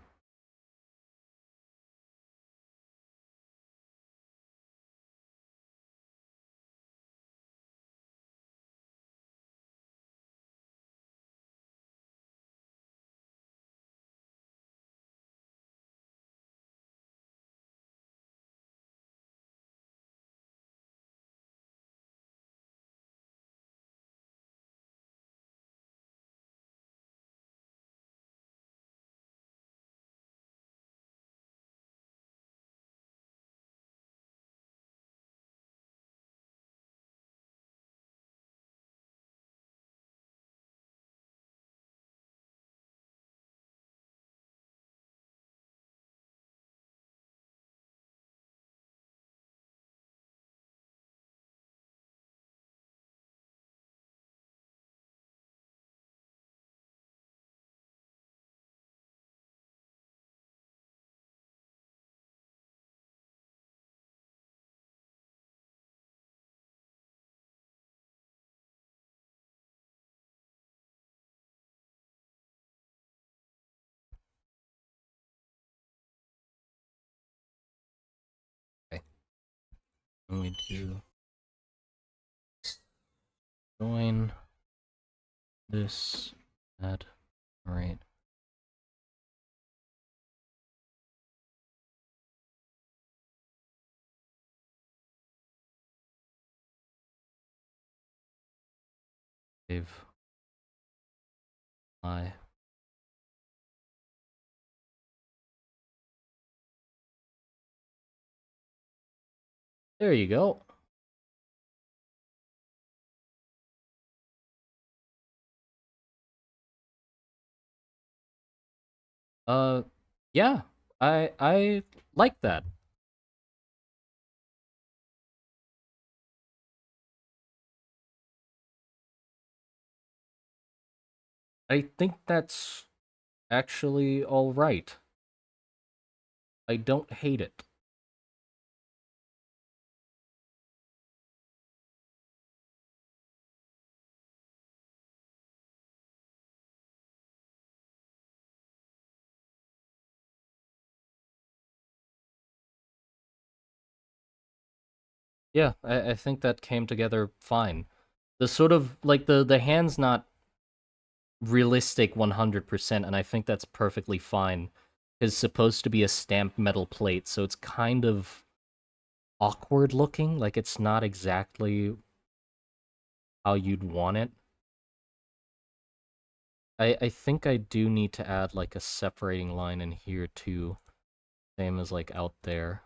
And we do join this add. Alright. Save. I. There you go. Uh, yeah, I like that. I think that's actually all right. I don't hate it. Yeah, I think that came together fine. The sort of like the hand's not realistic 100%, and I think that's perfectly fine. It's supposed to be a stamped metal plate, so it's kind of awkward looking, like it's not exactly how you'd want it. I think I do need to add like a separating line in here too, same as like out there.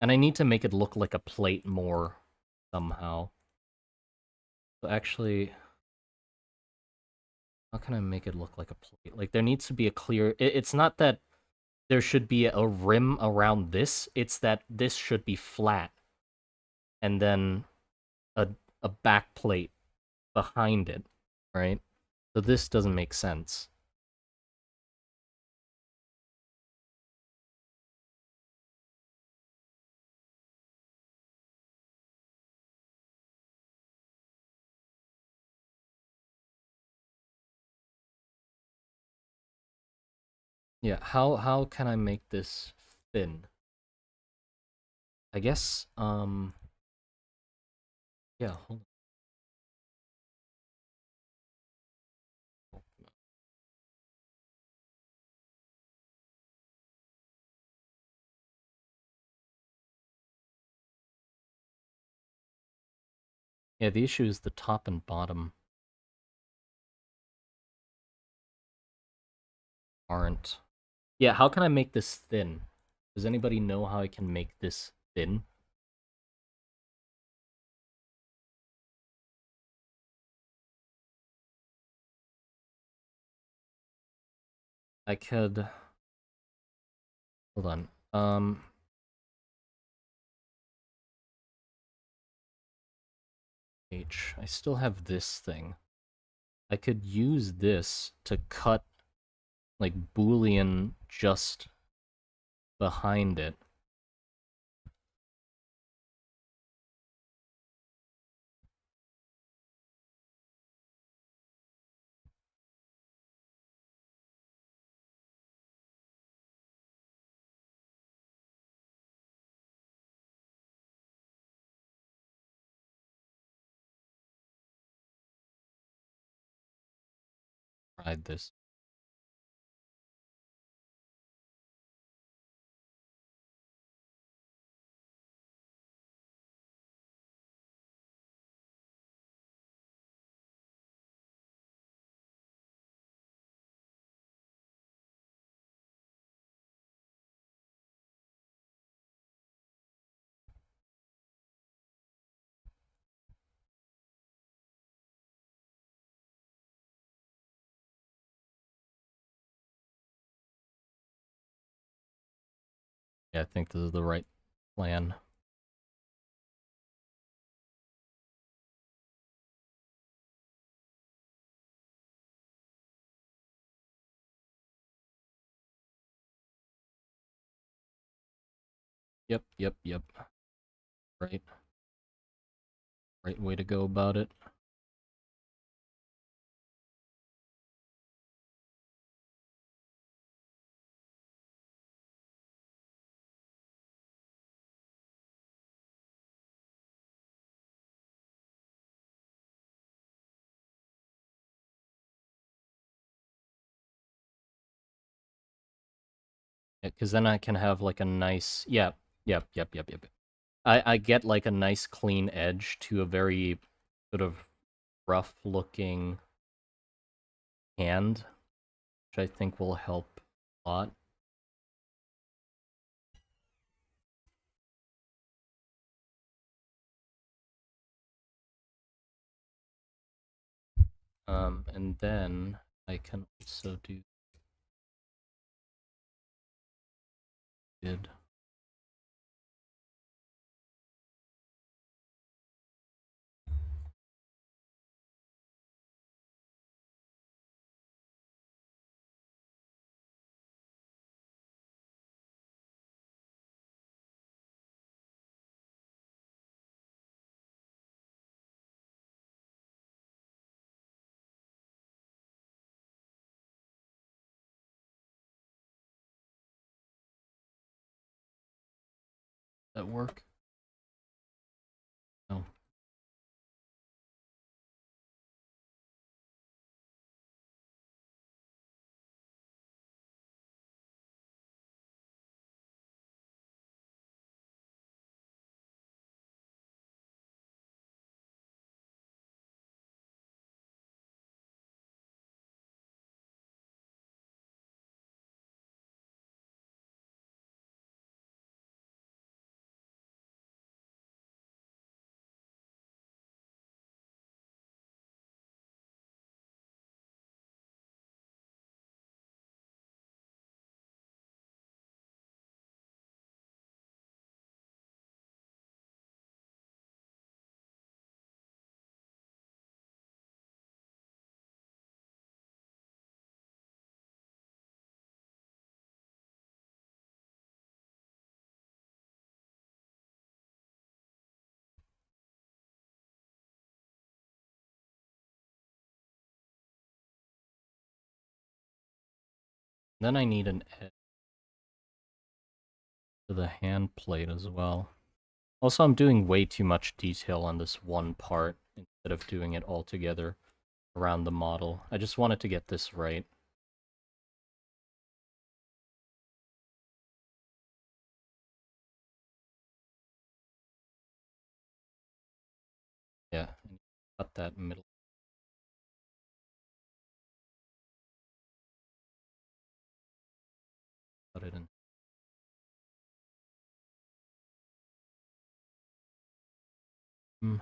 And I need to make it look like a plate more somehow. So actually, how can I make it look like a plate? Like there needs to be a clear... It's not that there should be a rim around this, it's that this should be flat. And then a, a back plate behind it, right? So this doesn't make sense. Yeah, how can I make this thin? I guess, yeah, hold on. Yeah, the issue is the top and bottom aren't. Yeah, how can I make this thin? Does anybody know how I can make this thin? I could... Hold on. I still have this thing. I could use this to cut, like, Boolean just behind it. Tried this. Yeah, I think this is the right plan. Yep. Right. Right way to go about it. Because then I can have like a nice, yep. I get like a nice clean edge to a very sort of rough looking hand, which I think will help a lot. And then I can also do good. That work? No. Then I need an edge to the hand plate as well. Also, I'm doing way too much detail on this one part instead of doing it all together around the model. I just wanted to get this right. Yeah, cut that middle. Put it in. Hmm.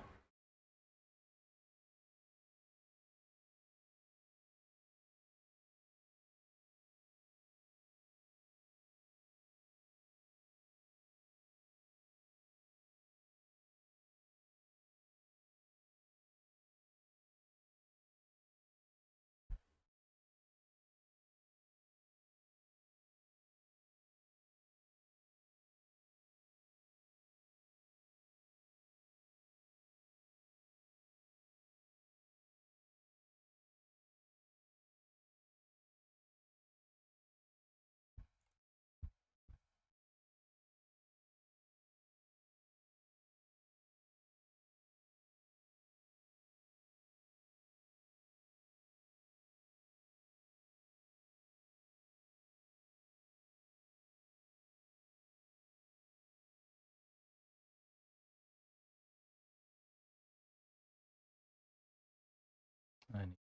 I need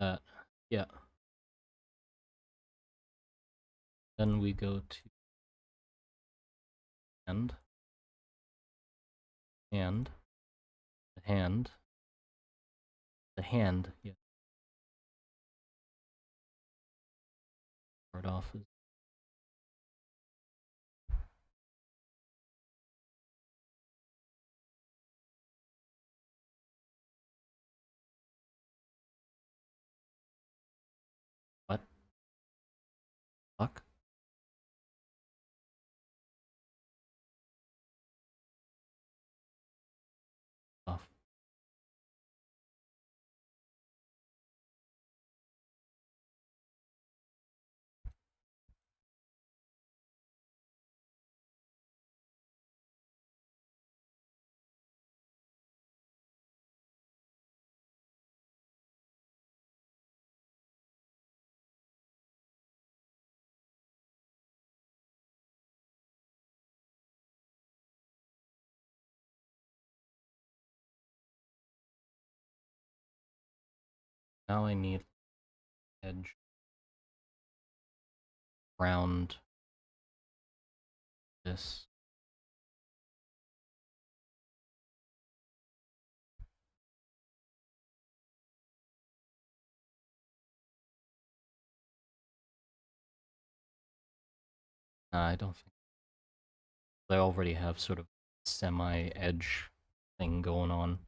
that. Yeah. Then we go to hand, hand, the hand, the hand. Yeah. Start off as what? Now I need edge around this. I don't think I already have sort of semi-edge thing going on.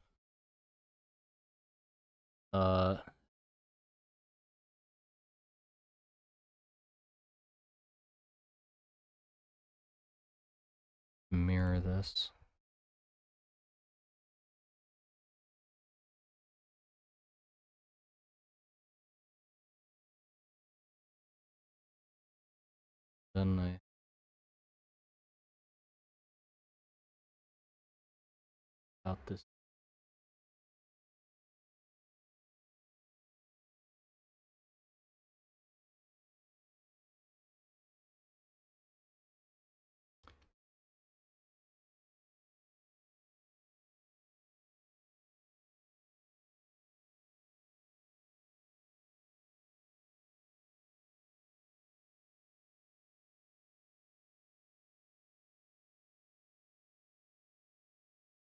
Mirror this. Then I got this.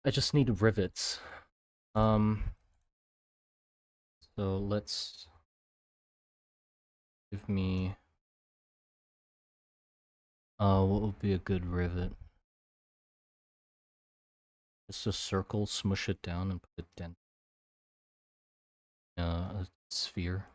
I just need rivets. So let's give me what would be a good rivet? Just a circle, smush it down and put a dent. A sphere.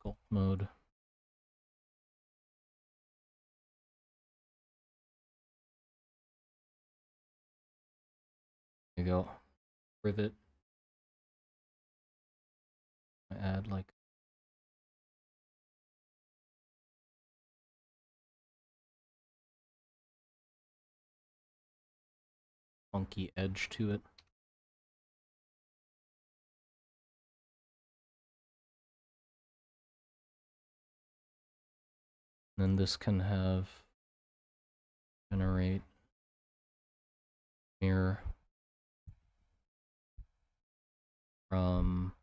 Sculpt mode. There you go. Rivet. I add like funky edge to it. And then this can have generate mirror from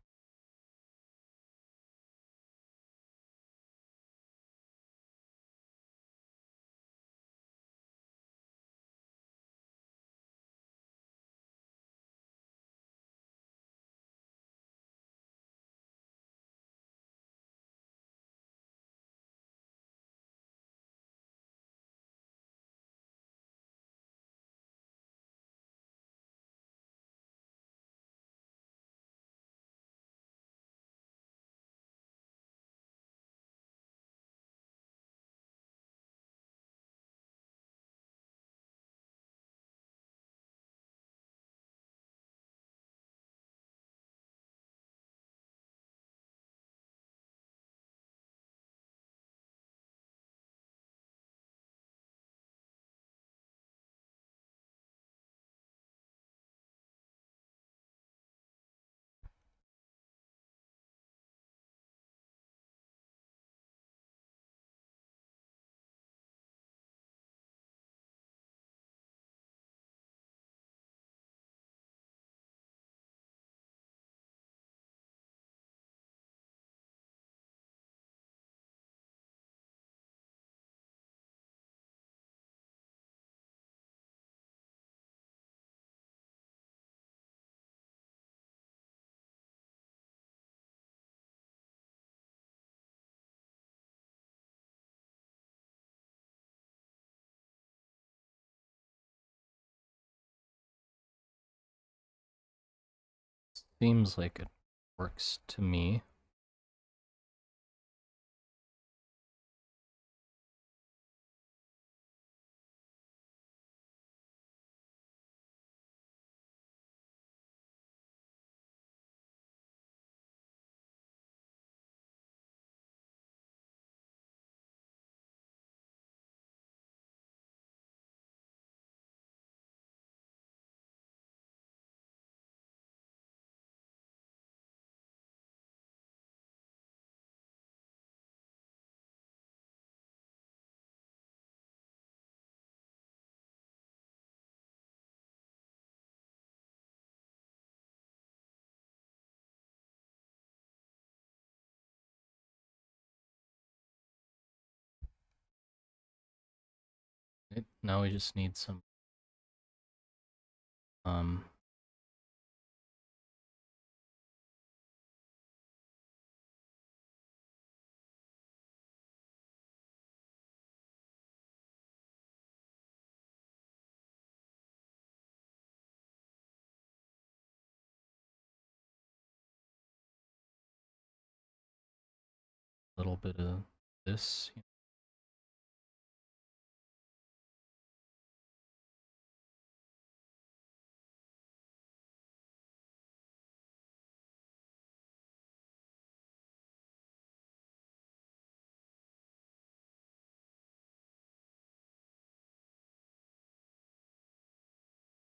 seems like it works to me. Right, now we just need some um little bit of this.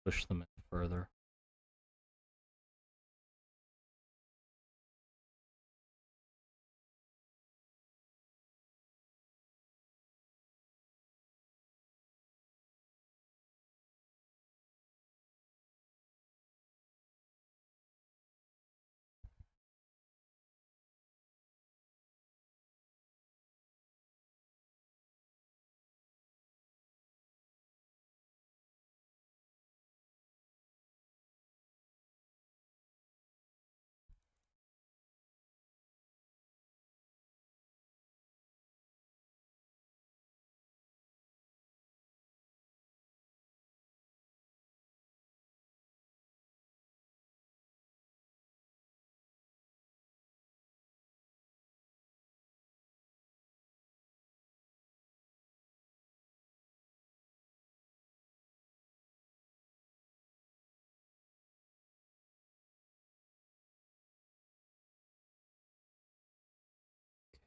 Push them in further.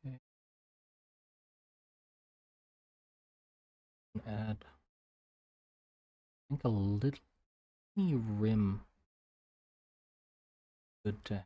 Okay. Add, I think, a little rim. Good to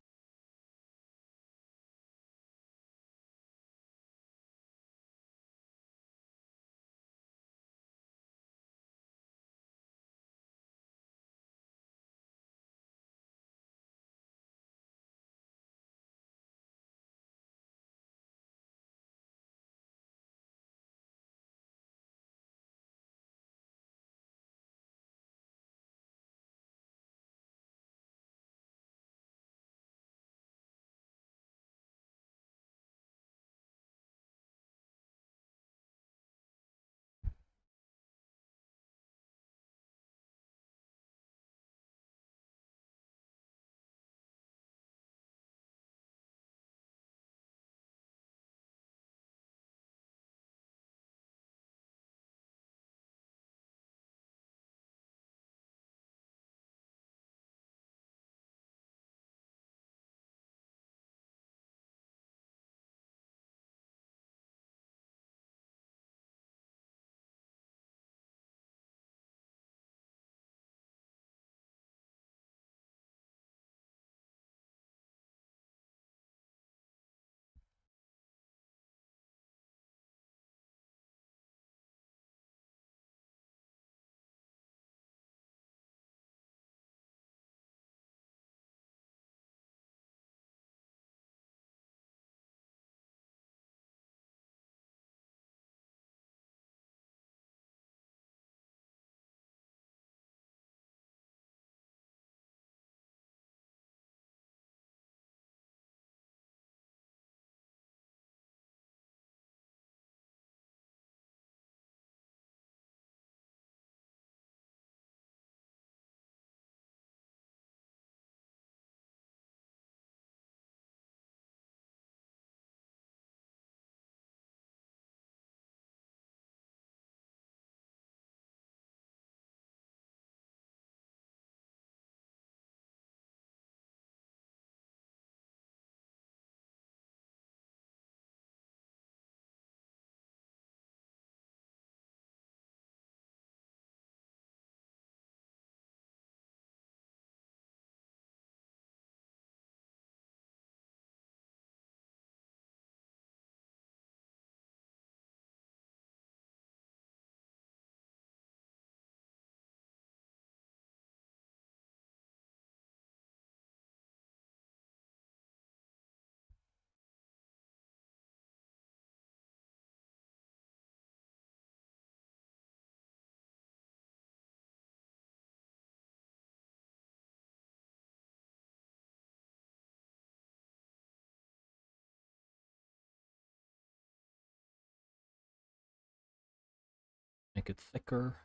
make it thicker.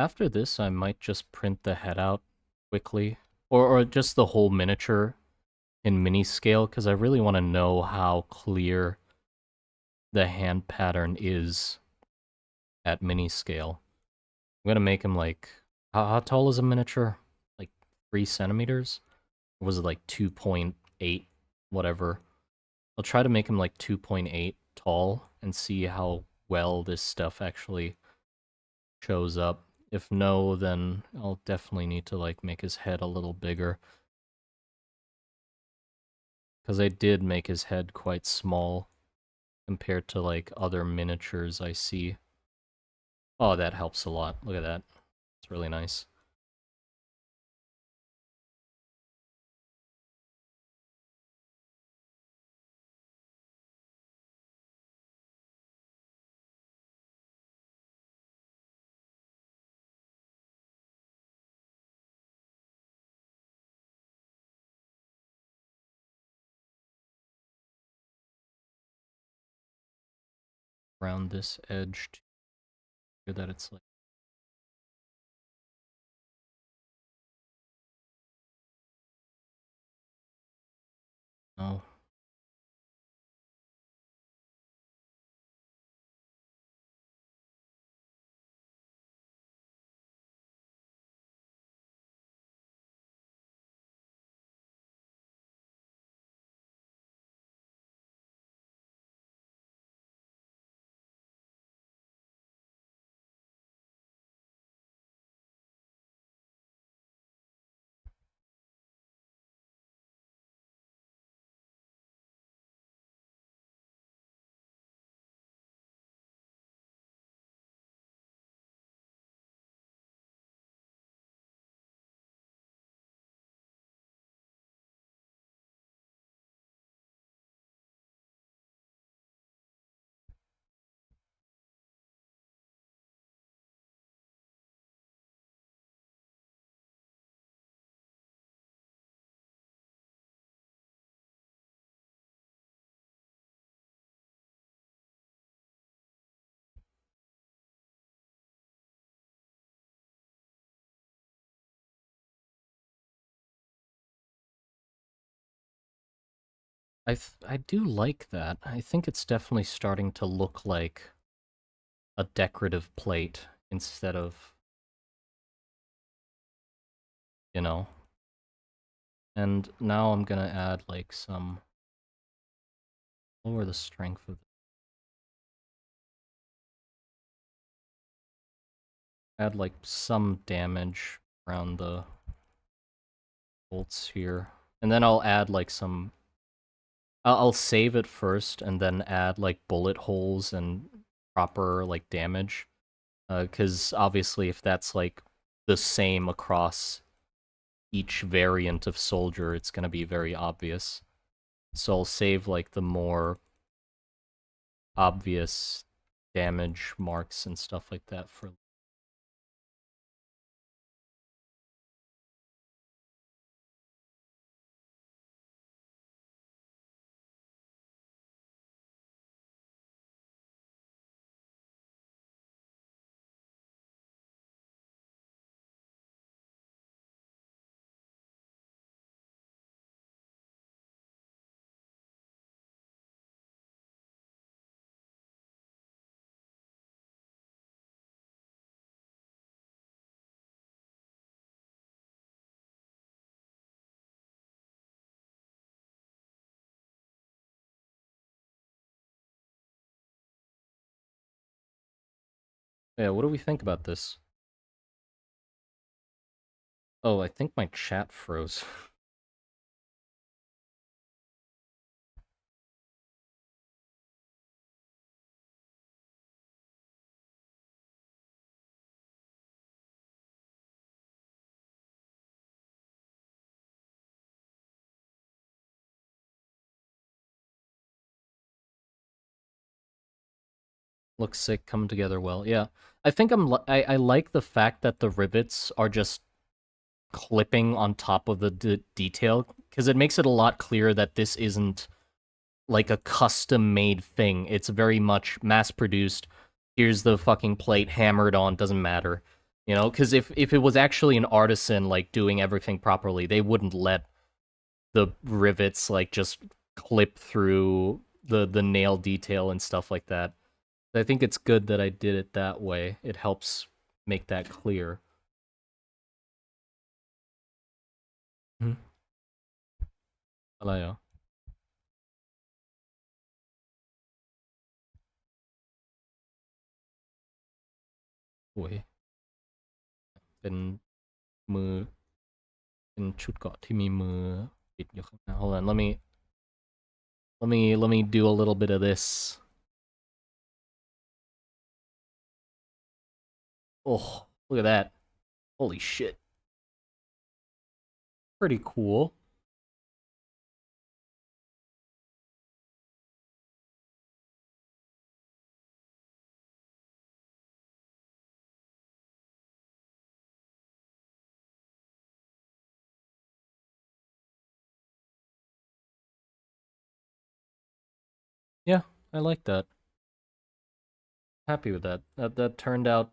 After this, I might just print the head out quickly, or just the whole miniature in mini scale, because I really want to know how clear the hand pattern is at mini scale. I'm gonna make him like, how tall is a miniature? Like 3 centimeters? Or was it like 2.8? Whatever. I'll try to make him like 2.8 tall and see how well this stuff actually shows up. If no, then I'll definitely need to like make his head a little bigger. Because I did make his head quite small compared to like other miniatures I see. Oh, that helps a lot. Look at that. It's really nice. Around this edge to hear that it's like, oh. I do like that. I think it's definitely starting to look like a decorative plate instead of, you know. And now I'm gonna add like some, lower the strength of, add like some damage around the bolts here. And then I'll add like some, I'll save it first and then add like bullet holes and proper like damage. Because obviously if that's like the same across each variant of soldier, it's going to be very obvious. So I'll save like the more obvious damage marks and stuff like that for. Yeah, what do we think about this? Oh, I think my chat froze. Looks sick, come together well. Yeah, I think I like the fact that the rivets are just clipping on top of the detail because it makes it a lot clearer that this isn't like a custom made thing. It's very much mass produced. Here's the fucking plate hammered on, doesn't matter. You know, because if it was actually an artisan like doing everything properly, they wouldn't let the rivets like just clip through the nail detail and stuff like that. I think it's good that I did it that way. It helps make that clear. Hmm. Wala ja. Ui. เป็นมือเป็นชุดเกราะที่มีมือปิดอยู่ข้างหน้า Hold on, let me do a little bit of this. Oh, look at that. Holy shit. Pretty cool. Yeah, I like that. Happy with that. That turned out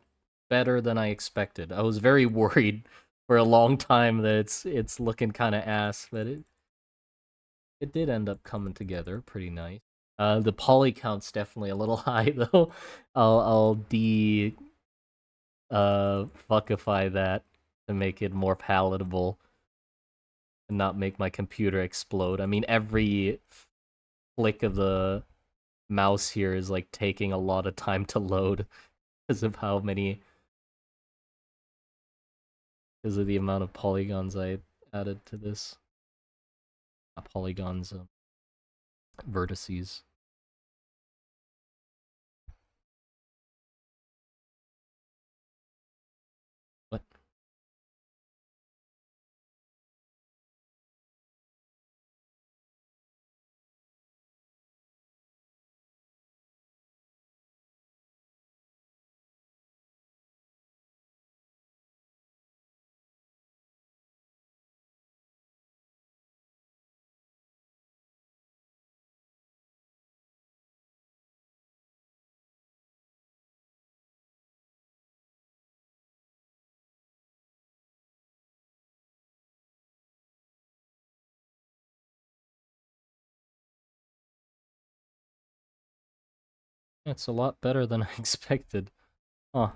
better than I expected. I was very worried for a long time that it's looking kind of ass, but it did end up coming together pretty nice. The poly count's definitely a little high though. I'll fuckify that to make it more palatable and not make my computer explode. I mean, every flick of the mouse here is like taking a lot of time to load because of how many, because of the amount of polygons I added to this. Not polygons, vertices. What? It's a lot better than I expected. Huh.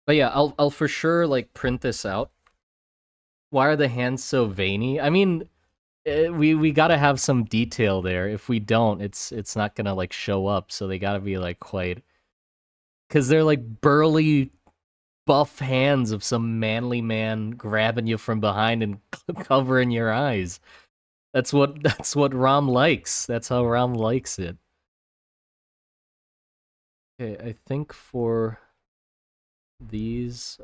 But yeah, I'll for sure like print this out. Why are the hands so veiny? I mean, we gotta have some detail there. If we don't, it's not gonna like show up. So they gotta be like quite, because they're like burly, buff hands of some manly man grabbing you from behind and covering your eyes. That's what Ram likes. That's how Ram likes it. Okay, I think for these,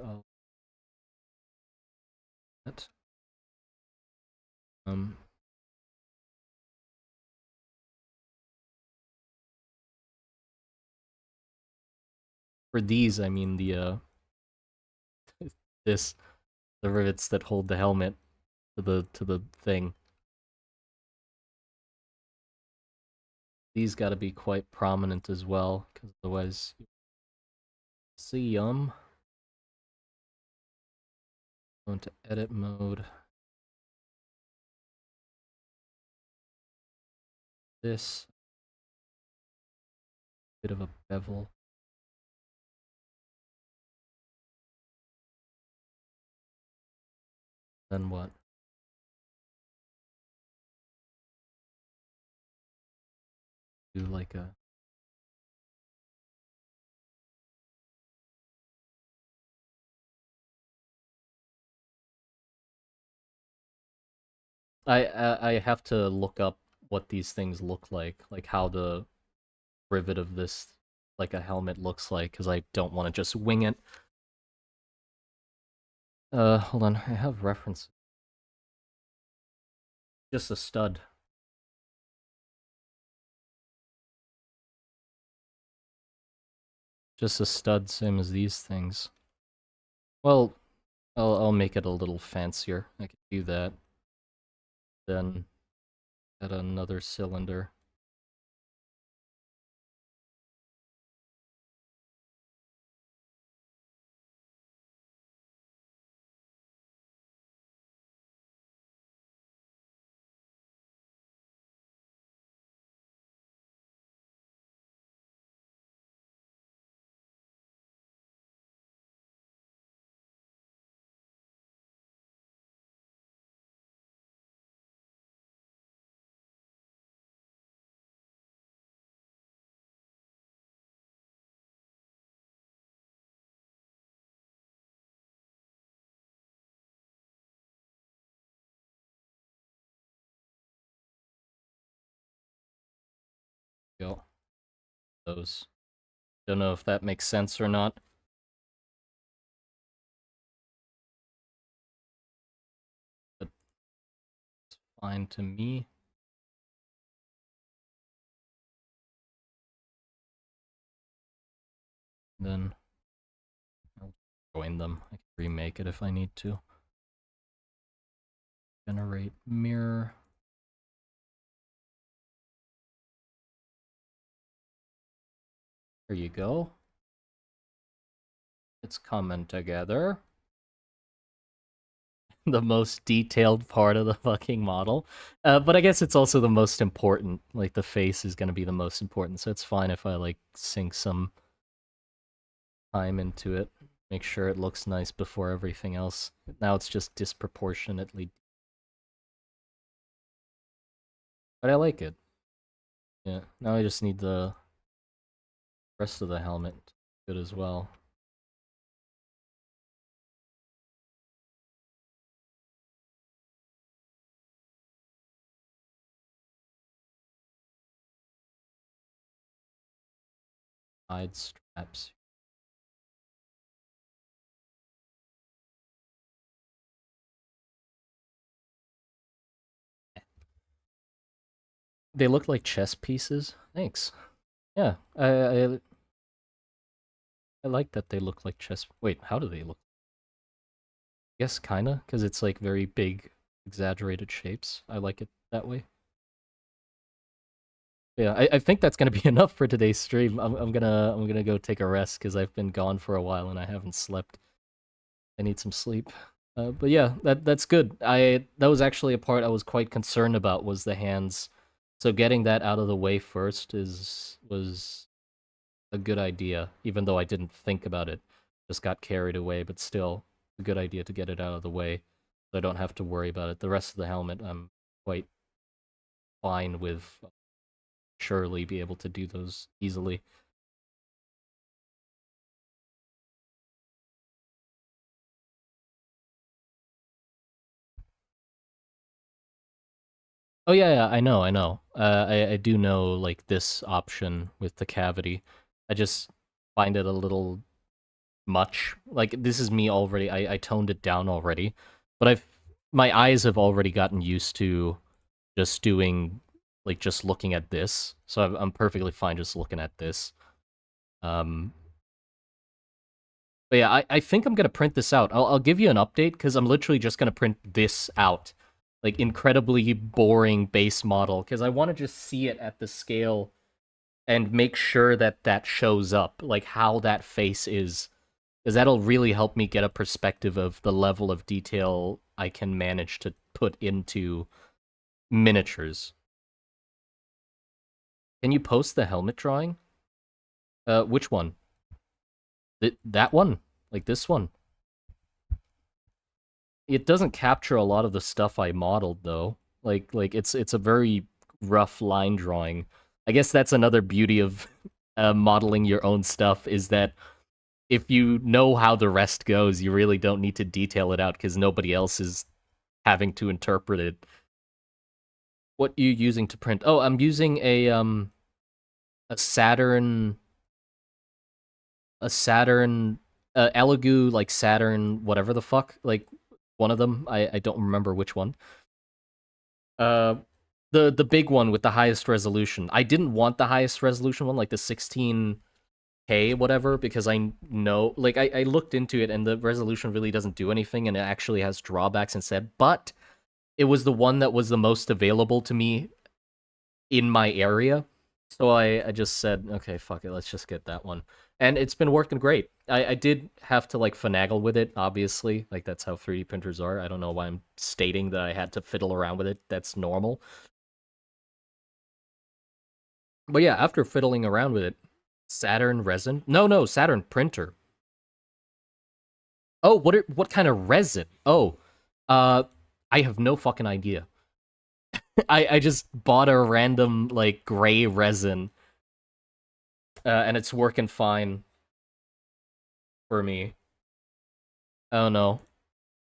um, for these, I mean this, the rivets that hold the helmet to the thing. These got to be quite prominent as well, because otherwise, see, go into edit mode. This bit of a bevel. Then what? Do like a. I have to look up what these things look like how the rivet of this, like a helmet, looks like, because I don't want to just wing it. Hold on, I have reference. Just a stud. Just a stud, same as these things. Well, I'll make it a little fancier. I can do that. Then add another cylinder. Go. Those. Don't know if that makes sense or not. But it's fine to me. Then I'll join them. I can remake it if I need to. Generate mirror. There you go. It's coming together. The most detailed part of the fucking model. But I guess it's also the most important. Like, the face is going to be the most important, so it's fine if I, like, sink some time into it. Make sure it looks nice before everything else. Now it's just disproportionately. But I like it. Yeah, now I just need the rest of the helmet good as well. Side straps. They look like chess pieces. Thanks. Yeah, I like that they look like chess. Wait, how do they look? I guess kinda, because it's like very big, exaggerated shapes. I like it that way. Yeah, I think that's gonna be enough for today's stream. I'm gonna go take a rest because I've been gone for a while and I haven't slept. I need some sleep. But yeah, that's good. That was actually a part I was quite concerned about, was the hands. So getting that out of the way first was a good idea, even though I didn't think about it. Just got carried away, but still a good idea to get it out of the way so I don't have to worry about it. The rest of the helmet I'm quite fine with. Surely be able to do those easily. Oh yeah, yeah, I know, I know. I do know like this option with the cavity. I just find it a little much. Like this is me already. I toned it down already, but my eyes have already gotten used to just doing like just looking at this, so I'm perfectly fine just looking at this. Um, but yeah, I think I'm gonna print this out. I'll give you an update because I'm literally just gonna print this out, like incredibly boring base model because I want to just see it at the scale and make sure that that shows up, like how that face is, because that'll really help me get a perspective of the level of detail I can manage to put into miniatures. Can you post the helmet drawing? Which one? That one? Like this one? It doesn't capture a lot of the stuff I modeled though. Like it's a very rough line drawing. I guess that's another beauty of modeling your own stuff is that if you know how the rest goes, you really don't need to detail it out because nobody else is having to interpret it. What are you using to print? Oh, I'm using a Saturn Elegoo like Saturn whatever the fuck, like one of them. I don't remember which one. Uh the big one with the highest resolution. I didn't want the highest resolution one, like the 16K whatever, because I know like I looked into it and the resolution really doesn't do anything and it actually has drawbacks instead, but it was the one that was the most available to me in my area. So I just said, okay, fuck it, let's just get that one. And it's been working great. I did have to like finagle with it, obviously. Like that's how 3D printers are. I don't know why I'm stating that I had to fiddle around with it. That's normal. But yeah, after fiddling around with it, Saturn resin? No, Saturn printer. Oh, what kind of resin? Oh, uh, I have no fucking idea. I just bought a random like gray resin, and it's working fine for me. I don't know.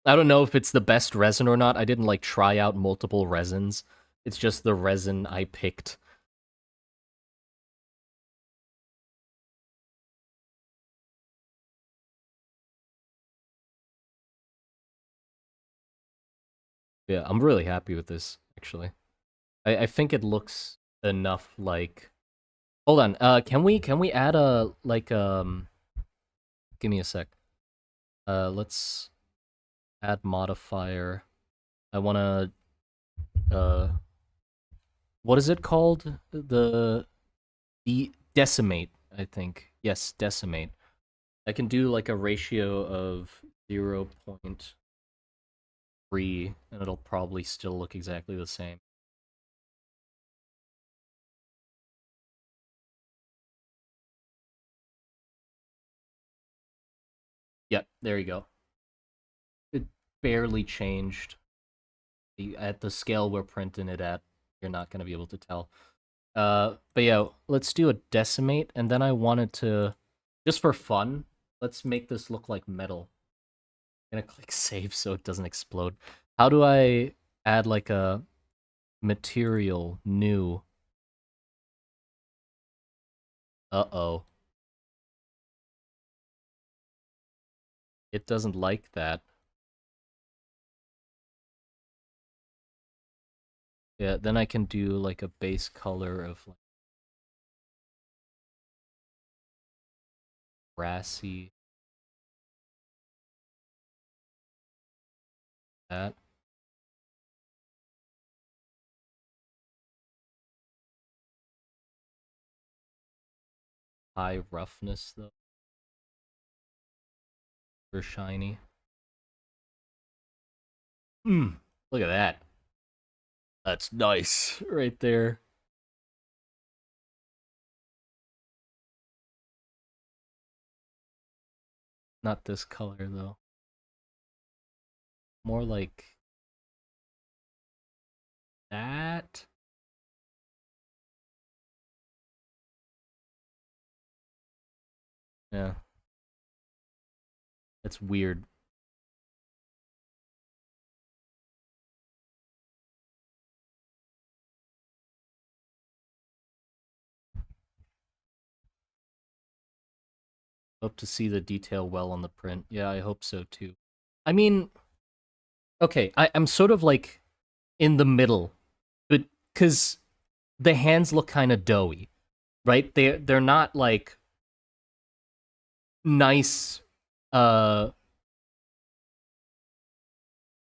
I don't know if it's the best resin or not. I didn't like try out multiple resins. It's just the resin I picked. Yeah, I'm really happy with this actually. I think it looks enough like. Hold on. Can we add a like give me a sec. Let's add modifier. I want to what is it called? The decimate, I think. Yes, decimate. I can do like a ratio of 0.3 and it'll probably still look exactly the same. Yep, there you go. It barely changed. At the scale we're printing it at, you're not going to be able to tell. But yeah, let's do a decimate, and then I wanted to, just for fun, let's make this look like metal. I'm gonna click save so it doesn't explode. How do I add like a material new? Uh-oh. It doesn't like that. Yeah, then I can do like a base color of like brassy, that. High roughness though, for shiny. Look at that. That's nice right there. Not this color though. More like that. Yeah, that's weird. Hope to see the detail well on the print. Yeah, I hope so too. I mean, okay, I'm sort of like in the middle, but because the hands look kind of doughy, right? They're not like nice, uh,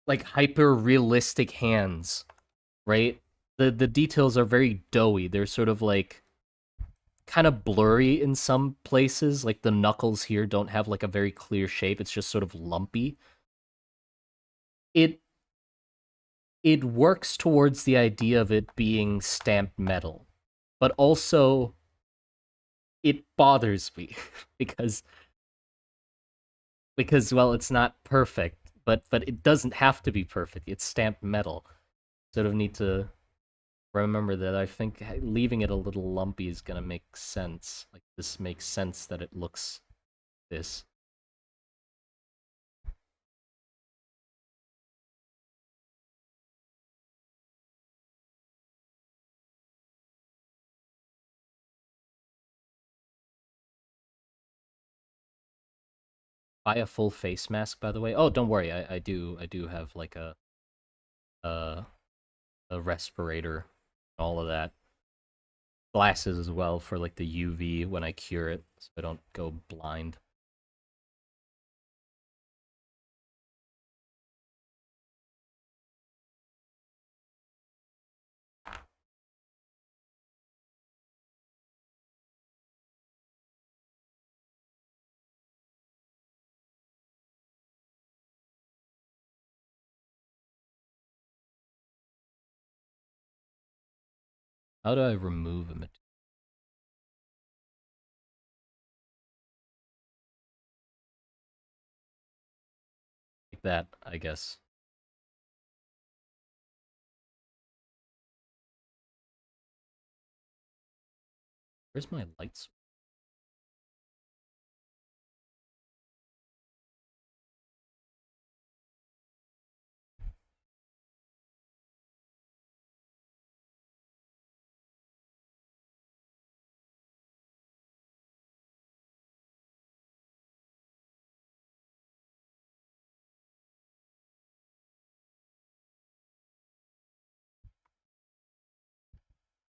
like hyper realistic hands, right? The details are very doughy. They're sort of like kind of blurry in some places. Like the knuckles here don't have like a very clear shape. It's just sort of lumpy. It it works towards the idea of it being stamped metal, but also it bothers me because well, it's not perfect, but it doesn't have to be perfect. It's stamped metal. Sort of need to remember that. I think leaving it a little lumpy is gonna make sense. Like this makes sense that it looks this. Buy a full face mask, by the way. Oh, don't worry, I do have like a a respirator, all of that. Glasses as well for like the UV when I cure it, so I don't go blind. How do I remove a material like that? I guess. Where's my light switch?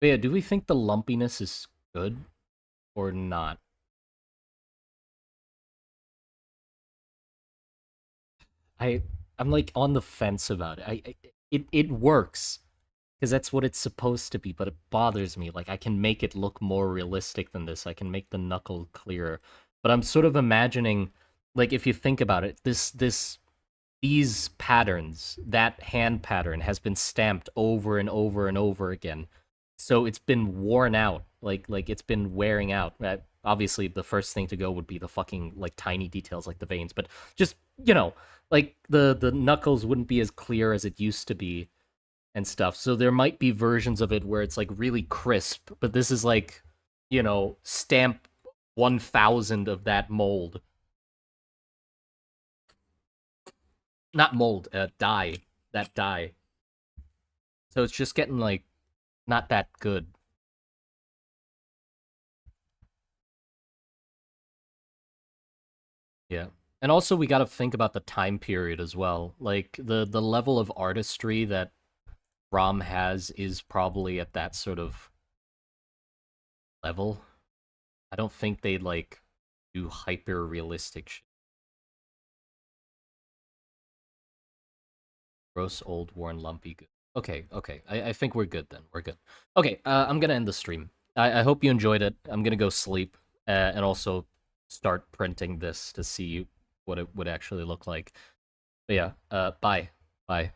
But yeah, do we think the lumpiness is good or not? I I'm like on the fence about it. It works because that's what it's supposed to be, but it bothers me. Like I can make it look more realistic than this. I can make the knuckle clearer. But I'm sort of imagining like if you think about it, these patterns, that hand pattern has been stamped over and over and over again. So it's been worn out. Like it's been wearing out. Obviously the first thing to go would be the fucking like tiny details like the veins, but just, like the knuckles wouldn't be as clear as it used to be and stuff. So there might be versions of it where it's like really crisp, but this is like, stamp 1000 of that mold. Not mold, dye. That dye. So it's just getting like not that good. Yeah. And also we got to think about the time period as well. Like the level of artistry that Rom has is probably at that sort of level. I don't think they like do hyper realistic shit. Gross, old, worn, lumpy. Good. Okay, okay. I think we're good then. We're good. Okay, I'm gonna end the stream. I hope you enjoyed it. I'm gonna go sleep and also start printing this to see what it would actually look like. But yeah, bye. Bye.